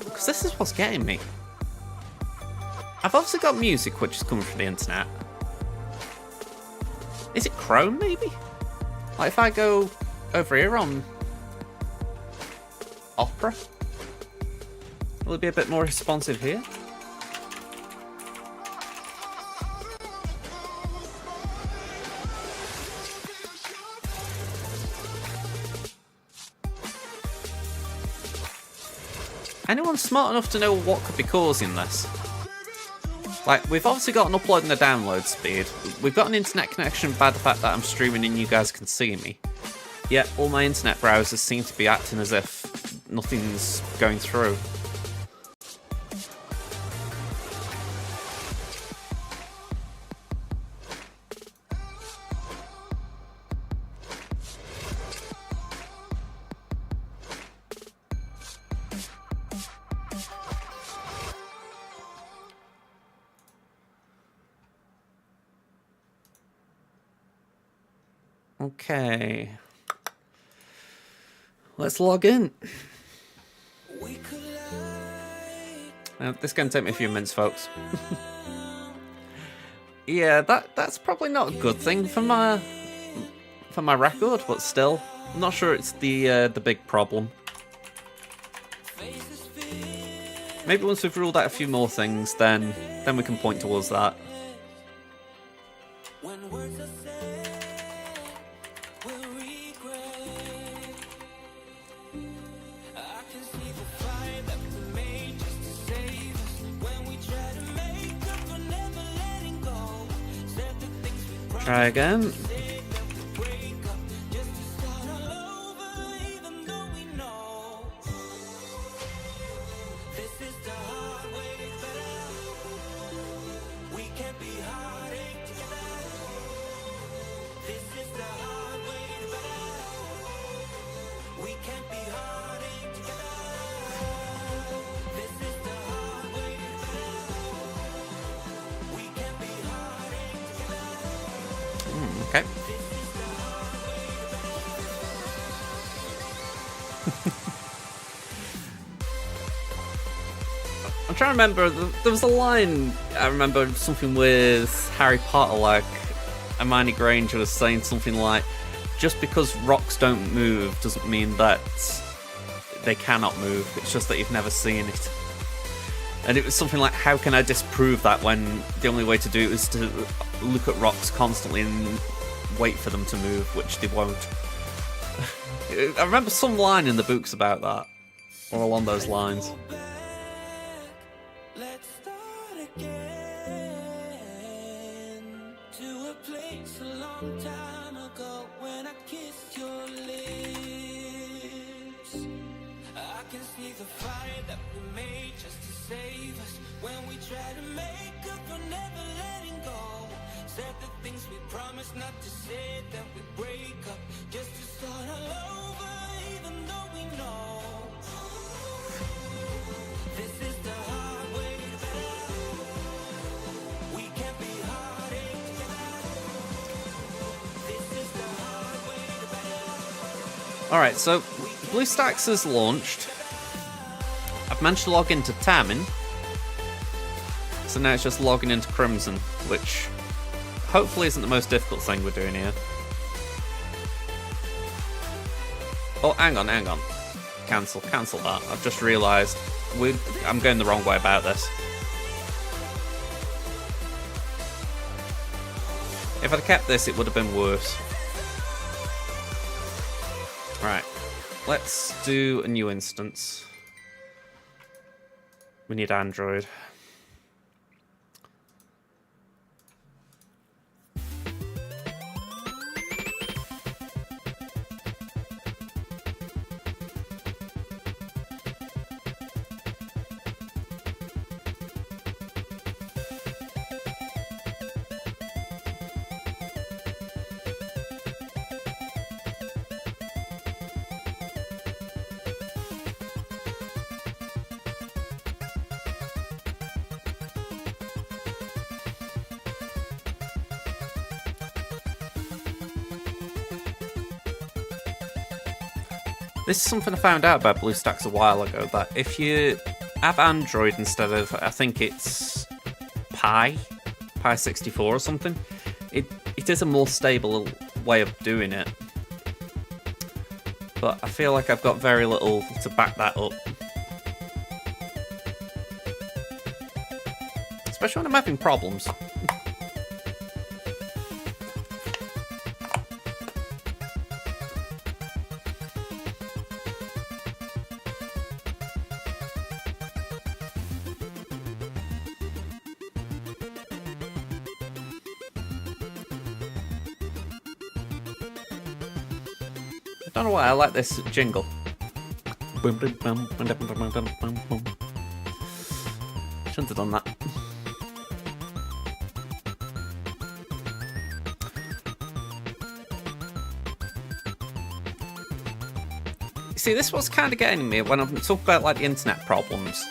Because this is what's getting me. I've obviously got music which is coming from the internet. Is it Chrome, maybe? Like if I go over here on Opera, will it be a bit more responsive here? Anyone smart enough to know what could be causing this? Like, we've obviously got an upload and a download speed. We've got an internet connection by the fact that I'm streaming and you guys can see me. Yet all my internet browsers seem to be acting as if nothing's going through. Okay. Let's log in. This is going to take me a few minutes, folks. Yeah, that's probably not a good thing for my record, but still, I'm not sure it's the big problem. Maybe once we've ruled out a few more things, then we can point towards that. Try again. Okay. I'm trying to remember, there was a line, I remember something with Harry Potter, like Hermione Granger was saying something like, just because rocks don't move doesn't mean that they cannot move, it's just that you've never seen it. And it was something like, how can I disprove that when the only way to do it is to look at rocks constantly and wait for them to move, which they won't. I remember some line in the books about that, or along those lines. Let's start again to a place a long time ago when I kissed your lips. I can see the fire that we made just to save us when we try to make up for never letting go. Said the things we promised not to say, that we break up just to start all over, even though we know this is the hard way to better. We can't be heartache together. This is the hard way to better. Alright, so BlueStacks has launched. I've managed to log into Tamin. So now it's just logging into Crimson, which hopefully isn't the most difficult thing we're doing here. Oh, hang on. Cancel that. I've just realised I'm going the wrong way about this. If I'd kept this, it would have been worse. Right, let's do a new instance. We need Android. This is something I found out about BlueStacks a while ago, that if you have Android instead of, I think it's Pi 64 or something, it is a more stable way of doing it. But I feel like I've got very little to back that up. Especially when I'm having problems. I don't know why I like this jingle. Shouldn't have done that. See, this was kind of getting me when I'm talking about like the internet problems.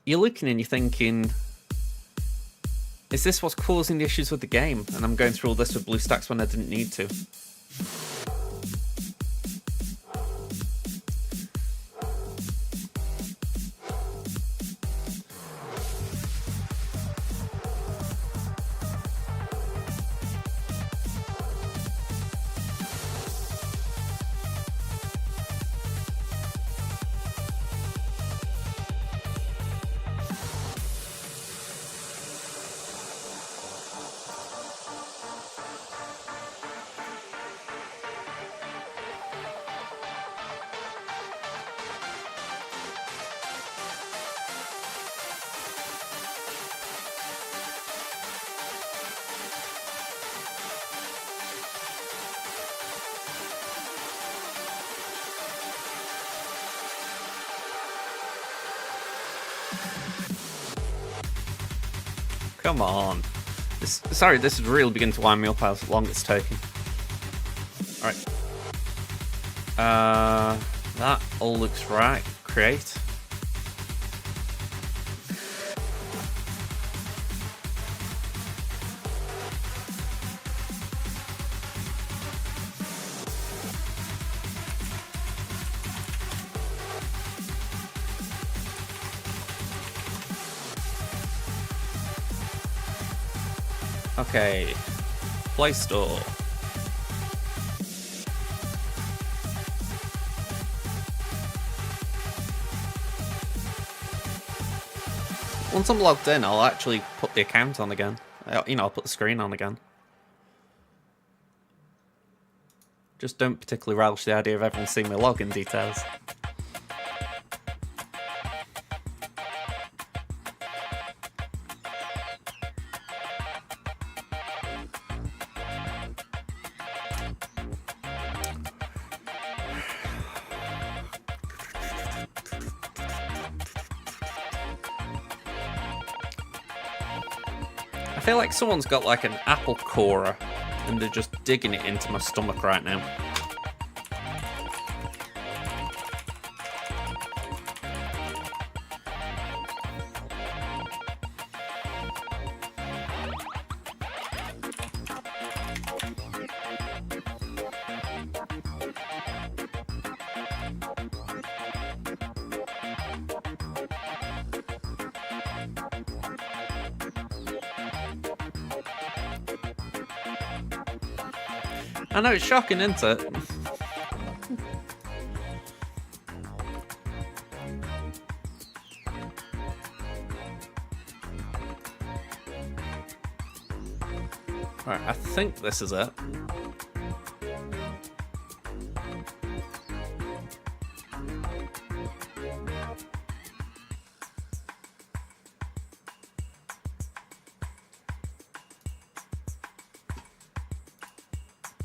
You're looking and you're thinking, is this what's causing the issues with the game? And I'm going through all this with BlueStacks when I didn't need to. Come on. Sorry, this is really beginning to wind me up how long it's taking. Alright. That all looks right. Create. Okay, Play Store. Once I'm logged in, I'll actually put the account on again. You know, I'll put the screen on again. Just don't particularly relish the idea of everyone seeing my login details. I feel like someone's got like an apple corer and they're just digging it into my stomach right now. I know, it's shocking, isn't it? Alright, I think this is it.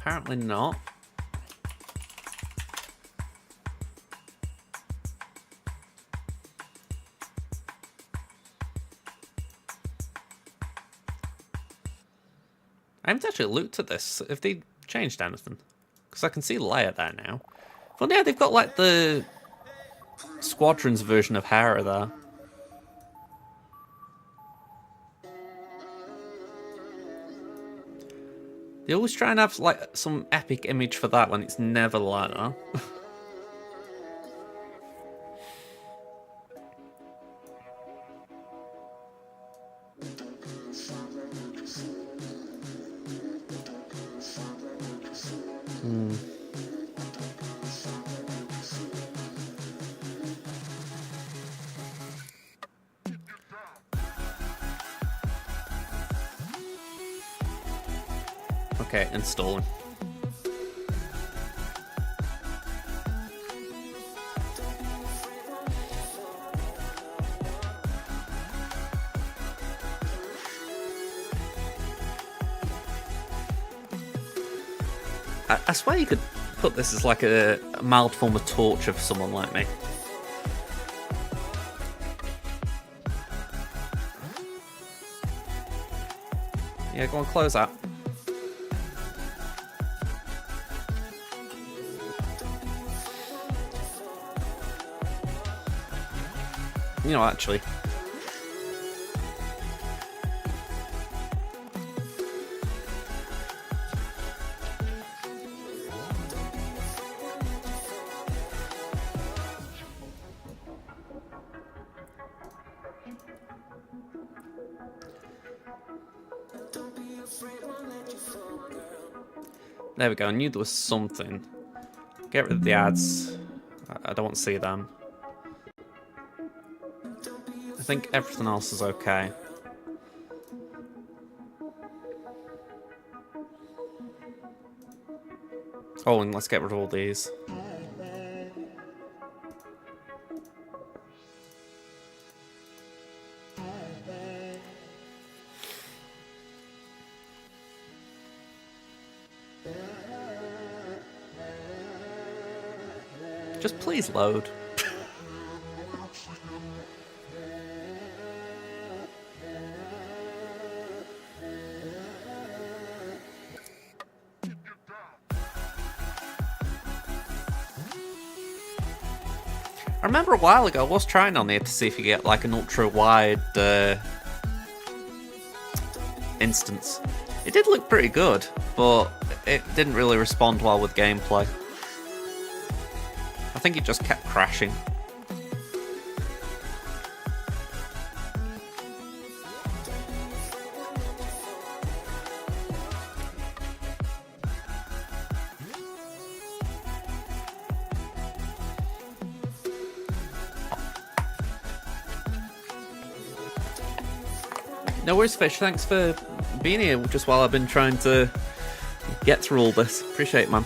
Apparently not. I haven't actually looked at this, if they changed anything. Because I can see the layer there now. Well, yeah, they've got like the Squadrons version of Hera there. They always try and have like some epic image for that when it's never like that. Okay, installing. I swear you could put this as like a mild form of torture for someone like me. Yeah, go on, close that. You know, actually. There we go, I knew there was something. Get rid of the ads. I don't want to see them. I think everything else is okay. Oh, and let's get rid of all these. Just please load. I remember a while ago I was trying on here to see if you get like an ultra wide instance. It did look pretty good, but it didn't really respond well with gameplay. I think it just kept crashing. No worries, Fish. Thanks for being here just while I've been trying to get through all this. Appreciate it, man.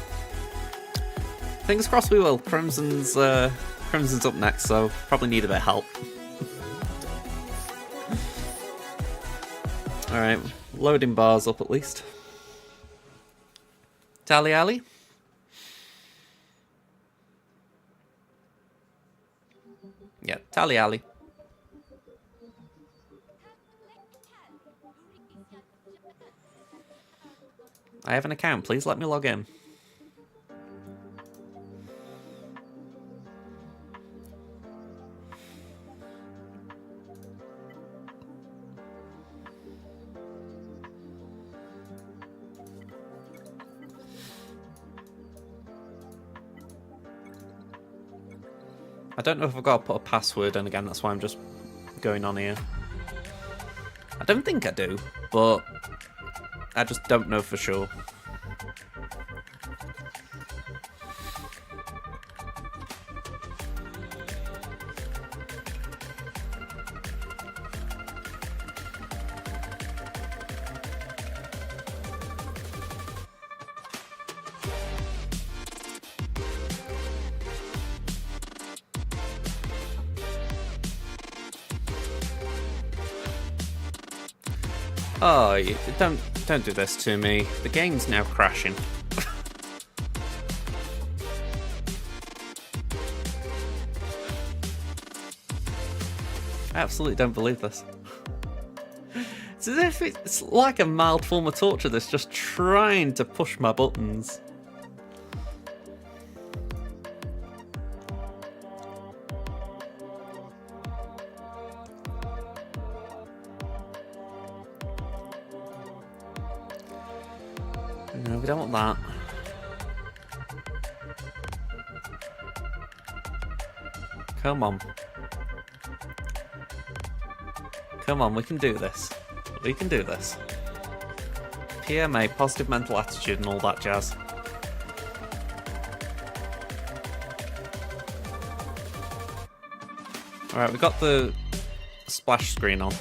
Fingers crossed we will. Crimson's up next, so probably need a bit of help. Alright, loading bars up at least. Tally Alley? Yeah, Tally Alley. I have an account, please let me log in. I don't know if I've got to put a password in again, that's why I'm just going on here. I don't think I do, but I just don't know for sure. Oh, don't do this to me. The game's now crashing. I absolutely don't believe this. It's as if it's like a mild form of torture that's just trying to push my buttons. No, we don't want that. Come on. Come on, we can do this. We can do this. PMA, positive mental attitude and all that jazz. Alright, we got the splash screen on.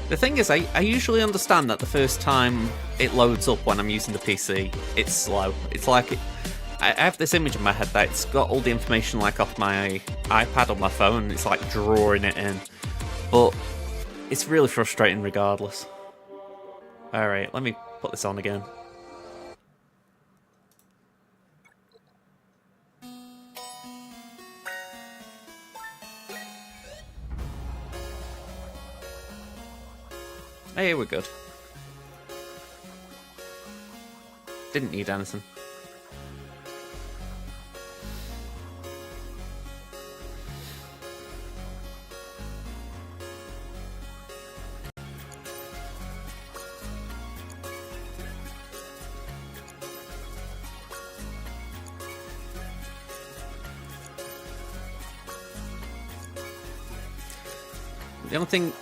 The thing is, I usually understand that the first time it loads up when I'm using the PC, it's slow. It's like, I have this image in my head that it's got all the information like off my iPad or my phone, and it's like drawing it in. But it's really frustrating regardless. Alright, let me put this on again. Hey, we're good. Didn't need anything. The only thing...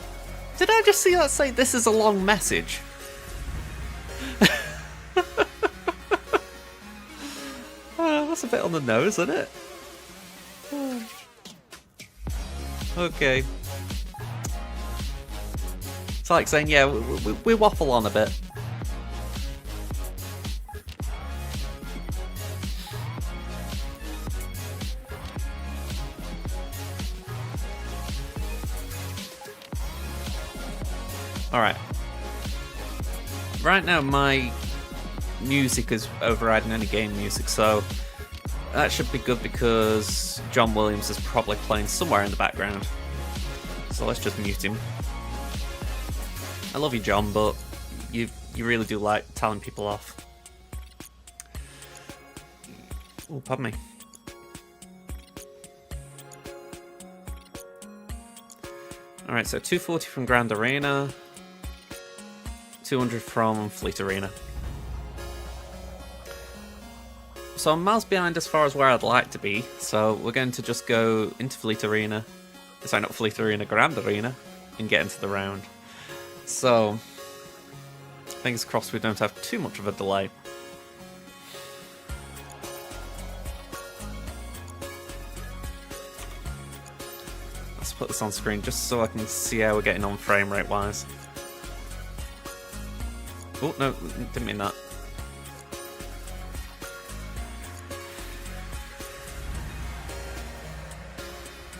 Did I just see that say this is a long message? That's a bit on the nose, isn't it? Okay. It's like saying, yeah, we waffle on a bit. Alright. Right now my music is overriding any game music, so that should be good because John Williams is probably playing somewhere in the background. So let's just mute him. I love you, John, but you really do like telling people off. Oh, pardon me. Alright, so 240 from Grand Arena. 200 from Fleet Arena. So I'm miles behind as far as where I'd like to be, so we're going to just go into Fleet Arena. Sorry, not Fleet Arena, Grand Arena, and get into the round. So, fingers crossed we don't have too much of a delay. Let's put this on screen just so I can see how we're getting on frame rate wise. Oh, no, didn't mean that.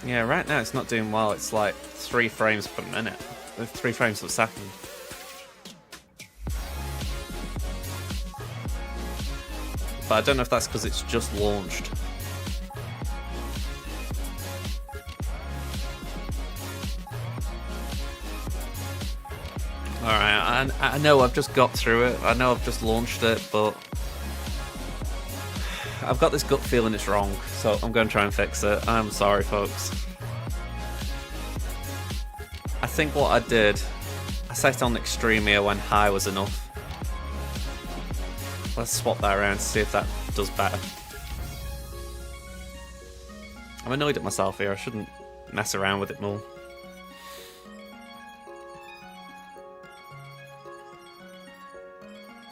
Yeah, right now it's not doing well. It's like 3 frames per minute. 3 frames per second. But I don't know if that's because it's just launched. Alright, I know I've just got through it. I know I've just launched it, but I've got this gut feeling it's wrong, so I'm going to try and fix it. I'm sorry, folks. I think what I did, I set it on extreme here when high was enough. Let's swap that around to see if that does better. I'm annoyed at myself here. I shouldn't mess around with it more.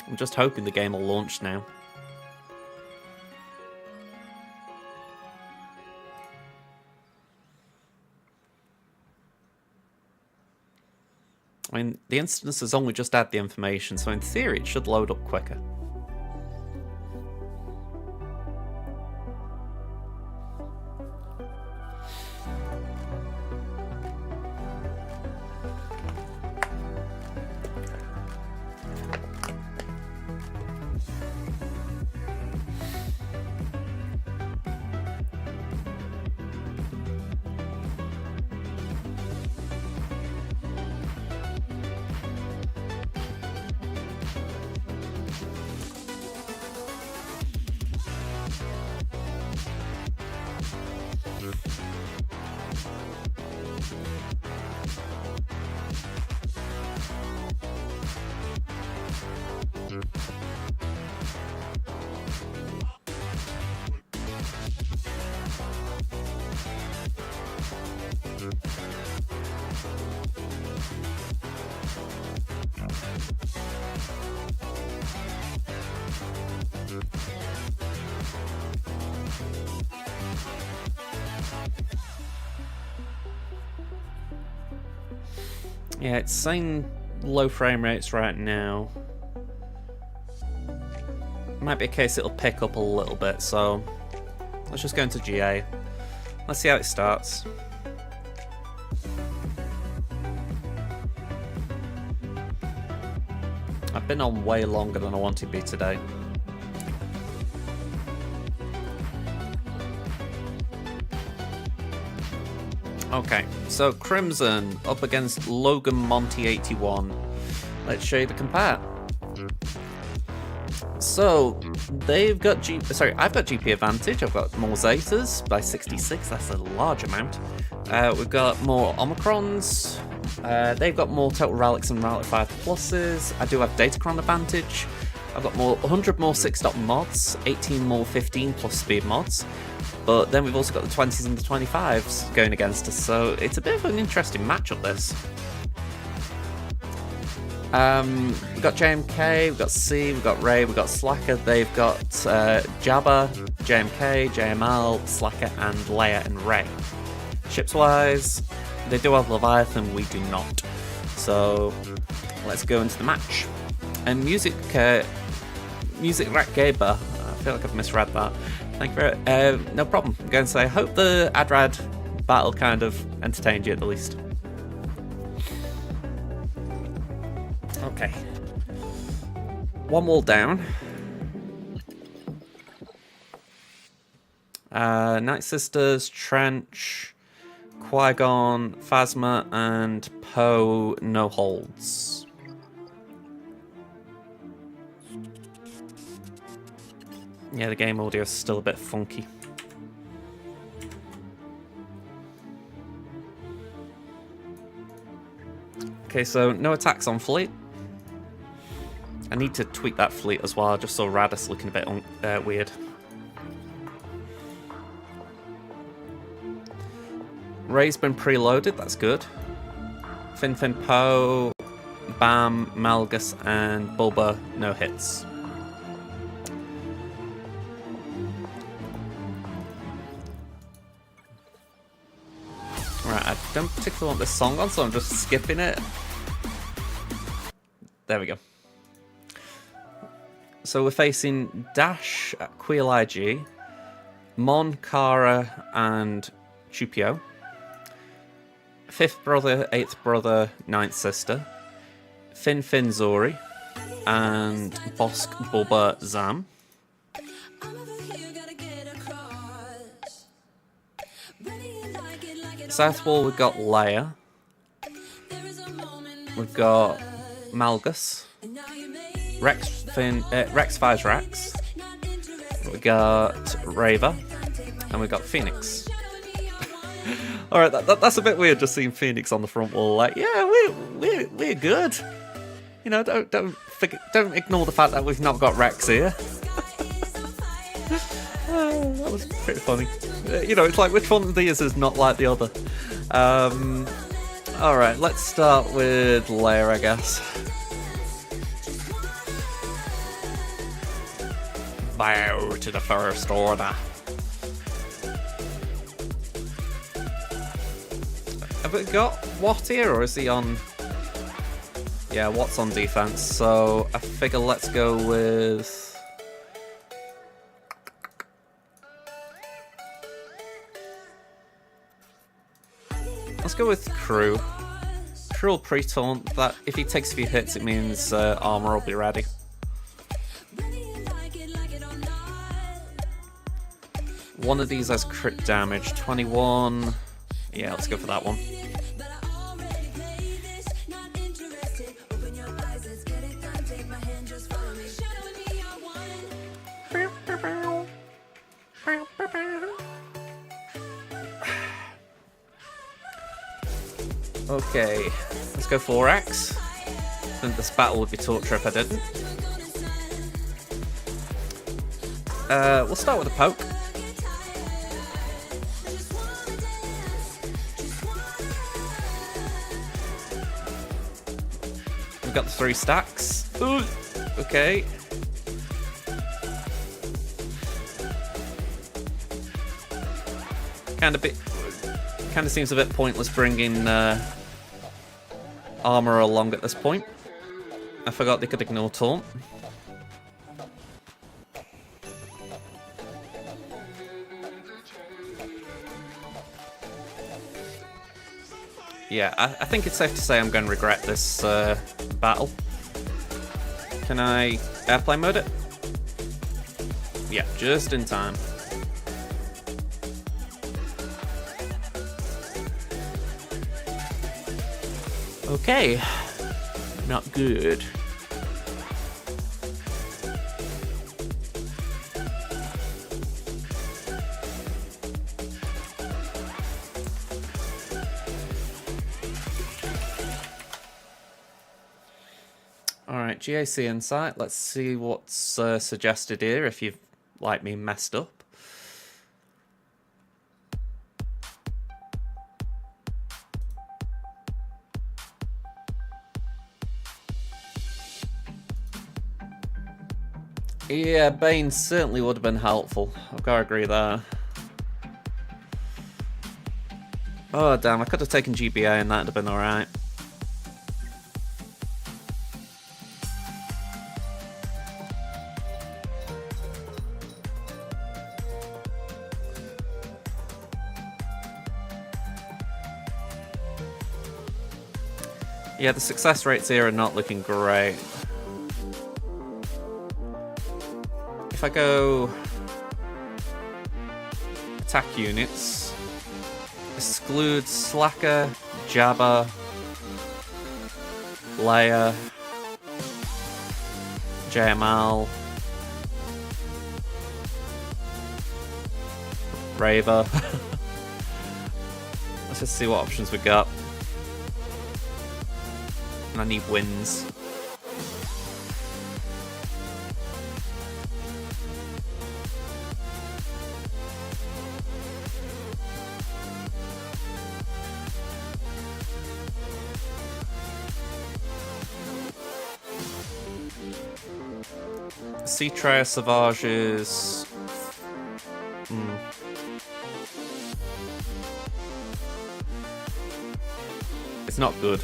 I'm just hoping the game will launch now. I mean, the instance has only just had the information, so in theory it should load up quicker. Yeah, it's saying low frame rates right now. Might be a case it'll pick up a little bit, so let's just go into GA. Let's see how it starts. I've been on way longer than I wanted to be today. Okay, so Crimson up against Logan Monty 81. Let's show you the compare. So they've got I've got GP advantage. I've got more Zetas by 66. That's a large amount. We've got more Omicrons. They've got more Total Relics and Relic 5 pluses. I do have Datacron advantage. I've got 100 more 6-dot mods, 18 more 15 plus speed mods. But then we've also got the 20s and the 25s going against us, so it's a bit of an interesting matchup, this. We've got JMK, we've got C, we've got Ray, we've got Slacker, they've got Jabba, JMK, JML, Slacker, and Leia and Ray. Ships-wise, they do have Leviathan, we do not. So, let's go into the match. And Music Rat Gaber, I feel like I've misread that. Thank you very much. No problem. I'm going to say, I hope the Adrad battle kind of entertained you at the least. Okay. One wall down. Night Sisters, Trench, Qui-Gon, Phasma, and Poe, no holds. Yeah, the game audio is still a bit funky. Okay, so no attacks on fleet. I need to tweak that fleet as well. I just saw Radis looking a bit weird. Ray's been preloaded, that's good. Fin Poe, Bam, Malgus, and Bulba, no hits. Right, I don't particularly want this song on, so I'm just skipping it. There we go. So we're facing Dash, Queel IG, Mon, Kara, and Chupio. 5th brother, 8th brother, 9th sister. Fin Zori, and Bosk, Bulba, Zam. South wall, we've got Leia. We've got Malgus. Rex 5 Rex. We got Rava. And we got Phoenix. Alright, that's a bit weird just seeing Phoenix on the front wall. Like, yeah, we're good. You know, don't ignore the fact that we've not got Rex here. That was pretty funny. You know, it's like, which one of these is not like the other? Alright, let's start with Leia, I guess. Bow to the First Order. Have we got Watt here, or is he on... Yeah, Watt's on defense, so I figure let's go with... Let's go with Crew. Crew will pre-taunt that. If he takes a few hits, it means armor will be ready. One of these has crit damage. 21. Yeah, let's go for that one. Okay, let's go 4x. I think this battle would be torture if I didn't. We'll start with a poke. We've got the 3 stacks. Ooh, okay. Kind of seems a bit pointless bringing armor along at this point. I forgot they could ignore taunt. Yeah, I think it's safe to say I'm going to regret this battle. Can I airplane mode it? Yeah, just in time. Okay, not good. Alright, GAC Insight. Let's see what's suggested here if you've, like me, messed up. Yeah, Bane certainly would have been helpful. I've got to agree there. Oh, damn, I could have taken GBA and that would have been alright. Yeah, the success rates here are not looking great. If I go attack units, exclude Slacker, Jabba, Leia, JML, Raver. Let's just see what options we got. And I need wins. Sea-Trayer Savages. It's not good.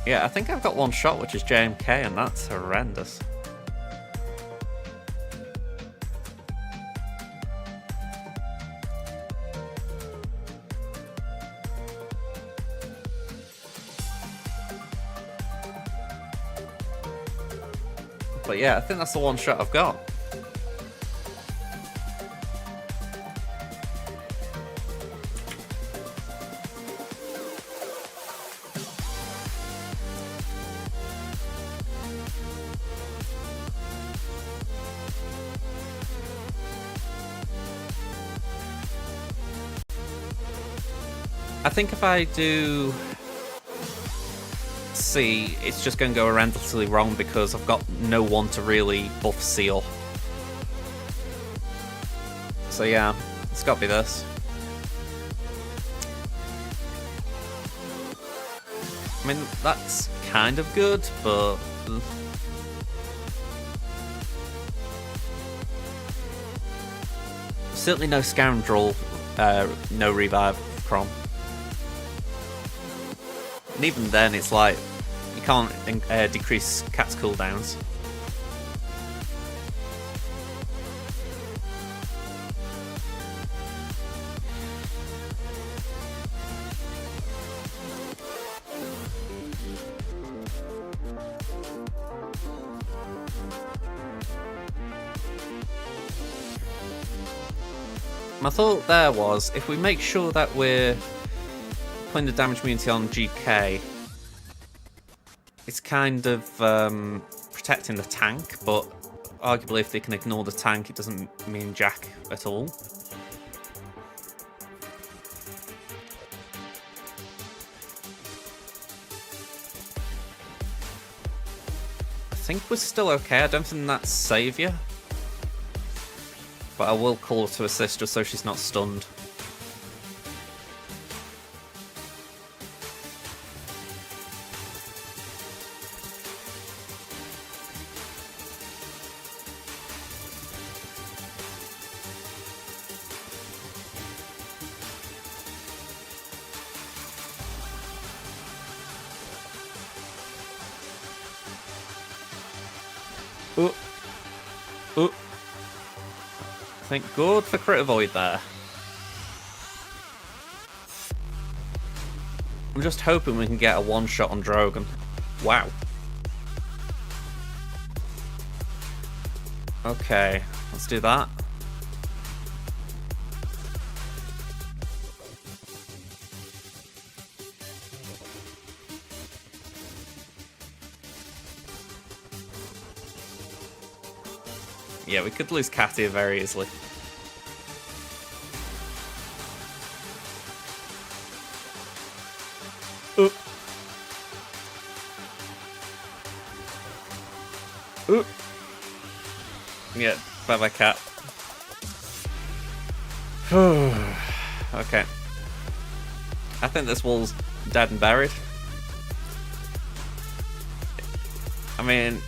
Yeah, I think I've got one shot, which is JMK, and that's horrendous. But yeah, I think that's the one shot I've got. I think if I do C, it's just going to go horrendously wrong because I've got no one to really buff Seal. So yeah, it's got to be this. I mean, that's kind of good, but... certainly no Scoundrel, no revive Crom. And even then, it's like, you can't decrease Cat's cooldowns. My thought there was, if we make sure that we're putting the damage immunity on GK, it's kind of protecting the tank, but arguably if they can ignore the tank, it doesn't mean jack at all. I think we're still okay. I don't think that's saviour. But I will call her to assist just so she's not stunned. Ooh. Ooh. Thank God for crit avoid there. I'm just hoping we can get a one-shot on Drogon. Wow. Okay, let's do that. Yeah, we could lose Katia very easily. Oop. Oop. Yeah, bye-bye, cat. Okay. I think this wall's dead and buried. I mean,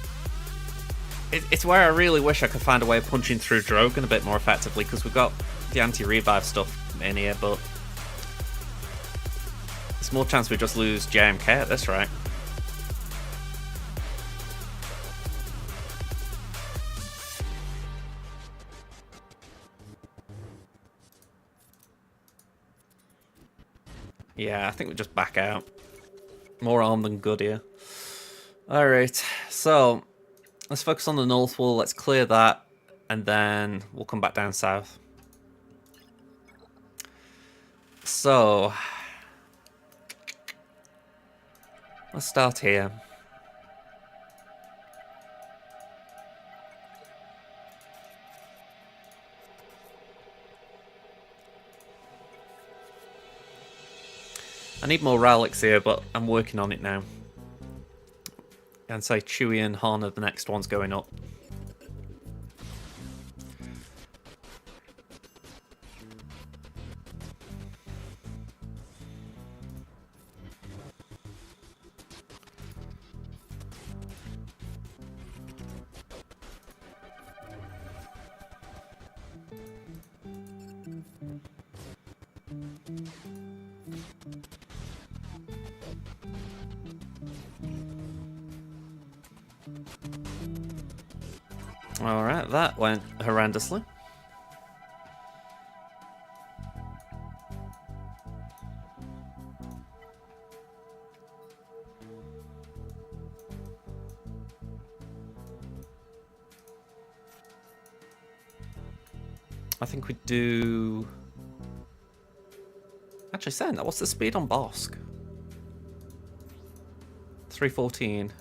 it's where I really wish I could find a way of punching through Drogon a bit more effectively, because we've got the anti-revive stuff in here, but there's more chance we just lose JMK at this rate. Yeah, I think we just back out. More arm than good here. Alright, so let's focus on the north wall, let's clear that, and then we'll come back down south. So, let's start here. I need more relics here, but I'm working on it now. And say Chewie and Han are the next ones going up. Alright, that went horrendously. I think we do... Actually, saying that, what's the speed on Bosk? 314.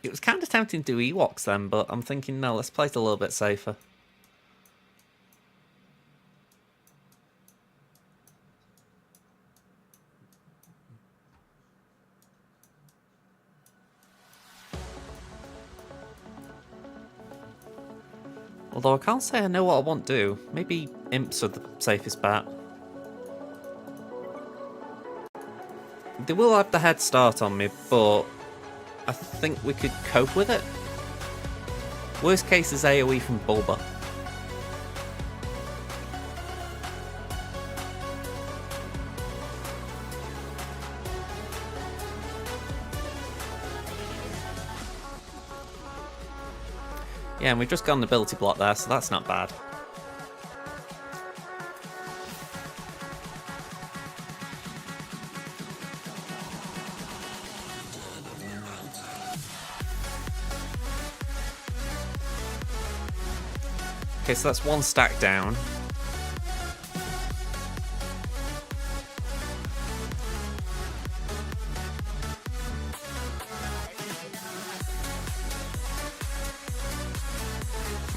It was kind of tempting to do Ewoks then, but I'm thinking, no, let's play it a little bit safer. Although I can't say I know what I want to do. Maybe Imps are the safest bet. They will have the head start on me, but I think we could cope with it. Worst case is AoE from Bulba. Yeah, and we've just got an ability block there, so that's not bad. Okay, so that's one stack down.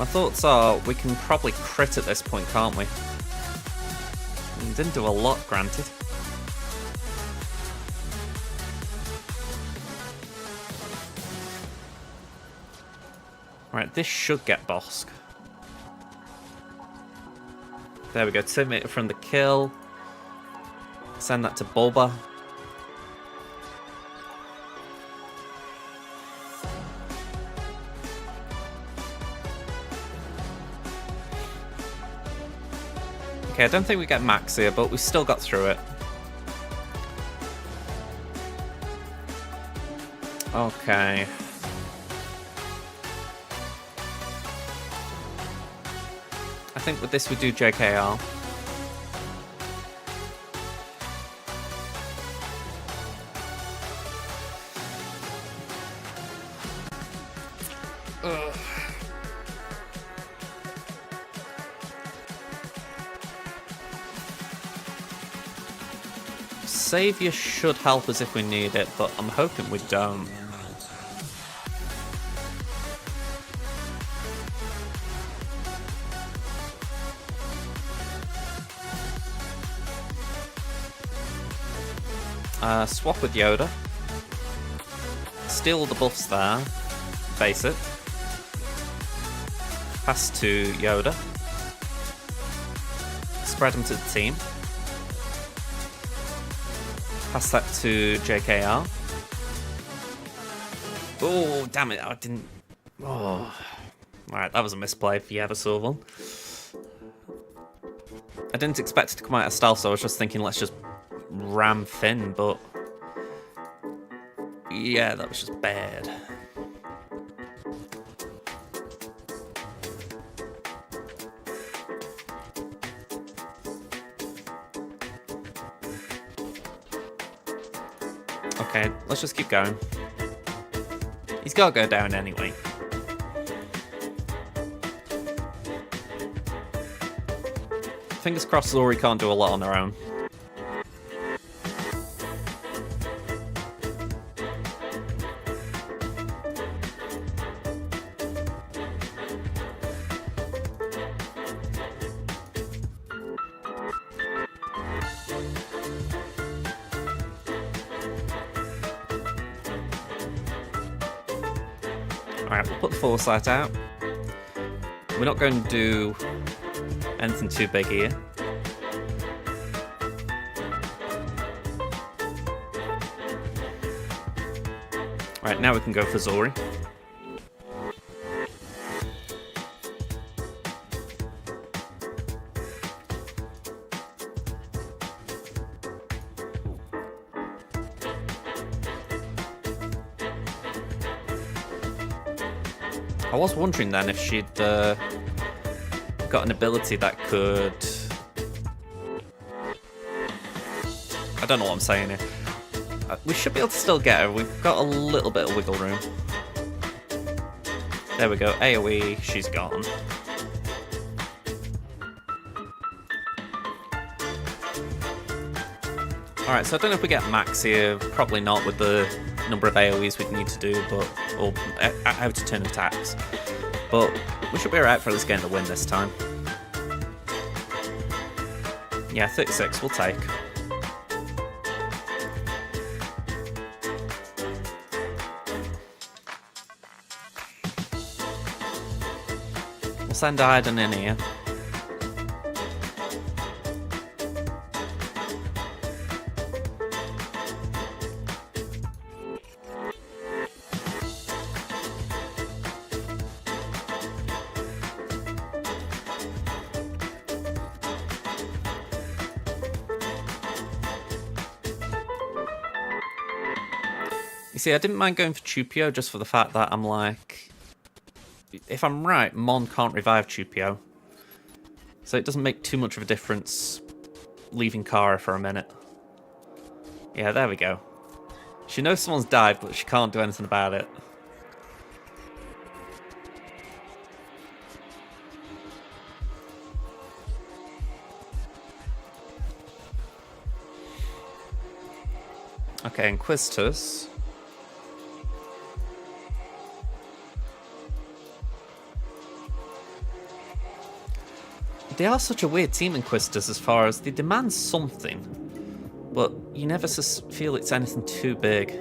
My thoughts are we can probably crit at this point, can't we? We didn't do a lot, granted. Right, this should get Bosk. There we go, 2 meter from the kill. Send that to Bulba. Okay, I don't think we get Max here, but we still got through it. Okay. I think with this we do JKR. Ugh. Savior should help us if we need it, but I'm hoping we don't. Swap with Yoda. Steal the buffs there. Base it. Pass to Yoda. Spread them to the team. Pass that to JKR. Oh, damn it, I didn't... Oh. Alright, that was a misplay if you ever saw one. I didn't expect it to come out of stealth, so I was just thinking let's just ram Finn, but... Yeah, that was just bad. Okay, let's just keep going. He's gotta go down anyway. Fingers crossed Zori can't do a lot on her own. Alright, we'll put the foresight out. We're not going to do anything too big here. Right, now we can go for Zori. I was wondering then if she'd got an ability that could... I don't know what I'm saying here. We should be able to still get her. We've got a little bit of wiggle room. There we go. AoE, she's gone. Alright, so I don't know if we get max here. Probably not with the number of AoEs we'd need to do, but... or out-of-turn attacks. But we should be alright for this game to win this time. Yeah, 36 we'll take. We'll send Aiden in here. You see, I didn't mind going for Chupio just for the fact that I'm like... If I'm right, Mon can't revive Chupio. So it doesn't make too much of a difference leaving Kara for a minute. Yeah, there we go. She knows someone's died, but she can't do anything about it. Okay, Inquisitors. They are such a weird team, Inquisitors, as far as they demand something, but you never feel it's anything too big.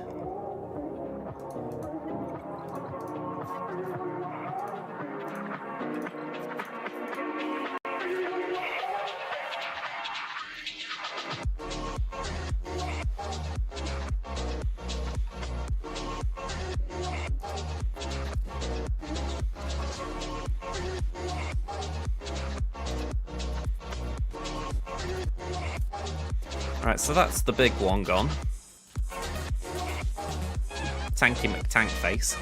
Right, so that's the big one gone. Tanky McTank face.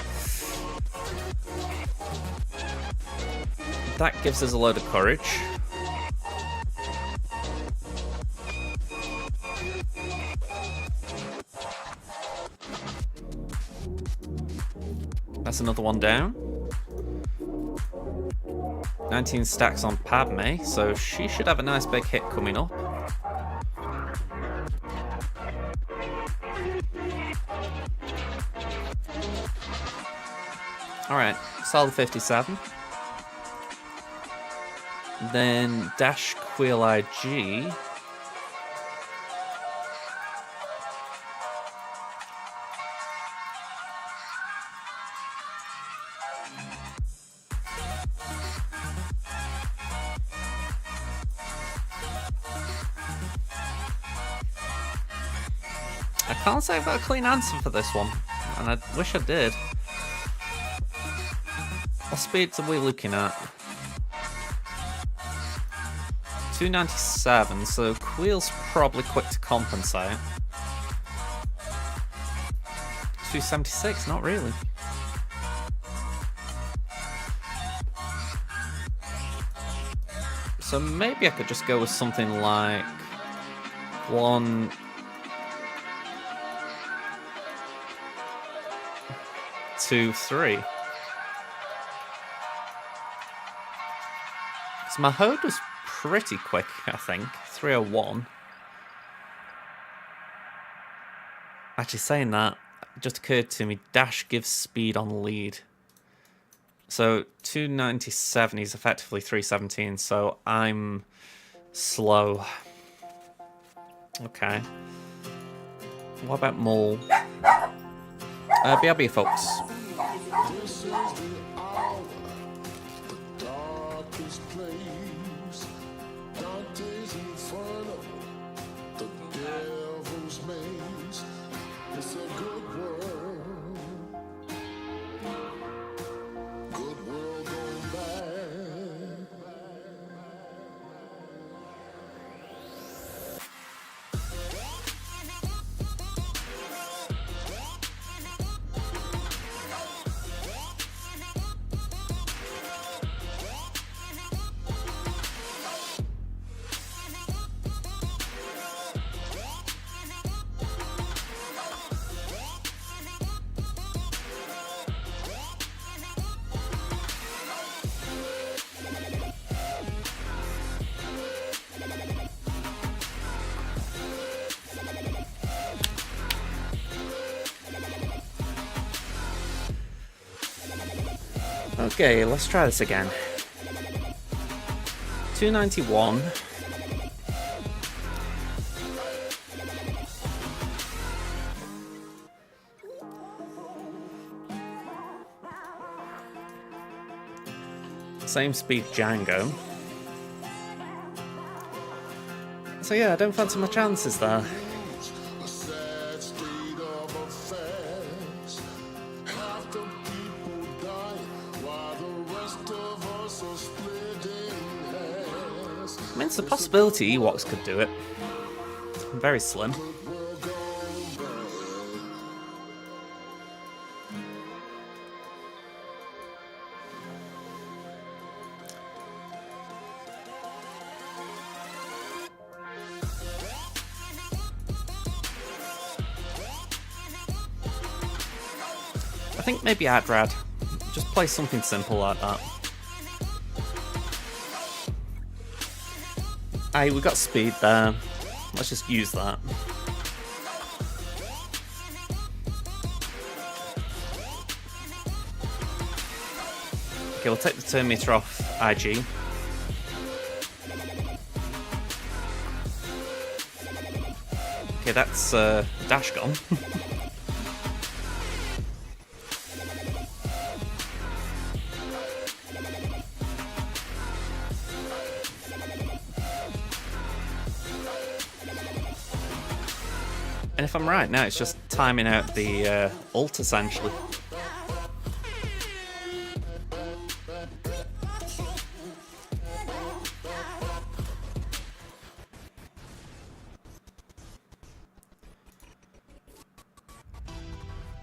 That gives us a load of courage. That's another one down. 19 stacks on Padme, so she should have a nice big hit coming up. Alright, solid 57. Then Dash Queel IG. I can't say I've got a clean answer for this one, and I wish I did. What speeds are we looking at? 297, so Queel's probably quick to compensate. 276, not really. So maybe I could just go with something like 1... 2, 3. So my Hode was pretty quick, I think. 301. Actually, saying that, it just occurred to me, Dash gives speed on lead. So 297 is effectively 317, so I'm slow. Okay. What about Maul? BRB, folks. This is the hour, the darkest place. Dante's Inferno, the devil's maze. It's a good world. Good world gone bad. Okay, let's try this again. 291. Same speed Django. So yeah, I don't fancy my chances there. A sad state of affairs. Half the people die while the rest of us are splitting hairs. I mean, it's a possibility Ewoks could do it. Very slim. We're going bad. I think maybe Adrad. Just play something simple like that. Aye, we got speed there. Let's just use that. Okay, we'll take the turn meter off IG. Okay, that's dash gone. And if I'm right now, it's just timing out the ult essentially.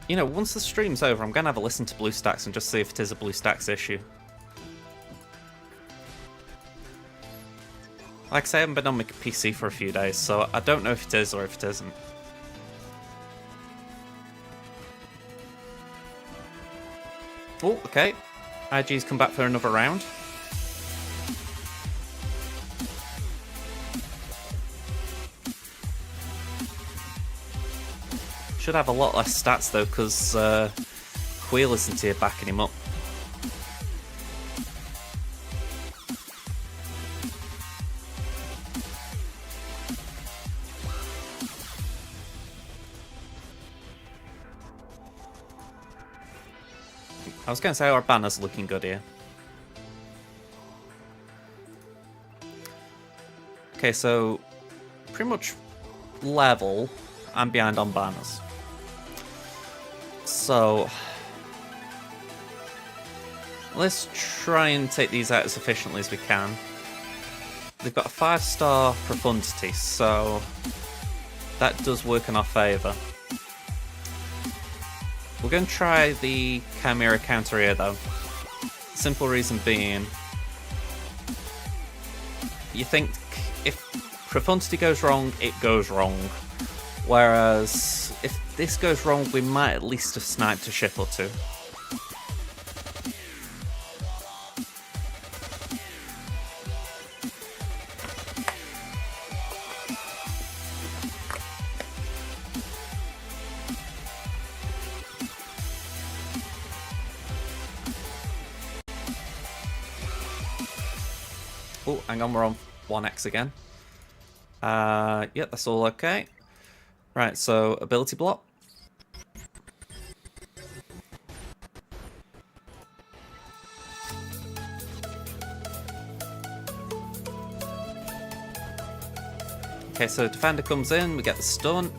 You know, once the stream's over, I'm going to have a listen to BlueStacks and just see if it is a BlueStacks issue. Like I say, I haven't been on my PC for a few days, so I don't know if it is or if it isn't. Oh, okay. IG's come back for another round. Should have a lot less stats though, because Wheel isn't here backing him up. I was going to say our banner's looking good here. Okay, so pretty much level. I'm behind on banners. So let's try and take these out as efficiently as we can. They've got a 5-star profundity, so that does work in our favour. We're going to try the Chimera counter here though. Simple reason being, you think if profundity goes wrong, it goes wrong. Whereas if this goes wrong, we might at least have sniped a ship or two. Oh, hang on, we're on 1x again. Yep, that's all okay. Right, so ability block. Okay, so defender comes in, we get the stun.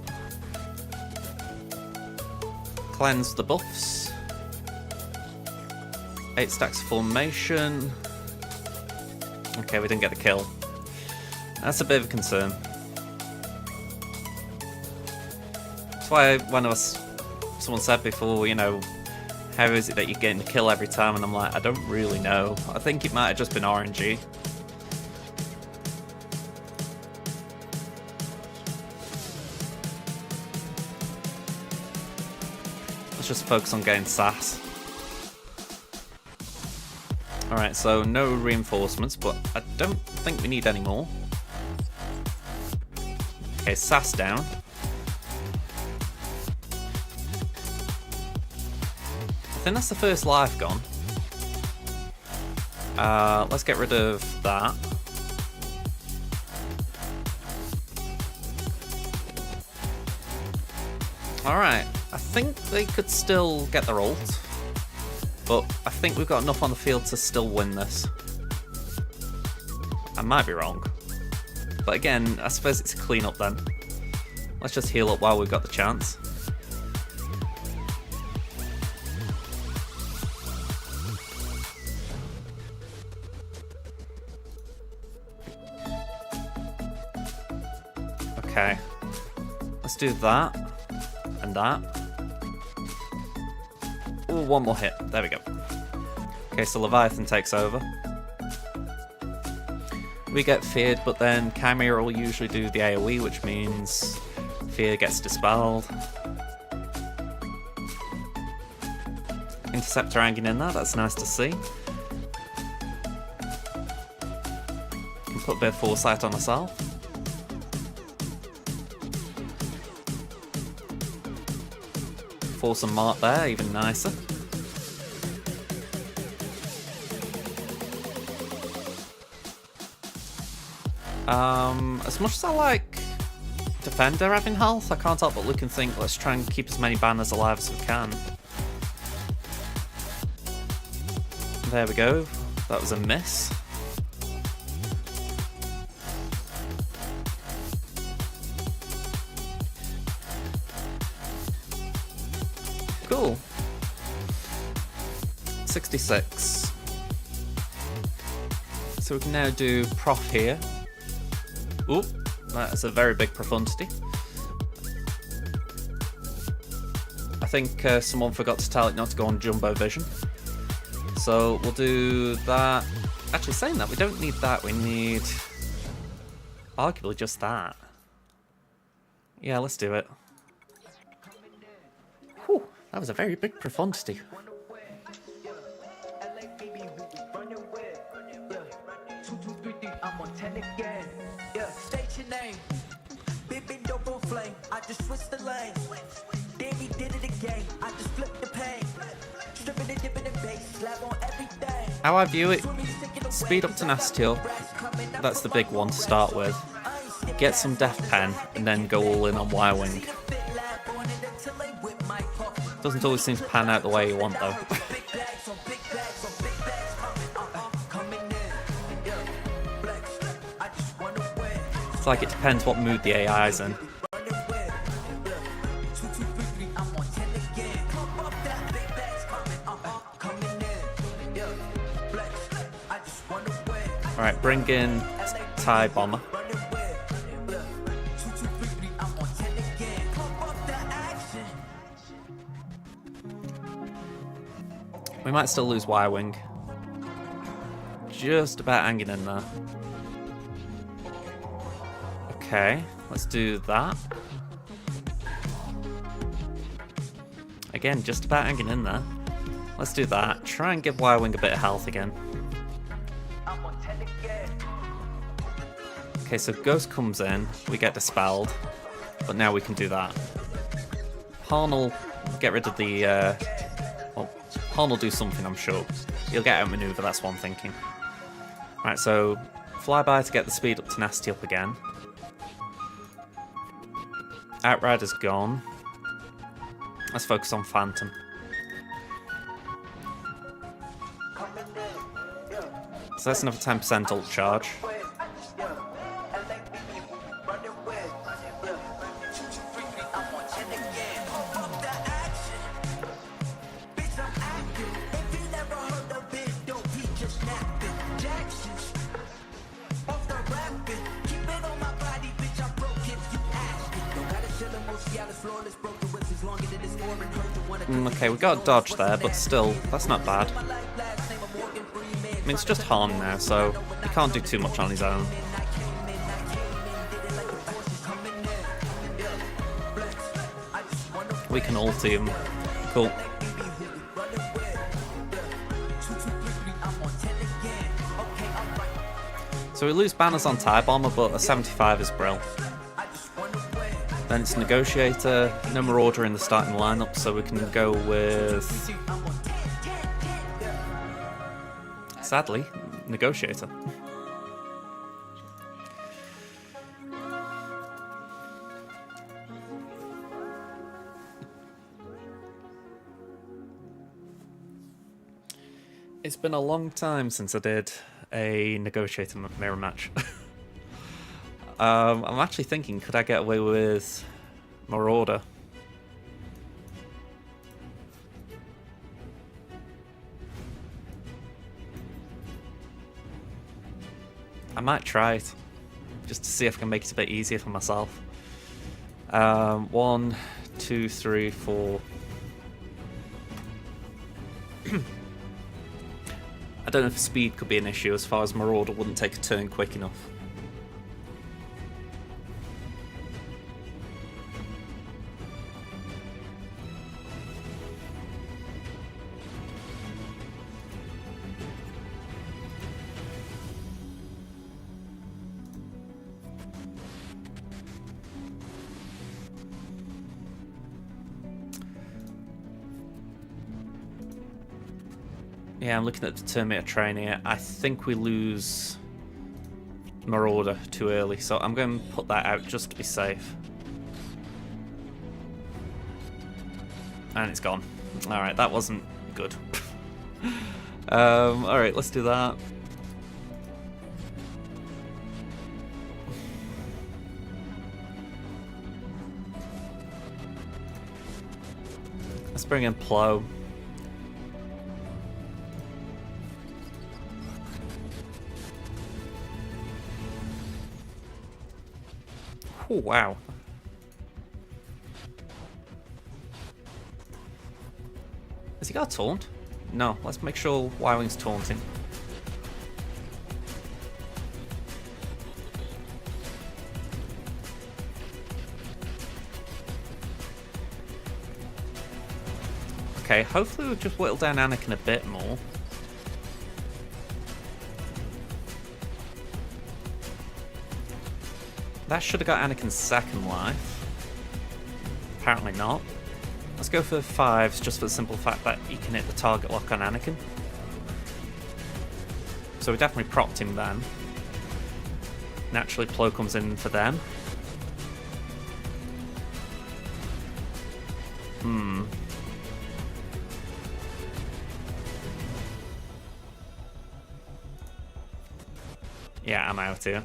Cleanse the buffs. 8 stacks of formation. Okay, we didn't get the kill. That's a bit of a concern. That's why someone said before, you know, how is it that you're getting the kill every time? And I'm like, I don't really know. I think it might have just been RNG. Let's just focus on getting sass. Alright, so no reinforcements, but I don't think we need any more. Okay, sass down. I think that's the first life gone. Let's get rid of that. Alright, I think they could still get their ult, but I think we've got enough on the field to still win this. I might be wrong. But again, I suppose it's a clean up then. Let's just heal up while we've got the chance. Okay, let's do that and that. Ooh, one more hit. There we go. Okay, so Leviathan takes over. We get feared, but then Chimera will usually do the AoE, which means fear gets dispelled. Interceptor hanging in there, that's nice to see. Can put a bit of foresight on herself. Force and mark there, even nicer. As much as I like defender having health, I can't help but look and think, let's try and keep as many banners alive as we can. There we go. That was a miss. Cool. 66. So we can now do prof here. Oop, that's a very big profundity. I think someone forgot to tell it not to go on jumbo vision. So we'll do that. Actually, saying that, we don't need that. We need arguably just that. Yeah, let's do it. Whew, that was a very big profundity. I just switched the lane. Then he did it again. I just flipped the pain. Stripping and dipping the bass, slap on everything. How I view it, speed up tenacity. That's the big one to start with. Get some def pen and then go all in on wire wing. Doesn't always seem to pan out the way you want though. It's like it depends what mood the AI's in. Alright, bring in TIE Bomber. We might still lose Wire Wing. Just about hanging in there. Okay, let's do that. Again, just about hanging in there. Let's do that. Try and give Wire Wing a bit of health again. Okay, so Ghost comes in, we get dispelled, but now we can do that. Han will get rid of the, well, Han will do something, I'm sure. He'll get outmaneuver, that's what I'm thinking. Right, so flyby to get the speed up, tenacity up again. Outrider's gone. Let's focus on Phantom. So that's another 10% ult charge. Okay, we got a dodge there, but still, that's not bad. I mean, it's just Han now, so he can't do too much on his own. We can ulti him. Cool. So we lose banners on TIE Bomber, but a 75 is brill. Then it's Negotiator, no Marauder in the starting lineup, so we can go with... Sadly, Negotiator. It's been a long time since I did a Negotiator mirror match. I'm actually thinking, could I get away with Marauder? I might try it, just to see if I can make it a bit easier for myself. 1, 2, 3, 4. I don't know if speed could be an issue, as far as Marauder wouldn't take a turn quick enough. Yeah, I'm looking at the Terminator train here. I think we lose Marauder too early, so I'm going to put that out just to be safe. And it's gone. Alright, that wasn't good. Alright, let's do that. Let's bring in Plo. Oh, wow. Has he got a taunt? No, let's make sure Y-Wing's taunting. Okay, hopefully we'll just whittle down Anakin a bit more. That should have got Anakin's second life. Apparently not. Let's go for 5s, just for the simple fact that you can hit the target lock on Anakin. So we definitely propped him then. Naturally, Plo comes in for them. Yeah, I'm out here.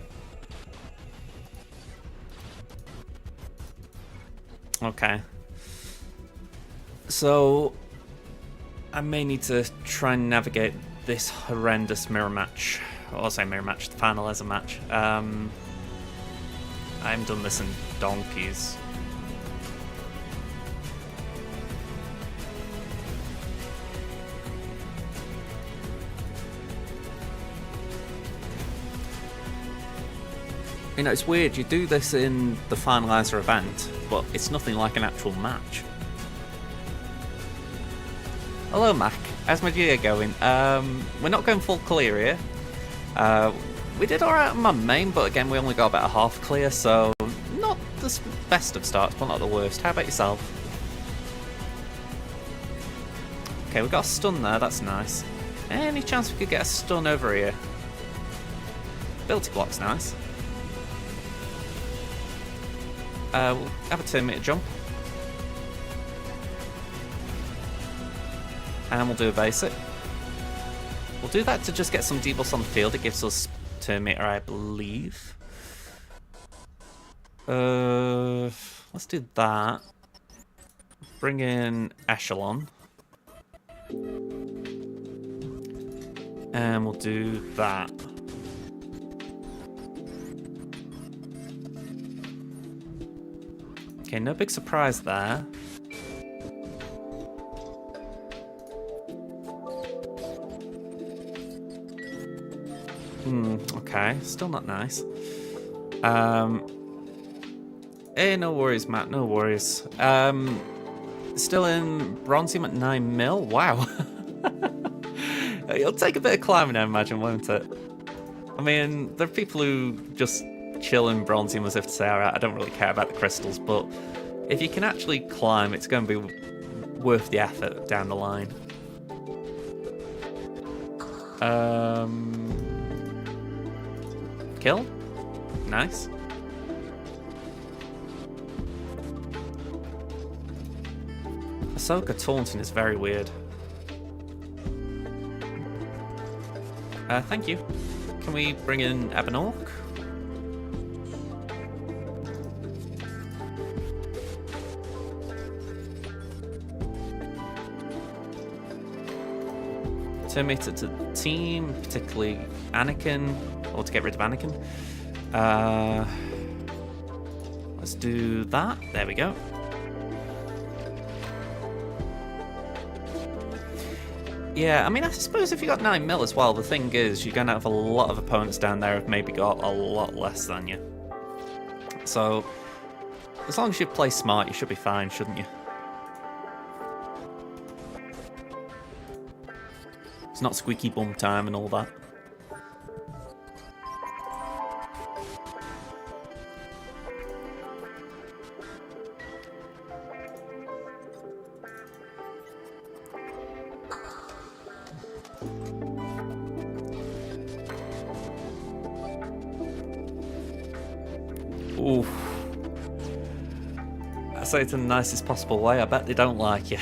Okay. So, I may need to try and navigate this horrendous mirror match. I'll say mirror match, the finalizer match. I haven't done this in donkeys. You know, it's weird, you do this in the finalizer event, but it's nothing like an actual match. Hello Mac, how's my year going? We're not going full clear here. We did alright on my main, but again we only got about a half clear, so not the best of starts, but not the worst. How about yourself? Okay, we got a stun there, that's nice. Any chance we could get a stun over here? Ability block's nice. We'll have a 2-meter jump. And we'll do a basic. We'll do that to just get some debuffs on the field. It gives us 2-meter, I believe. Let's do that. Bring in Echelon. And we'll do that. Okay, no big surprise there. Okay, still not nice. Hey, no worries, Matt, no worries. Still in Bronzium at 9 mil? Wow. It'll take a bit of climbing, I imagine, won't it? I mean, there are people who just chill in Bronzium as if to say, alright, I don't really care about the crystals, but if you can actually climb, it's going to be worth the effort down the line. Kill? Nice. Ahsoka taunting is very weird. Thank you. Can we bring in Ebenork? Terminate to the team, particularly Anakin, or to get rid of Anakin. Let's do that. There we go. Yeah, I mean, I suppose if you got 9 mil as well, the thing is, you're going to have a lot of opponents down there who've maybe got a lot less than you. So, as long as you play smart, you should be fine, shouldn't you? It's not squeaky bum time and all that. Oof. I say it in the nicest possible way, I bet they don't like you.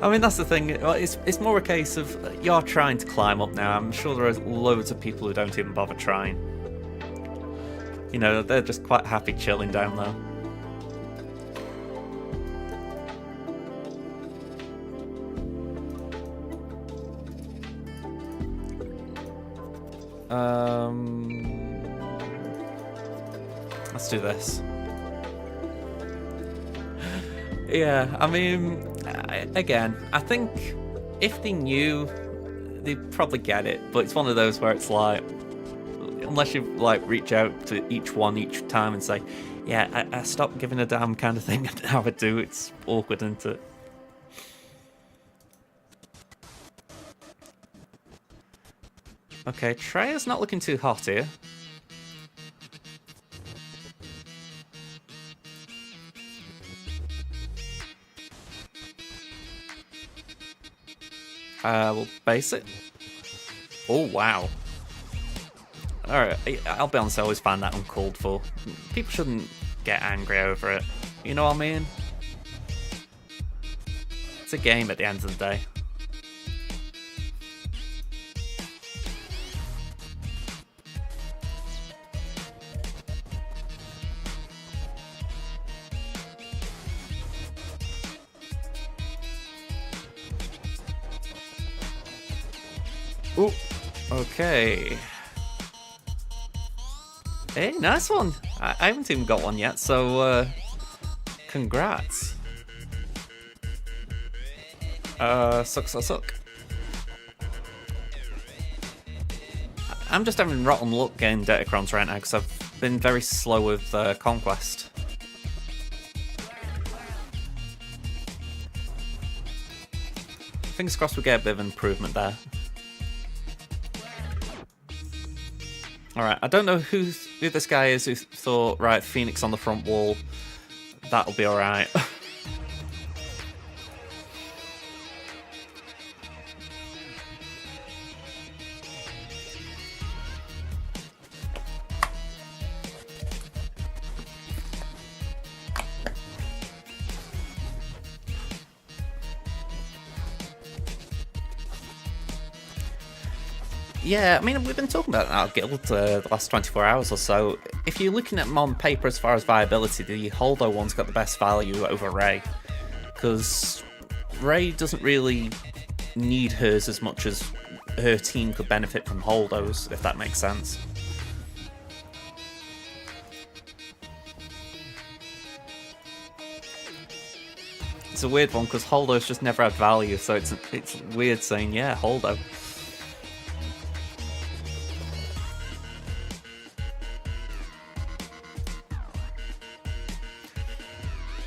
I mean, that's the thing. It's more a case of you're trying to climb up now. I'm sure there are loads of people who don't even bother trying. You know, they're just quite happy chilling down there. Let's do this. Yeah, I mean, again, I think if they knew, they'd probably get it. But it's one of those where it's like, unless you like reach out to each one each time and say, yeah, I stopped giving a damn kind of thing, and how I do, it's awkward, isn't it? Okay, Treya's not looking too hot here. We'll base it. Oh, wow. Alright, I'll be honest, I always find that uncalled for. People shouldn't get angry over it. You know what I mean? It's a game at the end of the day. Ooh, okay. Hey, nice one. I haven't even got one yet, so congrats. Suck. I'm just having rotten luck getting Datacrons right now because I've been very slow with Conquest. Fingers crossed we get a bit of improvement there. Alright, I don't know who this guy is who thought, right, Phoenix on the front wall, that'll be alright. Yeah, I mean, we've been talking about our guild the last 24 hours or so. If you're looking at them on paper as far as viability, the Holdo one's got the best value over Ray. Because Ray doesn't really need hers as much as her team could benefit from Holdos, if that makes sense. It's a weird one, because Holdo's just never had value, so it's weird saying, yeah, Holdo.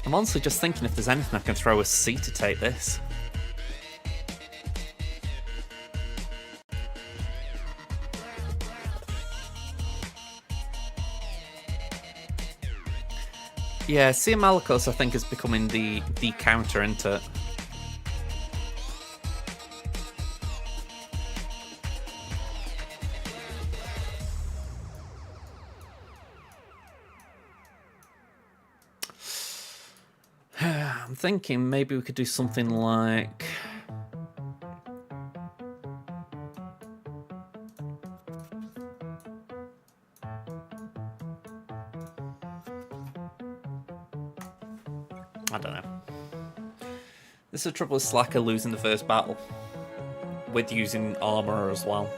I'm honestly just thinking if there's anything I can throw a C to take this. Yeah, Sia Malikos I think is becoming the counter, isn't it? I'm thinking maybe we could do something like... I don't know. This is the trouble with Slacker losing the first battle, with using armor as well.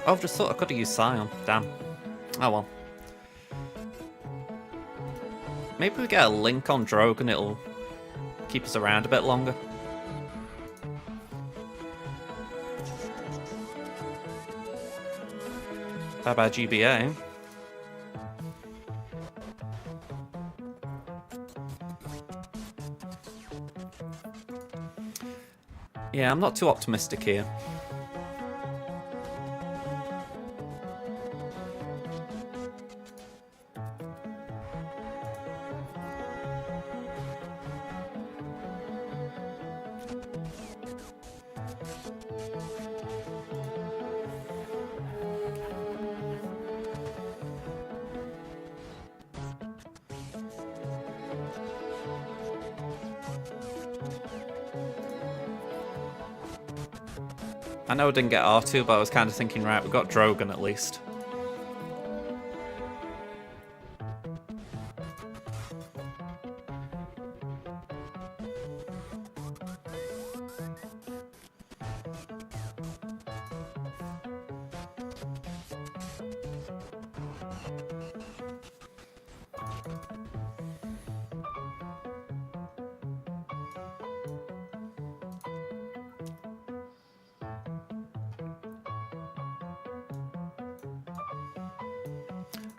Oh, I've just thought I could have used Scion. Damn. Oh well. Maybe we get a link on Drogue and it'll keep us around a bit longer. Bye bye GBA. Yeah, I'm not too optimistic here. I know I didn't get R2, but I was kind of thinking, right, we got Drogon at least.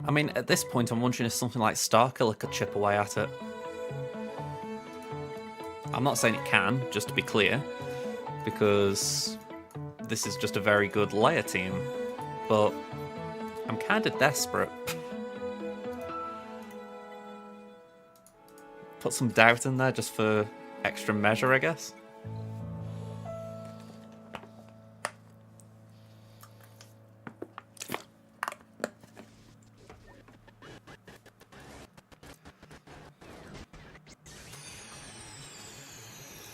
I mean, at this point, I'm wondering if something like Starkiller could chip away at it. I'm not saying it can, just to be clear, because this is just a very good layer team, but I'm kind of desperate. Put some doubt in there just for extra measure, I guess.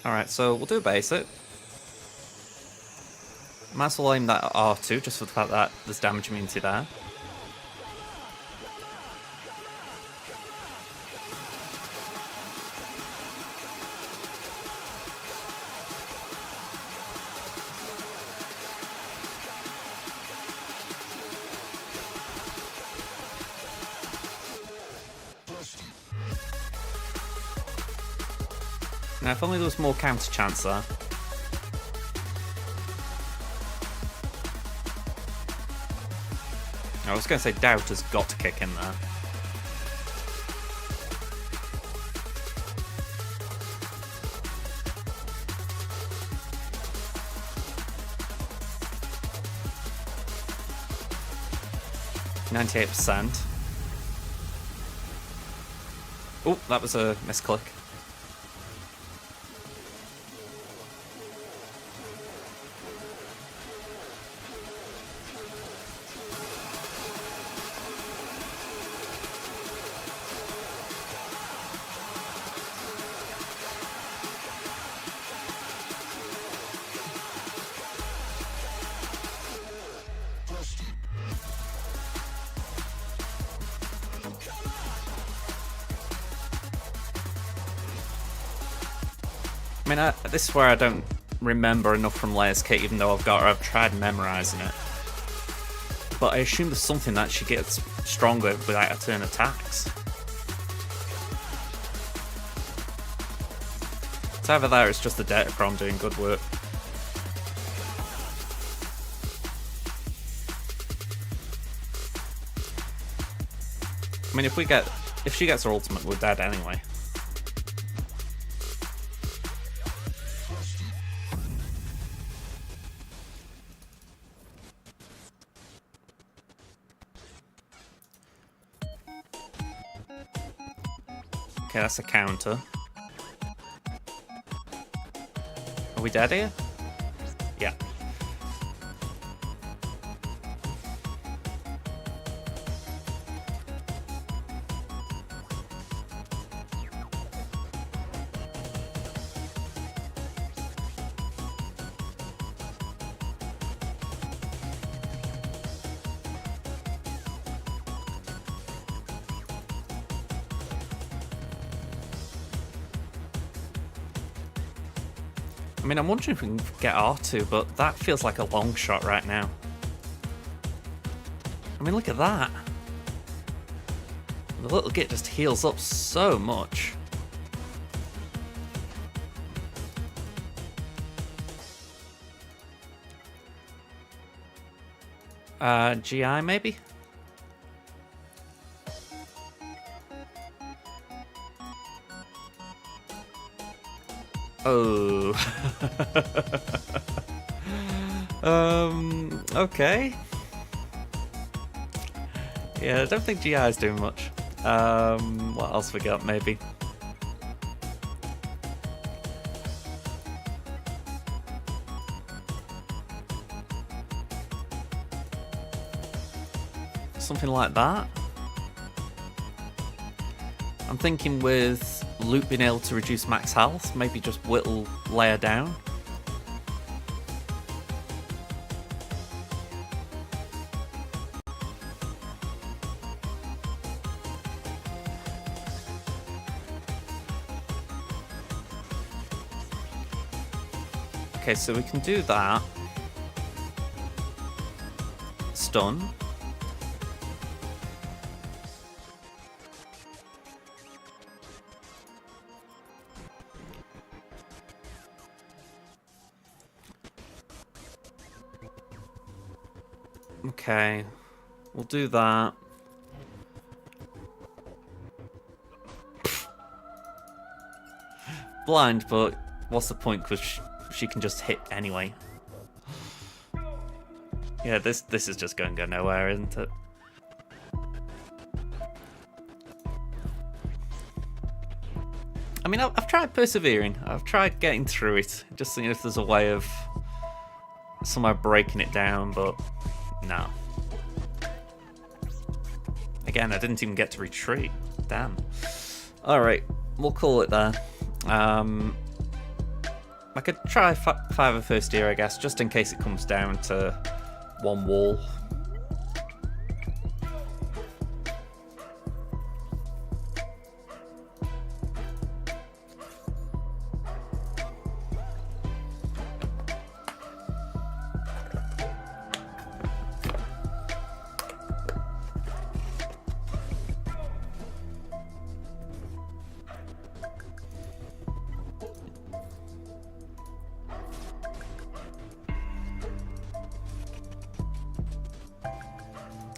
Alright, so we'll do a basic. Might as well aim that at R2, just for the fact that there's damage immunity there. Now, if only there was more counter chance there. I was going to say Doubt has got to kick in there. %. Oh, that was a misclick. I mean, this is where I don't remember enough from Layers Kit, even though I've tried memorizing it. But I assume there's something that she gets stronger without her turn attacks. It's either that or it's just the Datacron doing good work. I mean, if she gets her ultimate, we're dead anyway. Okay, that's a counter. Are we dead here? Yeah. I mean, I'm wondering if we can get R2, but that feels like a long shot right now. I mean, look at that. The little git just heals up so much. GI maybe? Oh. Okay. Yeah, I don't think GI is doing much. What else we got, maybe? Something like that. I'm thinking with Luke being able to reduce max health, maybe just whittle layer down. Okay, so we can do that. Stun. Okay, we'll do that. Blind, but what's the point? Because she can just hit anyway. Yeah, this is just going to go nowhere, isn't it? I mean, I've tried persevering. I've tried getting through it, just seeing if there's a way of somehow breaking it down, but no. Again, I didn't even get to retreat. Damn. Alright, we'll call it there. I could try 5 of first year, I guess, just in case it comes down to one wall.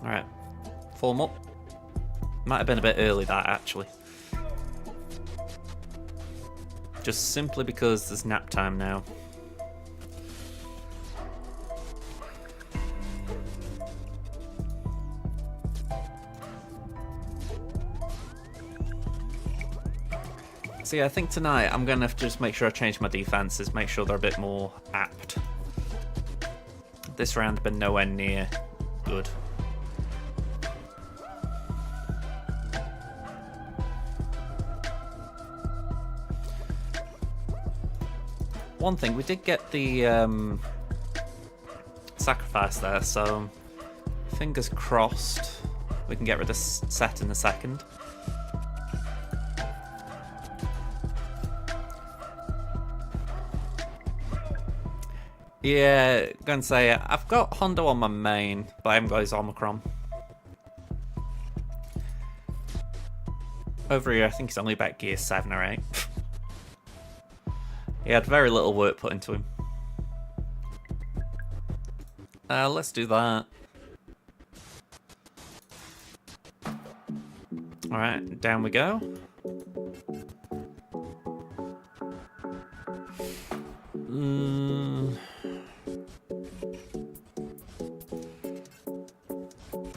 Alright, form up. Might have been a bit early, that, actually. Just simply because there's nap time now. So yeah, I think tonight I'm going to have to just make sure I change my defenses, make sure they're a bit more apt. This round has been nowhere near good. One thing, we did get the sacrifice there, so fingers crossed we can get rid of Set in a second. Yeah, gonna say I've got Hondo on my main, but I haven't got his Omicron. Over here, I think he's only about gear 7 or 8. He had very little work put into him. Let's do that. Alright, down we go.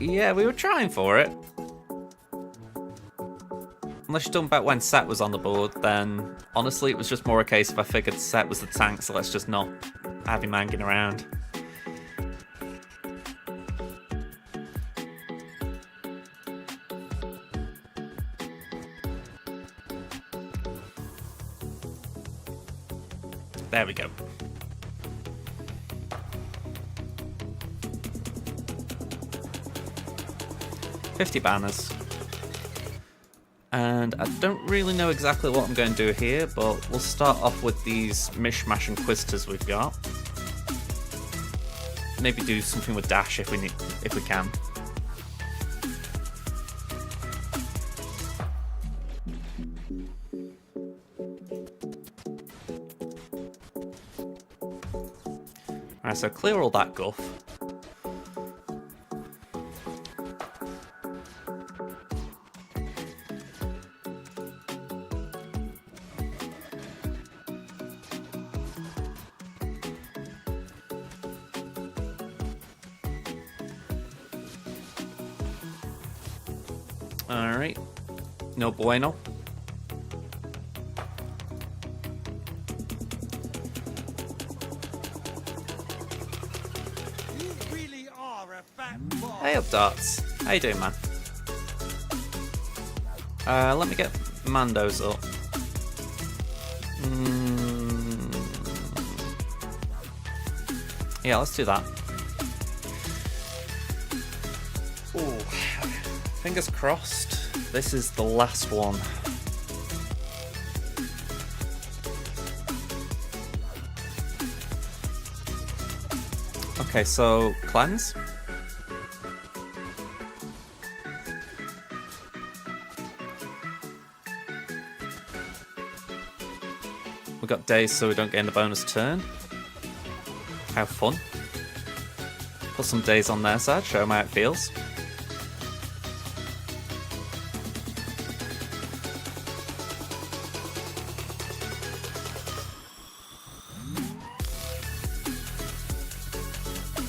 Yeah, we were trying for it. Unless you're talking about when Set was on the board, then honestly it was just more a case of I figured Set was the tank, so let's just not have him hanging around. There we go. $50 banners. And I don't really know exactly what I'm going to do here, but we'll start off with these Mishmash Inquisitors we've got. Maybe do something with Dash if we can. Alright, so clear all that guff. Alright, no bueno. You really are a fat boy. Hey up, Darts. How you doing, man? Let me get Mando's up. Yeah, let's do that. Ooh. Fingers crossed, this is the last one. Okay, so cleanse. We got days so we don't gain the bonus turn. How fun. Put some days on their side, show them how it feels.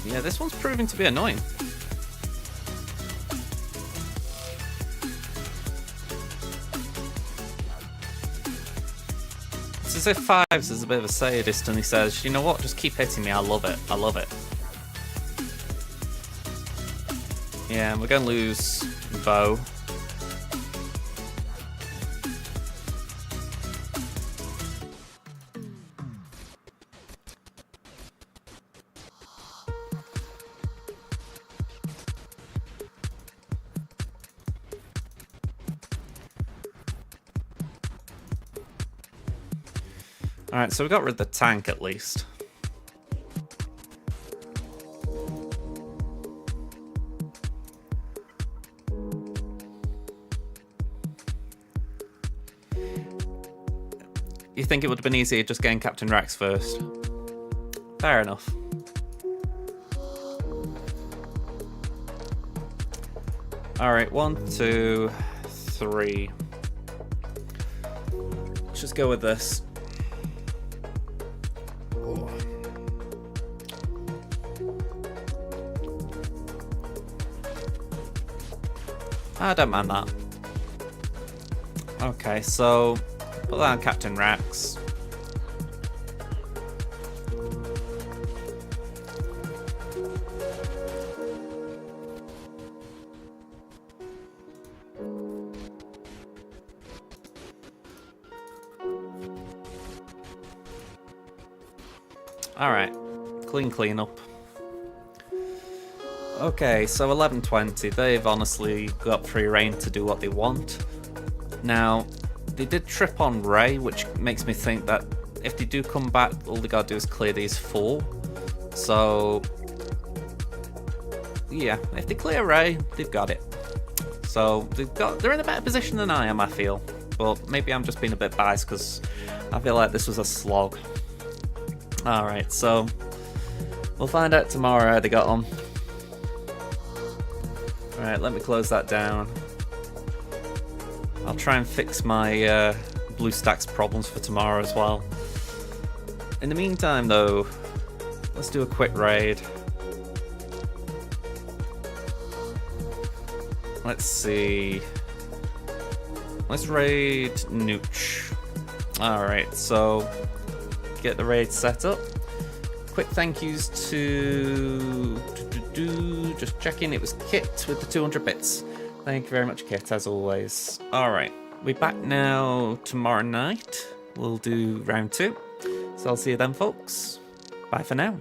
Yeah, this one's proving to be annoying. It's as if Fives is a bit of a sadist and he says, you know what, just keep hitting me, I love it, I love it. Yeah, we're going to lose Bow. Alright, so we got rid of the tank at least. You think it would have been easier just getting Captain Rex first? Fair enough. Alright, 1, 2, 3. Let's just go with this. I don't mind that. Okay, so put that on Captain Rex. Alright, clean up. Okay, so 11:20, they've honestly got free reign to do what they want. Now, they did trip on Ray, which makes me think that if they do come back, all they gotta do is clear these 4. So, yeah, if they clear Ray, they've got it. So, they're in a better position than I am, I feel. But maybe I'm just being a bit biased because I feel like this was a slog. Alright, so we'll find out tomorrow how they got on. Alright, let me close that down. I'll try and fix my BlueStacks problems for tomorrow as well. In the meantime though, let's do a quick raid. Let's see. Let's raid Nooch. Alright, so get the raid set up. Quick thank yous to just checking, it was Kit with the 200 bits. Thank you very much, Kit, as always. Alright, we're back now tomorrow night. We'll do round 2. So I'll see you then, folks. Bye for now.